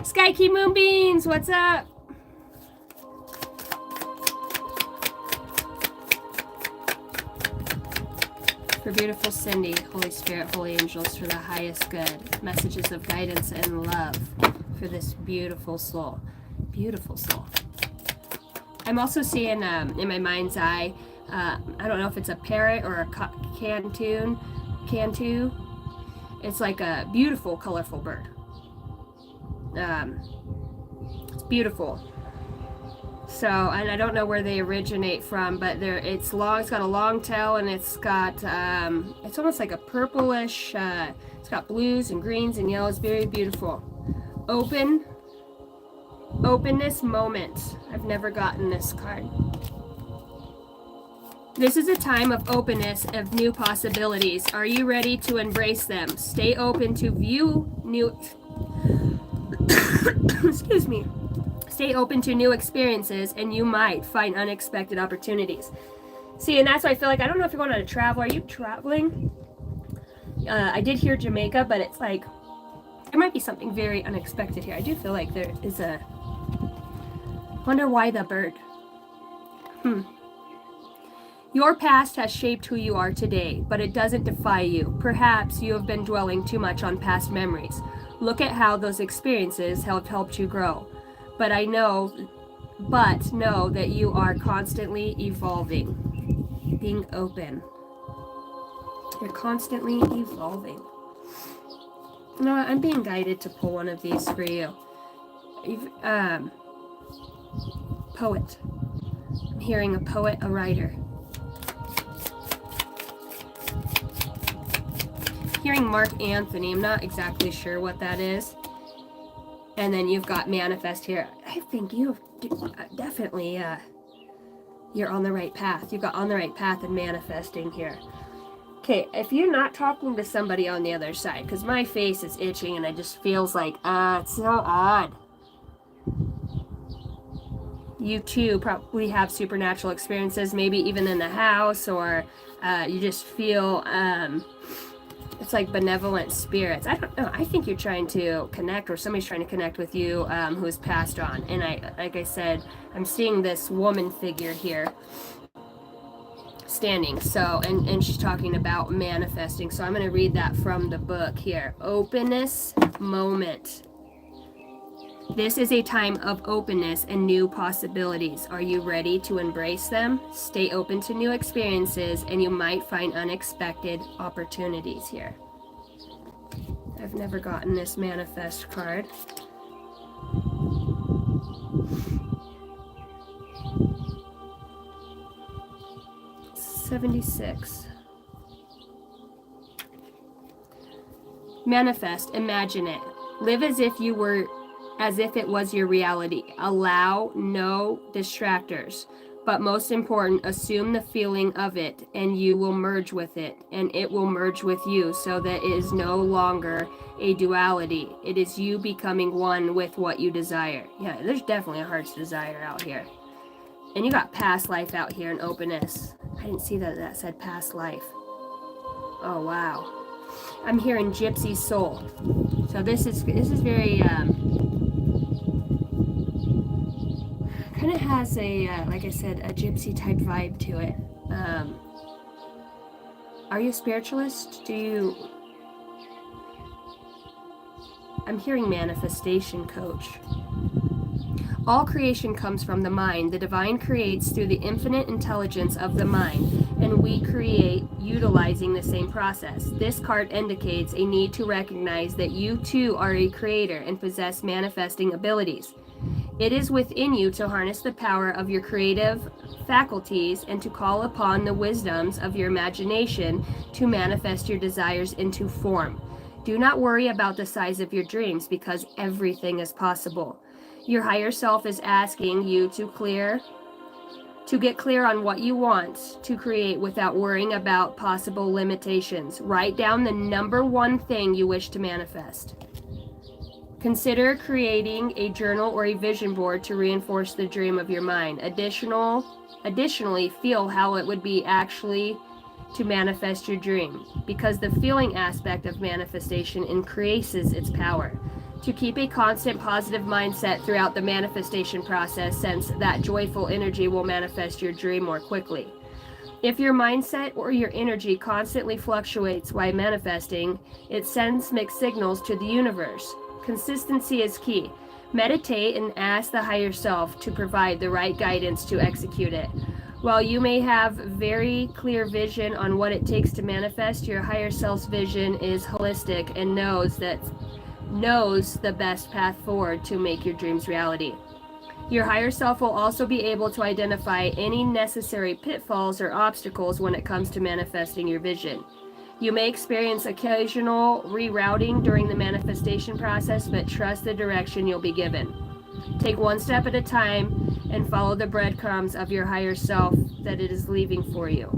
Sky Key Moonbeams, what's up? For beautiful Cindy, Holy Spirit, Holy Angels, for the highest good. Messages of guidance and love for this beautiful soul. Beautiful soul. I'm also seeing in my mind's eye, I don't know if it's a parrot or a cantu. It's like a beautiful, colorful bird. It's beautiful. So, and I don't know where they originate from, but it's long. It's got a long tail, and it's got it's almost like a purplish. It's got blues and greens and yellows. Very beautiful. Openness moment. I've never gotten this card. This is a time of openness, of new possibilities. Are you ready to embrace them? Stay open to view new... Excuse me. Stay open to new experiences, and you might find unexpected opportunities. See, and that's why I feel like, I don't know if you're going on a travel. Are you traveling? I did hear Jamaica, but it's like, there might be something very unexpected here. I do feel like there is a... Wonder why the bird. Your past has shaped who you are today, but it doesn't define you. Perhaps you have been dwelling too much on past memories. Look at how those experiences have helped you grow. But know that you are constantly evolving. Being open. You're constantly evolving. You know what? I'm being guided to pull one of these for you. Poet. I'm hearing a poet, a writer. Hearing Mark Anthony. I'm not exactly sure what that is. And then you've got manifest here. I think you've definitely, you're on the right path. You've got on the right path and manifesting here. Okay, if you're not talking to somebody on the other side, because my face is itching and it just feels like, it's so odd. You too probably have supernatural experiences, maybe even in the house, or you just feel, it's like benevolent spirits. I don't know. I think you're trying to connect, or somebody's trying to connect with you who has passed on. And like I said, I'm seeing this woman figure here standing. So, and she's talking about manifesting. So I'm going to read that from the book here. Openness moment. This is a time of openness and new possibilities. Are you ready to embrace them? Stay open to new experiences, and you might find unexpected opportunities here. I've never gotten this manifest card. $76. Manifest, imagine it. Live as if it was your reality. Allow no distractors. But most important, assume the feeling of it, and you will merge with it, and it will merge with you, so that it is no longer a duality. It is you becoming one with what you desire. Yeah, there's definitely a heart's desire out here. And you got past life out here in openness. I didn't see that said past life. Oh, wow. I'm hearing gypsy soul. So this is very, kind of has a, like I said, a gypsy type vibe to it. Are you a spiritualist? I'm hearing manifestation coach. All creation comes from the mind. The divine creates through the infinite intelligence of the mind, and we create utilizing the same process. This card indicates a need to recognize that you too are a creator and possess manifesting abilities. It is within you to harness the power of your creative faculties and to call upon the wisdoms of your imagination to manifest your desires into form. Do not worry about the size of your dreams, because everything is possible. Your higher self is asking you to clear To get clear on what you want to create without worrying about possible limitations, write down the number one thing you wish to manifest. Consider creating a journal or a vision board to reinforce the dream of your mind. Additionally, feel how it would be actually to manifest your dream, because the feeling aspect of manifestation increases its power. To keep a constant positive mindset throughout the manifestation process, since that joyful energy will manifest your dream more quickly. If your mindset or your energy constantly fluctuates while manifesting, it sends mixed signals to the universe. Consistency is key. Meditate and ask the higher self to provide the right guidance to execute it. While you may have very clear vision on what it takes to manifest, your higher self's vision is holistic and knows the best path forward to make your dreams reality. Your higher self will also be able to identify any necessary pitfalls or obstacles when it comes to manifesting your vision. You may experience occasional rerouting during the manifestation process, but trust the direction you'll be given. Take one step at a time and follow the breadcrumbs of your higher self that it is leaving for you.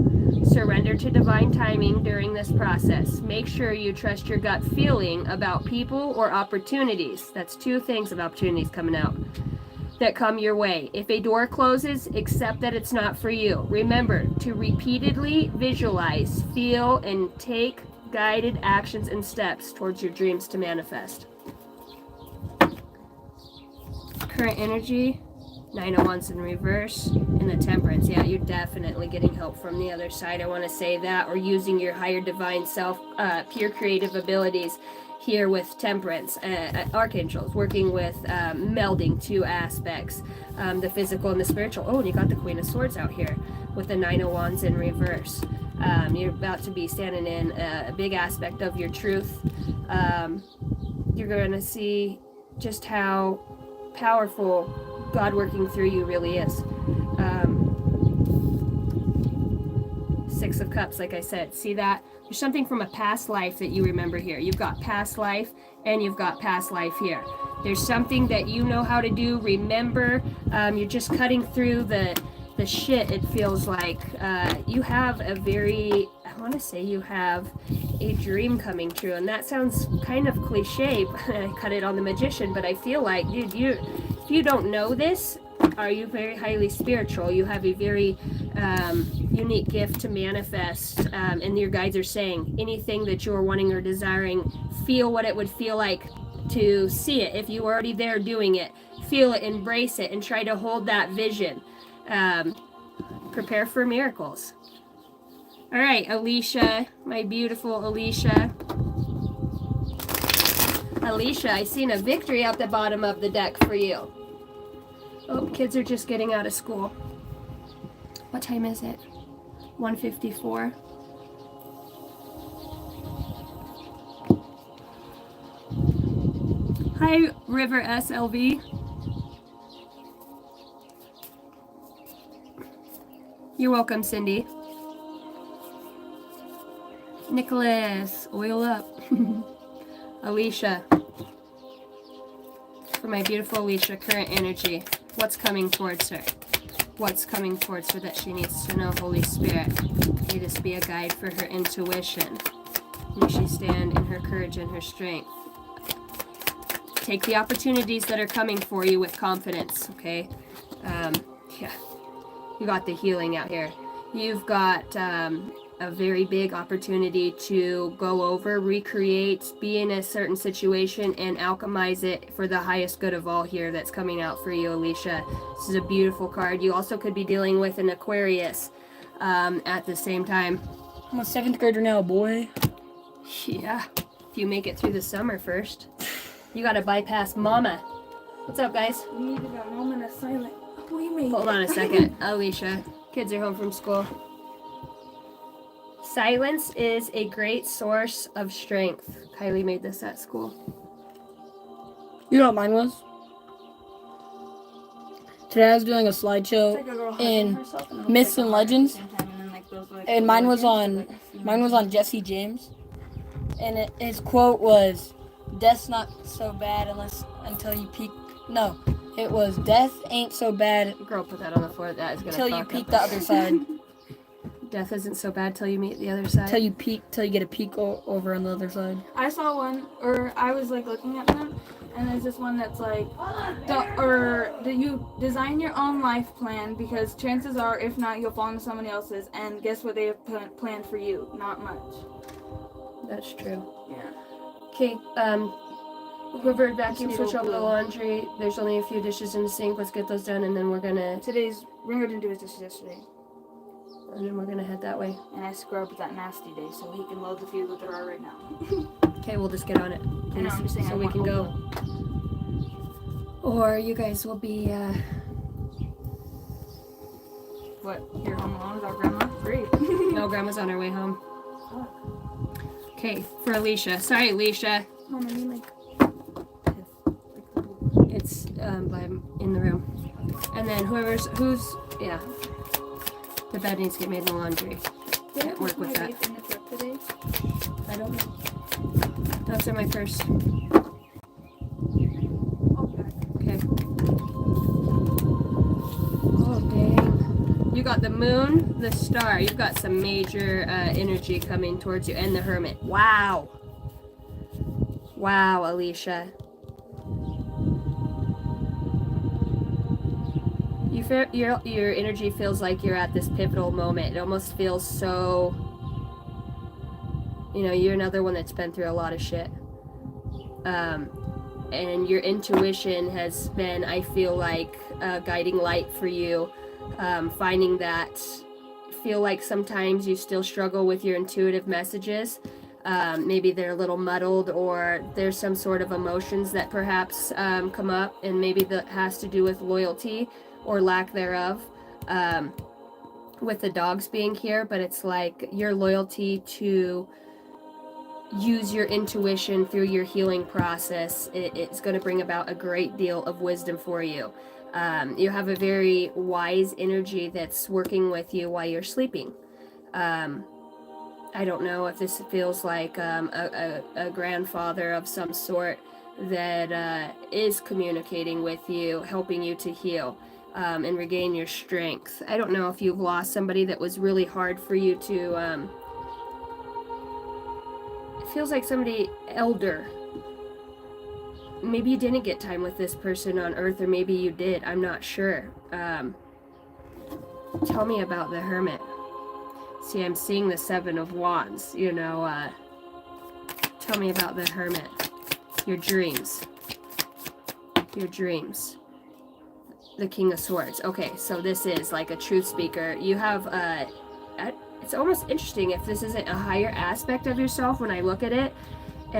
Surrender to divine timing during this process. Make sure you trust your gut feeling about people or opportunities. That's two things of opportunities coming out that come your way. If a door closes, accept that it's not for you. Remember to repeatedly visualize, feel, and take guided actions and steps towards your dreams to manifest. Current energy, 9 of Wands in reverse, and the Temperance. Yeah, you're definitely getting help from the other side. I want to say that, or using your higher divine self, pure creative abilities here with Temperance. Archangels, working with melding two aspects, the physical and the spiritual. Oh, and you got the Queen of Swords out here with the 9 of Wands in reverse. You're about to be standing in a big aspect of your truth. You're going to see just how powerful God working through you really is. 6 of Cups, like I said. See that? There's something from a past life that you remember here. You've got past life and you've got past life here. There's something that you know how to do. Remember, you're just cutting through the shit, it feels like. You have a very, I want to say you have a dream coming true, and that sounds kind of cliche. I cut it on the Magician, but I feel like, dude, if you don't know this, are you very highly spiritual? You have a very unique gift to manifest, and your guides are saying anything that you're wanting or desiring, feel what it would feel like to see it. If you're already there doing it, feel it, embrace it, and try to hold that vision. Prepare for miracles. All right, Alicia, my beautiful Alicia. Alicia, I seen a victory at the bottom of the deck for you. Oh, kids are just getting out of school. What time is it? 1:54. Hi, River SLV. You're welcome, Cindy. Nicholas, oil up. Alicia. For my beautiful Alicia, current energy. What's coming towards her? What's coming towards her that she needs to know, Holy Spirit? May this be a guide for her intuition. May she stand in her courage and her strength. Take the opportunities that are coming for you with confidence, okay? Yeah. You got the healing out here. You've got a very big opportunity to go over, recreate, be in a certain situation, and alchemize it for the highest good of all here that's coming out for you, Alicia. This is a beautiful card. You also could be dealing with an Aquarius at the same time. I'm a 7th grader now, boy. Yeah, if you make it through the summer first. You gotta bypass Mama. What's up, guys? We need that moment of silence. Hold on a second, Alicia. Kids are home from school. Silence is a great source of strength. Kylie made this at school. You know what mine was? Today I was doing a slideshow in Myths and Legends, and mine was on Jesse James, and his quote was, "Death's not so bad until you peek." No, It was death ain't so bad Girl, put that on the floor. That is gonna till you fuck peek up the other side. Death isn't so bad till you meet the other side. Till you get a peek over on the other side. I saw one, or I was like looking at them, and there's this one that's like, you design your own life plan because chances are, if not, you'll fall into somebody else's. And guess what they have planned for you? Not much. That's true. Yeah. Okay, whoever vacuum switch over the laundry, there's only a few dishes in the sink. Let's get those done, and then we're gonna Ringer didn't do his dishes yesterday. And then we're gonna head that way. And I scrubbed that nasty day so he can load the few that there are right now. Okay, we'll just get on it. I know, I'm just saying so we can go. Or you guys will be, What? You're home alone without grandma? Great. No, grandma's on her way home. Okay, for Alicia. Sorry, Alicia. Mom, I need like... It's, in the room. And then yeah. The bed needs to get made in the laundry. Can't work with that. I don't know. Those are my first. Okay. Oh, dang. You got the moon, the star. You've got some major energy coming towards you. And the hermit. Wow. Wow, Alicia. Your energy feels like you're at this pivotal moment. It almost feels so, you're another one that's been through a lot of shit. And your intuition has been, I feel like, a guiding light for you. Finding that, feel like sometimes you still struggle with your intuitive messages. Maybe they're a little muddled, or there's some sort of emotions that perhaps come up, and maybe that has to do with loyalty or lack thereof, with the dogs being here. But it's like your loyalty to use your intuition through your healing process, it's going to bring about a great deal of wisdom for you. You have a very wise energy that's working with you while you're sleeping. I don't know if this feels like a grandfather of some sort that is communicating with you, helping you to heal. And regain your strength. I don't know if you've lost somebody that was really hard for you to, it feels like somebody elder. Maybe you didn't get time with this person on Earth, or maybe you did. I'm not sure. Tell me about the hermit. See, I'm seeing the Seven of Wands, tell me about the hermit. Your dreams. Your dreams. The King of Swords. Okay, so this is like a truth speaker. You have it's almost interesting if this isn't a higher aspect of yourself when I look at it.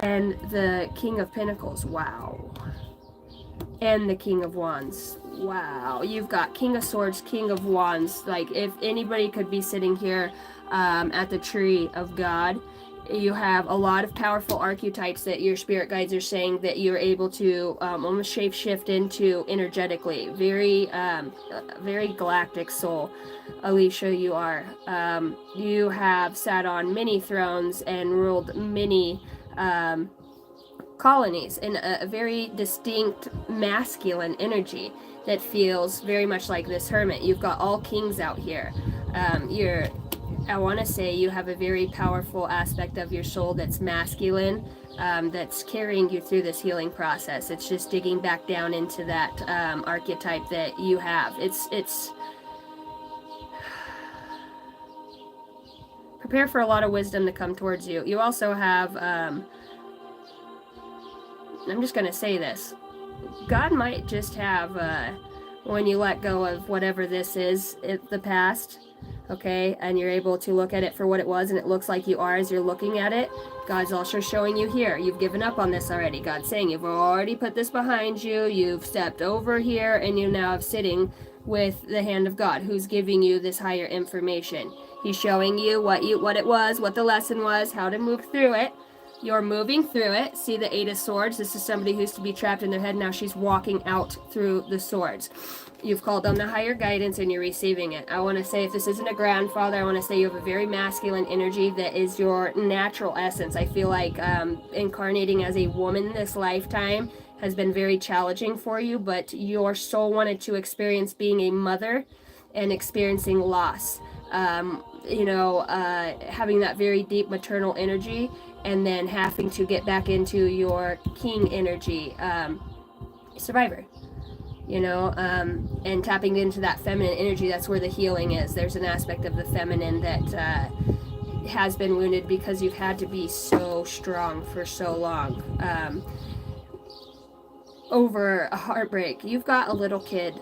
And the King of Pentacles. Wow. And the King of Wands. Wow. You've got King of Swords, King of Wands. Like, if anybody could be sitting here at the tree of God, you have a lot of powerful archetypes that your spirit guides are saying that you're able to almost shape shift into energetically. Very galactic soul, Alicia, you are. You have sat on many thrones and ruled many colonies in a very distinct masculine energy that feels very much like this hermit. You've got all kings out here. I want to say you have a very powerful aspect of your soul that's masculine, that's carrying you through this healing process. It's just digging back down into that archetype that you have. It's prepare for a lot of wisdom to come towards you. You also have, I'm just going to say this. God might just have, when you let go of whatever this is, the past, okay, and you're able to look at it for what it was, and it looks like you are as you're looking at it, God's also showing you here, you've given up on this already. God's saying you've already put this behind you, you've stepped over here, and you're now sitting with the hand of God, who's giving you this higher information. He's showing you what it was, what the lesson was, how to move through it. You're moving through it. See the Eight of Swords? This is somebody who used to be trapped in their head. Now she's walking out through the swords. You've called on the higher guidance and you're receiving it. I want to say, if this isn't a grandfather, I want to say you have a very masculine energy that is your natural essence. I feel like incarnating as a woman this lifetime has been very challenging for you, but your soul wanted to experience being a mother and experiencing loss. Having that very deep maternal energy, and then having to get back into your king energy, survivor, and tapping into that feminine energy. That's where the healing is. There's an aspect of the feminine that has been wounded because you've had to be so strong for so long, over a heartbreak. You've got a little kid,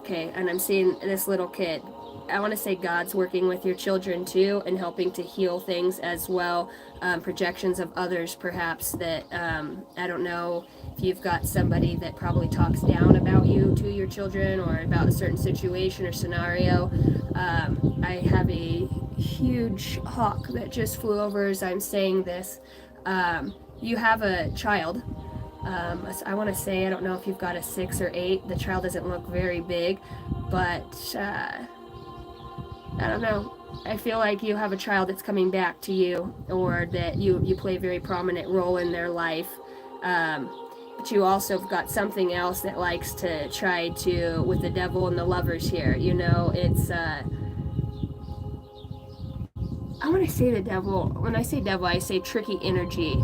okay, and I'm seeing this little kid. I want to say God's working with your children too and helping to heal things as well. Projections of others, perhaps, that I don't know if you've got somebody that probably talks down about you to your children or about a certain situation or scenario. I have a huge hawk that just flew over as I'm saying this. You have a child. I want to say, I don't know if you've got a 6 or 8. The child doesn't look very big, but I don't know. I feel like you have a child that's coming back to you, or that you play a very prominent role in their life. But you also have got something else that likes to try to, with the devil and the lovers here, it's, I want to say the devil. When I say devil, I say tricky energy.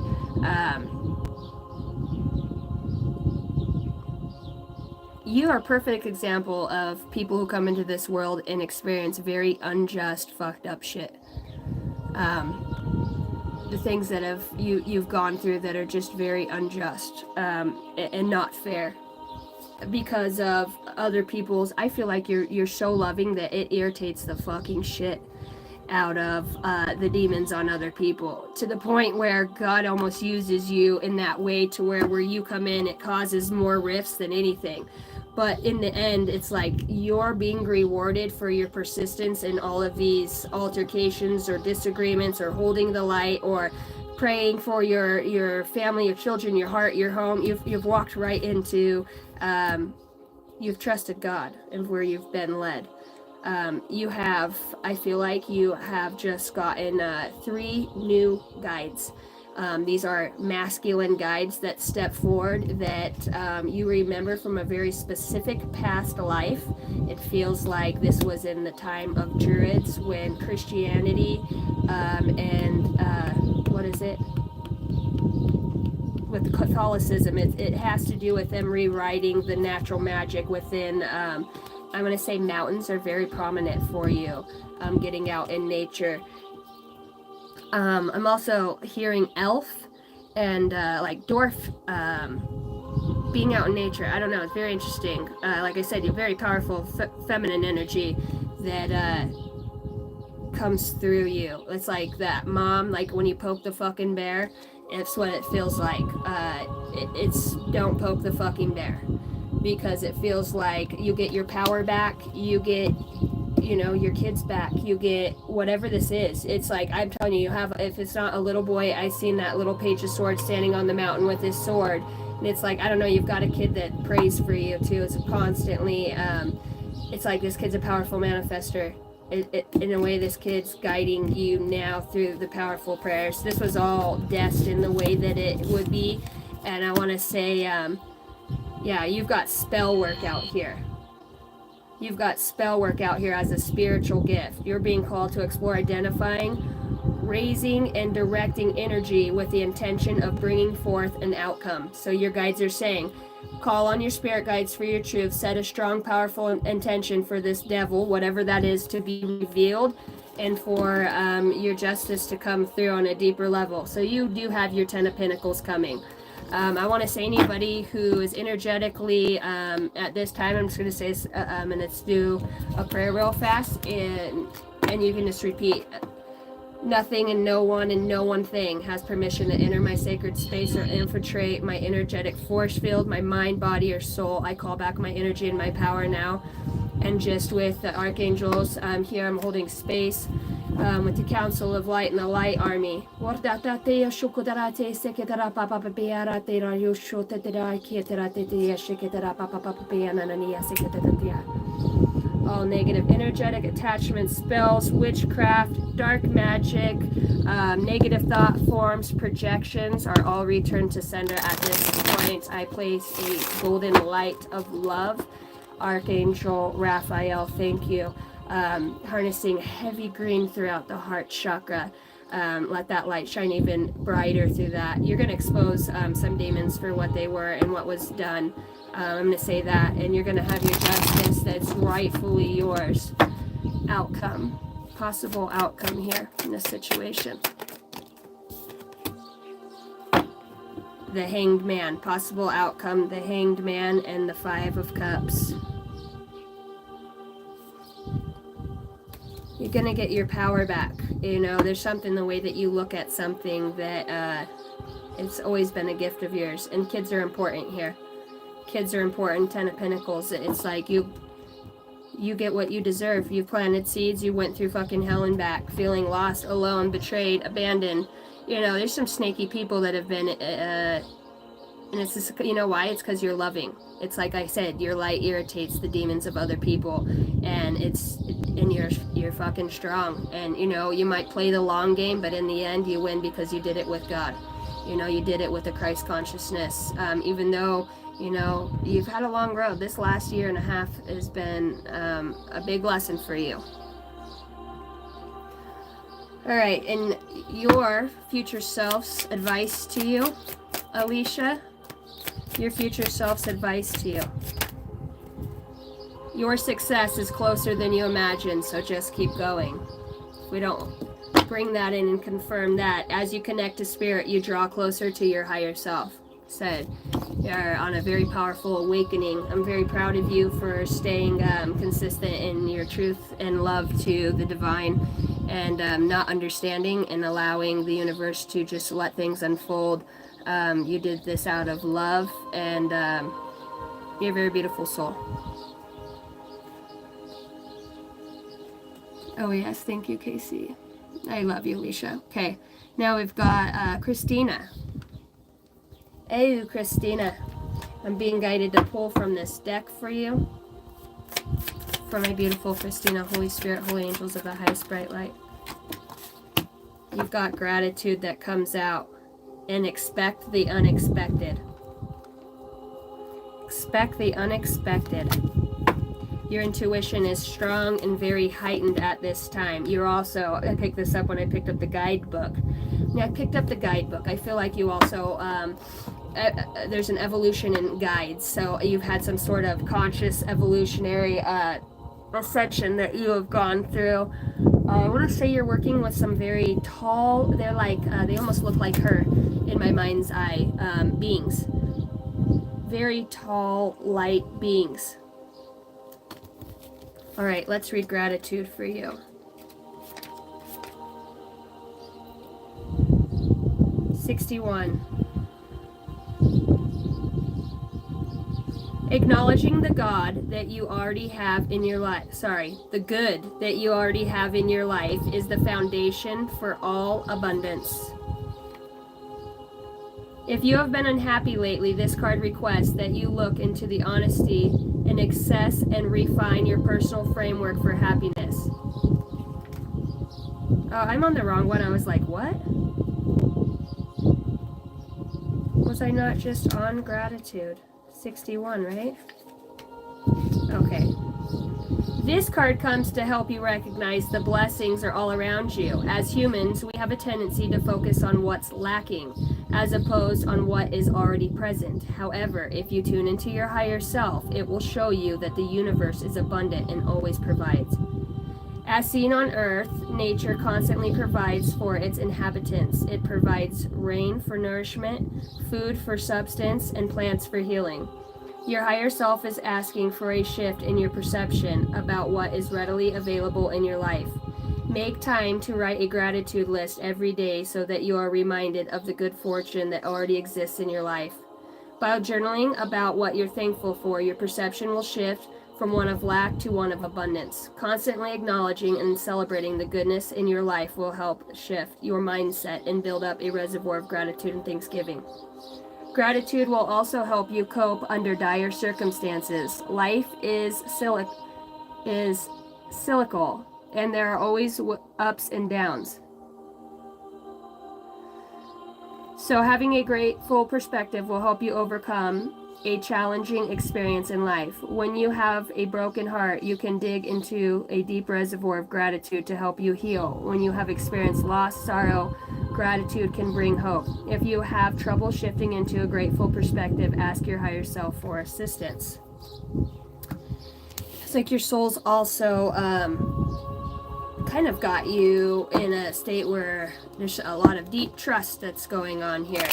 You are a perfect example of people who come into this world and experience very unjust, fucked up shit. The things that you've gone through that are just very unjust, and not fair because of other people's. I feel like you're so loving that it irritates the fucking shit out of the demons on other people, to the point where God almost uses you in that way, to where you come in, it causes more rifts than anything. But in the end, it's like you're being rewarded for your persistence in all of these altercations or disagreements, or holding the light, or praying for your family, your children, your heart, your home. You've walked right into, you've trusted God and where you've been led. I feel like you have just gotten 3 new guides. These are masculine guides that step forward that you remember from a very specific past life. It feels like this was in the time of Druids, when Christianity with Catholicism, it has to do with them rewriting the natural magic within. I'm going to say mountains are very prominent for you, getting out in nature. I'm also hearing elf and like dwarf, being out in nature. I don't know, it's very interesting. Like I said, you're very powerful feminine energy that comes through you. It's like that mom, like when you poke the fucking bear, it's what it feels like. It's don't poke the fucking bear, because it feels like you get your power back, you get your kids back, you get whatever this is. It's like, I'm telling you, if it's not a little boy, I seen that little page of swords standing on the mountain with his sword, and it's like, I don't know, you've got a kid that prays for you too. It's constantly, it's like this kid's a powerful manifester. In a way, this kid's guiding you now through the powerful prayers. This was all destined the way that it would be, and I want to say, yeah, you've got spell work out here. You've got spell work out here as a spiritual gift. You're being called to explore identifying, raising, and directing energy with the intention of bringing forth an outcome. So your guides are saying, call on your spirit guides for your truth, set a strong, powerful intention for this devil, whatever that is, to be revealed, and for your justice to come through on a deeper level. So you do have your 10 of Pentacles coming. I want to say anybody who is energetically, at this time, I'm just going to say, and let's do a prayer real fast, and you can just repeat, nothing and no one thing has permission to enter my sacred space or infiltrate my energetic force field, my mind, body, or soul. I call back my energy and my power now. And just with the archangels, here I'm holding space with the Council of Light and the Light Army. All negative energetic attachments, spells, witchcraft, dark magic, negative thought forms, projections are all returned to sender at this point. I place a golden light of love. Archangel Raphael, thank you. Harnessing heavy green throughout the heart chakra. Let that light shine even brighter through that. You're going to expose some demons for what they were and what was done. I'm going to say that. And you're going to have your justice that's rightfully yours. Outcome. Possible outcome here in this situation. The Hanged Man. Possible outcome. The Hanged Man and the Five of Cups. You're going to get your power back. You know, there's something the way that you look at something that it's always been a gift of yours. And kids are important here. Kids are important. 10 of Pentacles. It's like you get what you deserve. You planted seeds. You went through fucking hell and back. Feeling lost, alone, betrayed, abandoned. You know, there's some snaky people that have been... and it's just, you know why? It's because you're loving. It's like I said, your light irritates the demons of other people, and you're fucking strong. And you know, you might play the long game, but in the end, you win because you did it with God. You know, you did it with the Christ consciousness. Even though, you know, you've had a long road. This last year and a half has been a big lesson for you. All right, and your future self's advice to you, Alicia. Your future self's advice to you. Your success is closer than you imagine, so just keep going. If we don't bring that in and confirm that, as you connect to spirit, you draw closer to your higher self. Said, you're on a very powerful awakening. I'm very proud of you for staying consistent in your truth and love to the divine, and not understanding and allowing the universe to just let things unfold. You did this out of love, and you're a very beautiful soul. Oh yes, thank you, Casey. I love you, Alicia. Okay, now we've got Christina. Hey, Christina. I'm being guided to pull from this deck for you. For my beautiful Christina, Holy Spirit, Holy Angels of the highest bright light. You've got gratitude that comes out. And expect the unexpected. Expect the unexpected. Your intuition is strong and very heightened at this time. You're also, I picked this up when I picked up the guidebook. Now I picked up the guidebook. I feel like you also, there's an evolution in guides. So you've had some sort of conscious evolutionary ascension that you have gone through. I want to say you're working with some very tall, they're like, they almost look like her in my mind's eye, beings. Very tall, light beings. All right, let's read gratitude for you. 61. Acknowledging the God that you already have in your life, the good that you already have in your life is the foundation for all abundance. If you have been unhappy lately, this card requests that you look into the honesty and access and refine your personal framework for happiness. Oh, I'm on the wrong one. I was like, what? Was I not just on gratitude? 61, right? Okay. This card comes to help you recognize the blessings are all around you. As humans, we have a tendency to focus on what's lacking, as opposed on what is already present. However, if you tune into your higher self, it will show you that the universe is abundant and always provides. As seen on Earth, nature constantly provides for its inhabitants. It provides rain for nourishment, food for substance, and plants for healing. Your higher self is asking for a shift in your perception about what is readily available in your life. Make time to write a gratitude list every day so that you are reminded of the good fortune that already exists in your life. By journaling about what you're thankful for, your perception will shift from one of lack to one of abundance. Constantly acknowledging and celebrating the goodness in your life will help shift your mindset and build up a reservoir of gratitude and thanksgiving. Gratitude will also help you cope under dire circumstances. Life is is cyclical, and there are always ups and downs. So having a grateful perspective will help you overcome a challenging experience in life. When you have a broken heart, you can dig into a deep reservoir of gratitude to help you heal. When you have experienced loss, sorrow, gratitude can bring hope. If you have trouble shifting into a grateful perspective, ask your higher self for assistance. It's like your soul's also kind of got you in a state where there's a lot of deep trust that's going on here.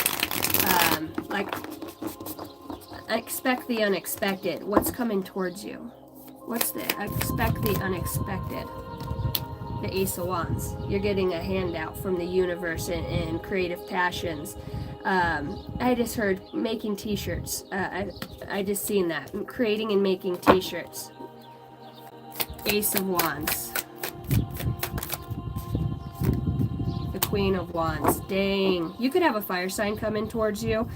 Like, expect the unexpected. What's coming towards you? Expect the unexpected. The Ace of Wands. You're getting a handout from the universe in creative passions. I just heard making t-shirts. I just seen that. Creating and making t-shirts. Ace of Wands. The Queen of Wands. Dang. You could have a fire sign coming towards you.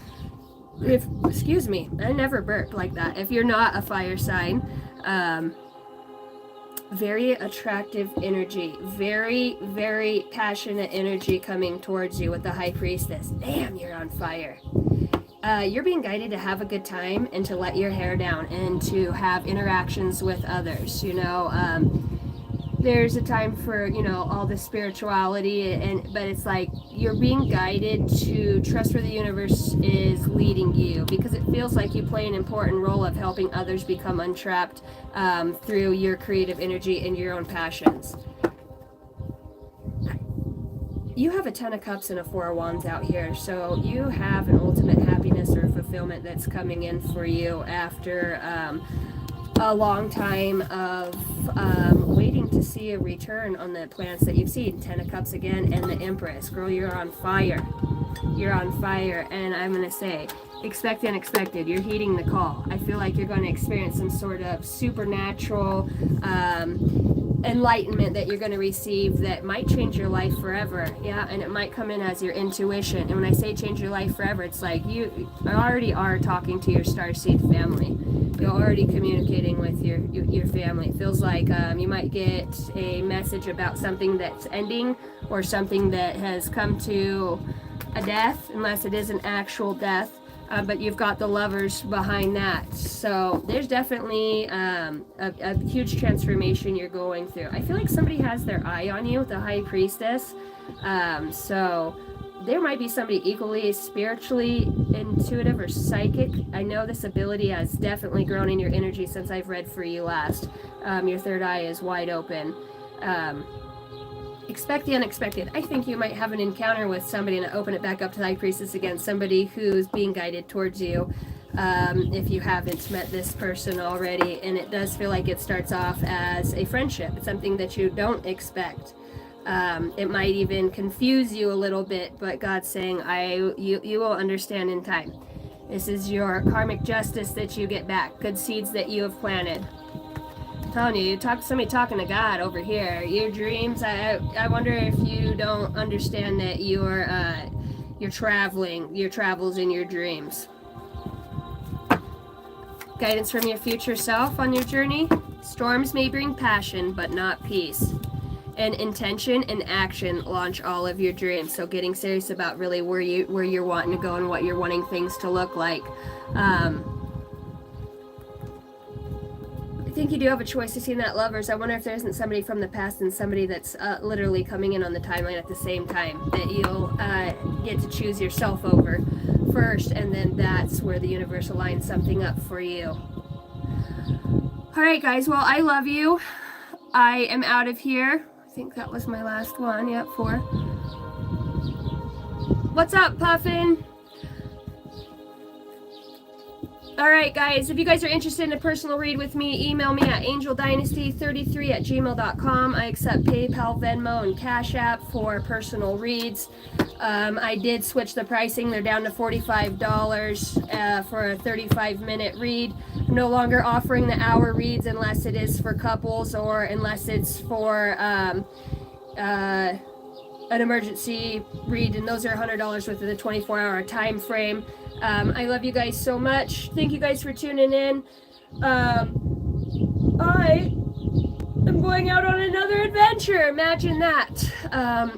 Excuse me, I never burped like that. If you're not a fire sign, very attractive energy, very, very passionate energy coming towards you with the High Priestess. Damn, you're on fire. You're being guided to have a good time and to let your hair down and to have interactions with others. You know, there's a time for, you know, all the spirituality, but it's like you're being guided to trust where the universe is leading you, because it feels like you play an important role of helping others become untrapped through your creative energy and your own passions. You have a Ten of Cups and a Four of Wands out here, so you have an ultimate happiness or fulfillment that's coming in for you after a long time of waiting to see a return on the planets that you've seen. Ten of Cups again, and the Empress. Girl, you're on fire. You're on fire, and I'm going to say, expect the unexpected. You're heeding the call. I feel like you're going to experience some sort of supernatural enlightenment that you're going to receive that might change your life forever. Yeah, and it might come in as your intuition. And when I say change your life forever, it's like you already are talking to your starseed family. You're already communicating with your family. It feels like you might get a message about something that's ending or something that has come to a death, unless it is an actual death. But you've got the Lovers behind that. So there's definitely a huge transformation you're going through. I feel like somebody has their eye on you with the High Priestess. So there might be somebody equally spiritually intuitive or psychic. I know this ability has definitely grown in your energy since I've read for you last. Your third eye is wide open. Expect the unexpected. I think you might have an encounter with somebody, and I open it back up to the High Priestess again, somebody who's being guided towards you, if you haven't met this person already. And it does feel like it starts off as a friendship. It's something that you don't expect. It might even confuse you a little bit, but God's saying, you will understand in time. This is your karmic justice that you get back. Good seeds that you have planted. Telling you, somebody talking to God over here. Your dreams, I wonder if you don't understand that you're traveling, your travels in your dreams. Guidance from your future self on your journey. Storms may bring passion, but not peace. And intention and action launch all of your dreams. So getting serious about really where you're wanting to go and what you're wanting things to look like. I think you do have a choice to see in that Lovers. I wonder if there isn't somebody from the past and somebody that's literally coming in on the timeline at the same time, that you'll get to choose yourself over first, and then that's where the universe will line something up for you. All right, guys. Well, I love you. I am out of here. I think that was my last one. Yep, 4. What's up, Puffin? Alright guys, if you guys are interested in a personal read with me, email me at angeldynasty33@gmail.com. I accept PayPal, Venmo, and Cash App for personal reads. I did switch the pricing. They're down to $45 for a 35-minute read. I'm no longer offering the hour reads unless it is for couples or unless it's for an emergency read, and those are $100 within the 24-hour time frame. I love you guys so much. Thank you guys for tuning in. Bye. I'm going out on another adventure. Imagine that.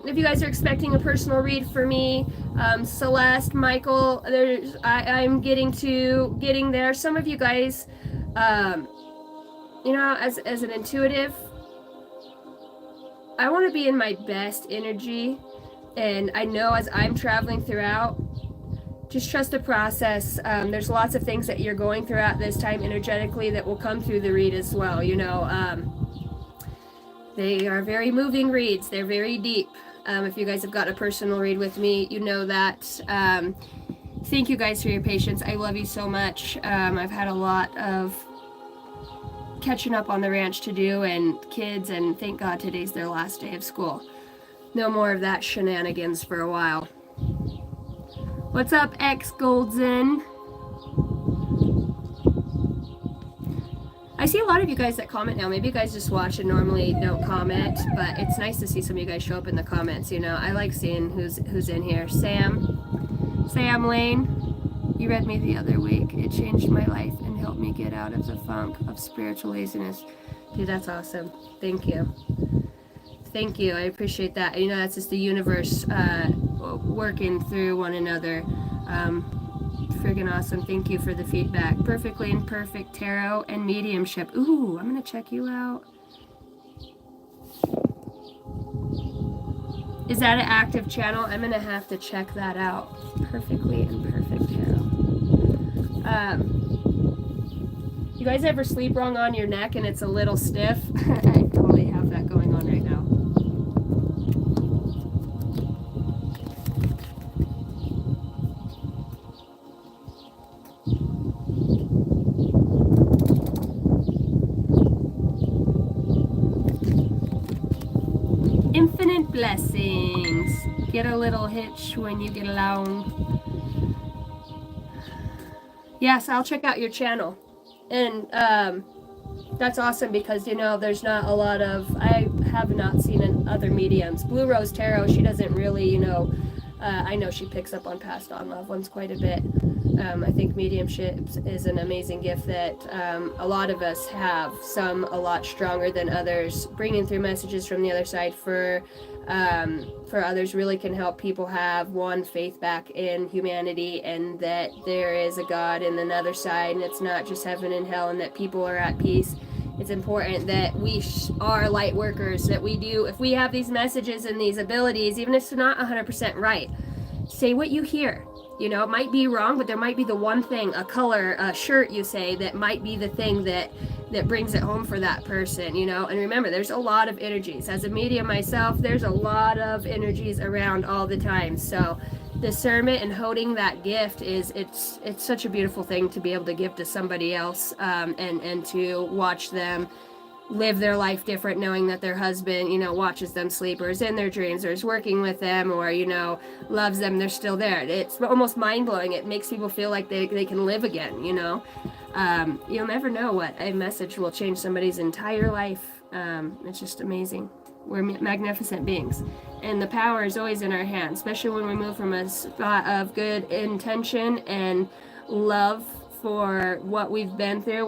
If you guys are expecting a personal read for me, Celeste, Michael, I'm getting there. Some of you guys, you know, as an intuitive, I want to be in my best energy, and I know as I'm traveling throughout, just trust the process. There's lots of things that you're going through at this time energetically that will come through the read as well. You know, they are very moving reads. They're very deep. If you guys have got a personal read with me, you know that. Thank you guys for your patience. I love you so much. I've had a lot of catching up on the ranch to do and kids, and thank God today's their last day of school. No more of that shenanigans for a while. What's up, X Goldzen? I see a lot of you guys that comment now. Maybe you guys just watch and normally don't comment, but it's nice to see some of you guys show up in the comments. You know, I like seeing who's in here. Sam Lane, you read me the other week. It changed my life and helped me get out of the funk of spiritual laziness. Dude, that's awesome. Thank you. Thank you. I appreciate that. You know, that's just the universe working through one another. Friggin' awesome. Thank you for the feedback. Perfectly Imperfect Tarot and Mediumship. Ooh, I'm gonna check you out. Is that an active channel? I'm gonna have to check that out. Perfectly Imperfect Tarot. You guys ever sleep wrong on your neck and it's a little stiff? I totally have that going on right now. Infinite blessings. Get a little hitch when you get along. Yes, I'll check out your channel. And that's awesome because, you know, there's not a lot of, I have not seen in other mediums. Blue Rose Tarot, she doesn't really, you know, I know she picks up on past on loved ones quite a bit. I think mediumship is an amazing gift that a lot of us have, some a lot stronger than others. Bringing through messages from the other side for others really can help people have one, faith back in humanity, and that there is a God in another side, and it's not just heaven and hell, and that people are at peace. It's important that we are light workers, that we do, if we have these messages and these abilities, even if it's not 100% right, say what you hear. You know, it might be wrong, but there might be the one thing, a color, a shirt you say, that might be the thing that brings it home for that person, you know. And remember, there's a lot of energies. As a medium myself, there's a lot of energies around all the time. So discernment and holding that gift it's such a beautiful thing to be able to give to somebody else, and to watch them live their life different, knowing that their husband, you know, watches them sleep or is in their dreams or is working with them or, you know, loves them. They're still there. It's almost mind-blowing. It makes people feel like they can live again, you know. You'll never know what a message will change somebody's entire life. It's just amazing. We're magnificent beings, and the power is always in our hands, especially when we move from a spot of good intention and love for what we've been through.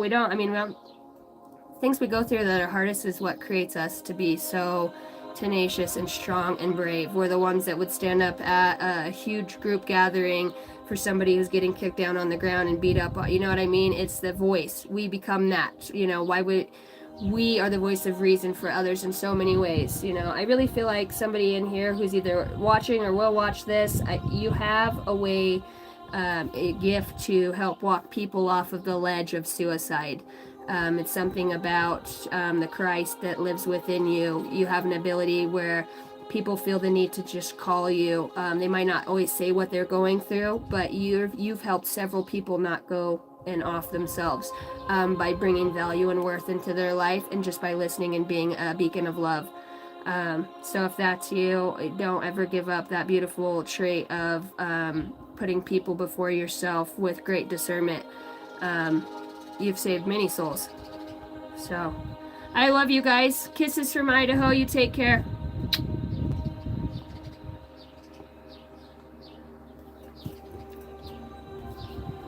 Things we go through that are hardest is what creates us to be so tenacious and strong and brave. We're the ones that would stand up at a huge group gathering for somebody who's getting kicked down on the ground and beat up. You know what I mean? It's the voice. We become that. You know, we are the voice of reason for others in so many ways. You know, I really feel like somebody in here who's either watching or will watch this, you have a way, a gift to help walk people off of the ledge of suicide. It's something about the Christ that lives within you. You have an ability where people feel the need to just call you. They might not always say what they're going through, but you've helped several people not go and off themselves by bringing value and worth into their life, and just by listening and being a beacon of love. So if that's you, don't ever give up that beautiful trait of putting people before yourself with great discernment. You've saved many souls. So I love you guys. Kisses from Idaho. You take care.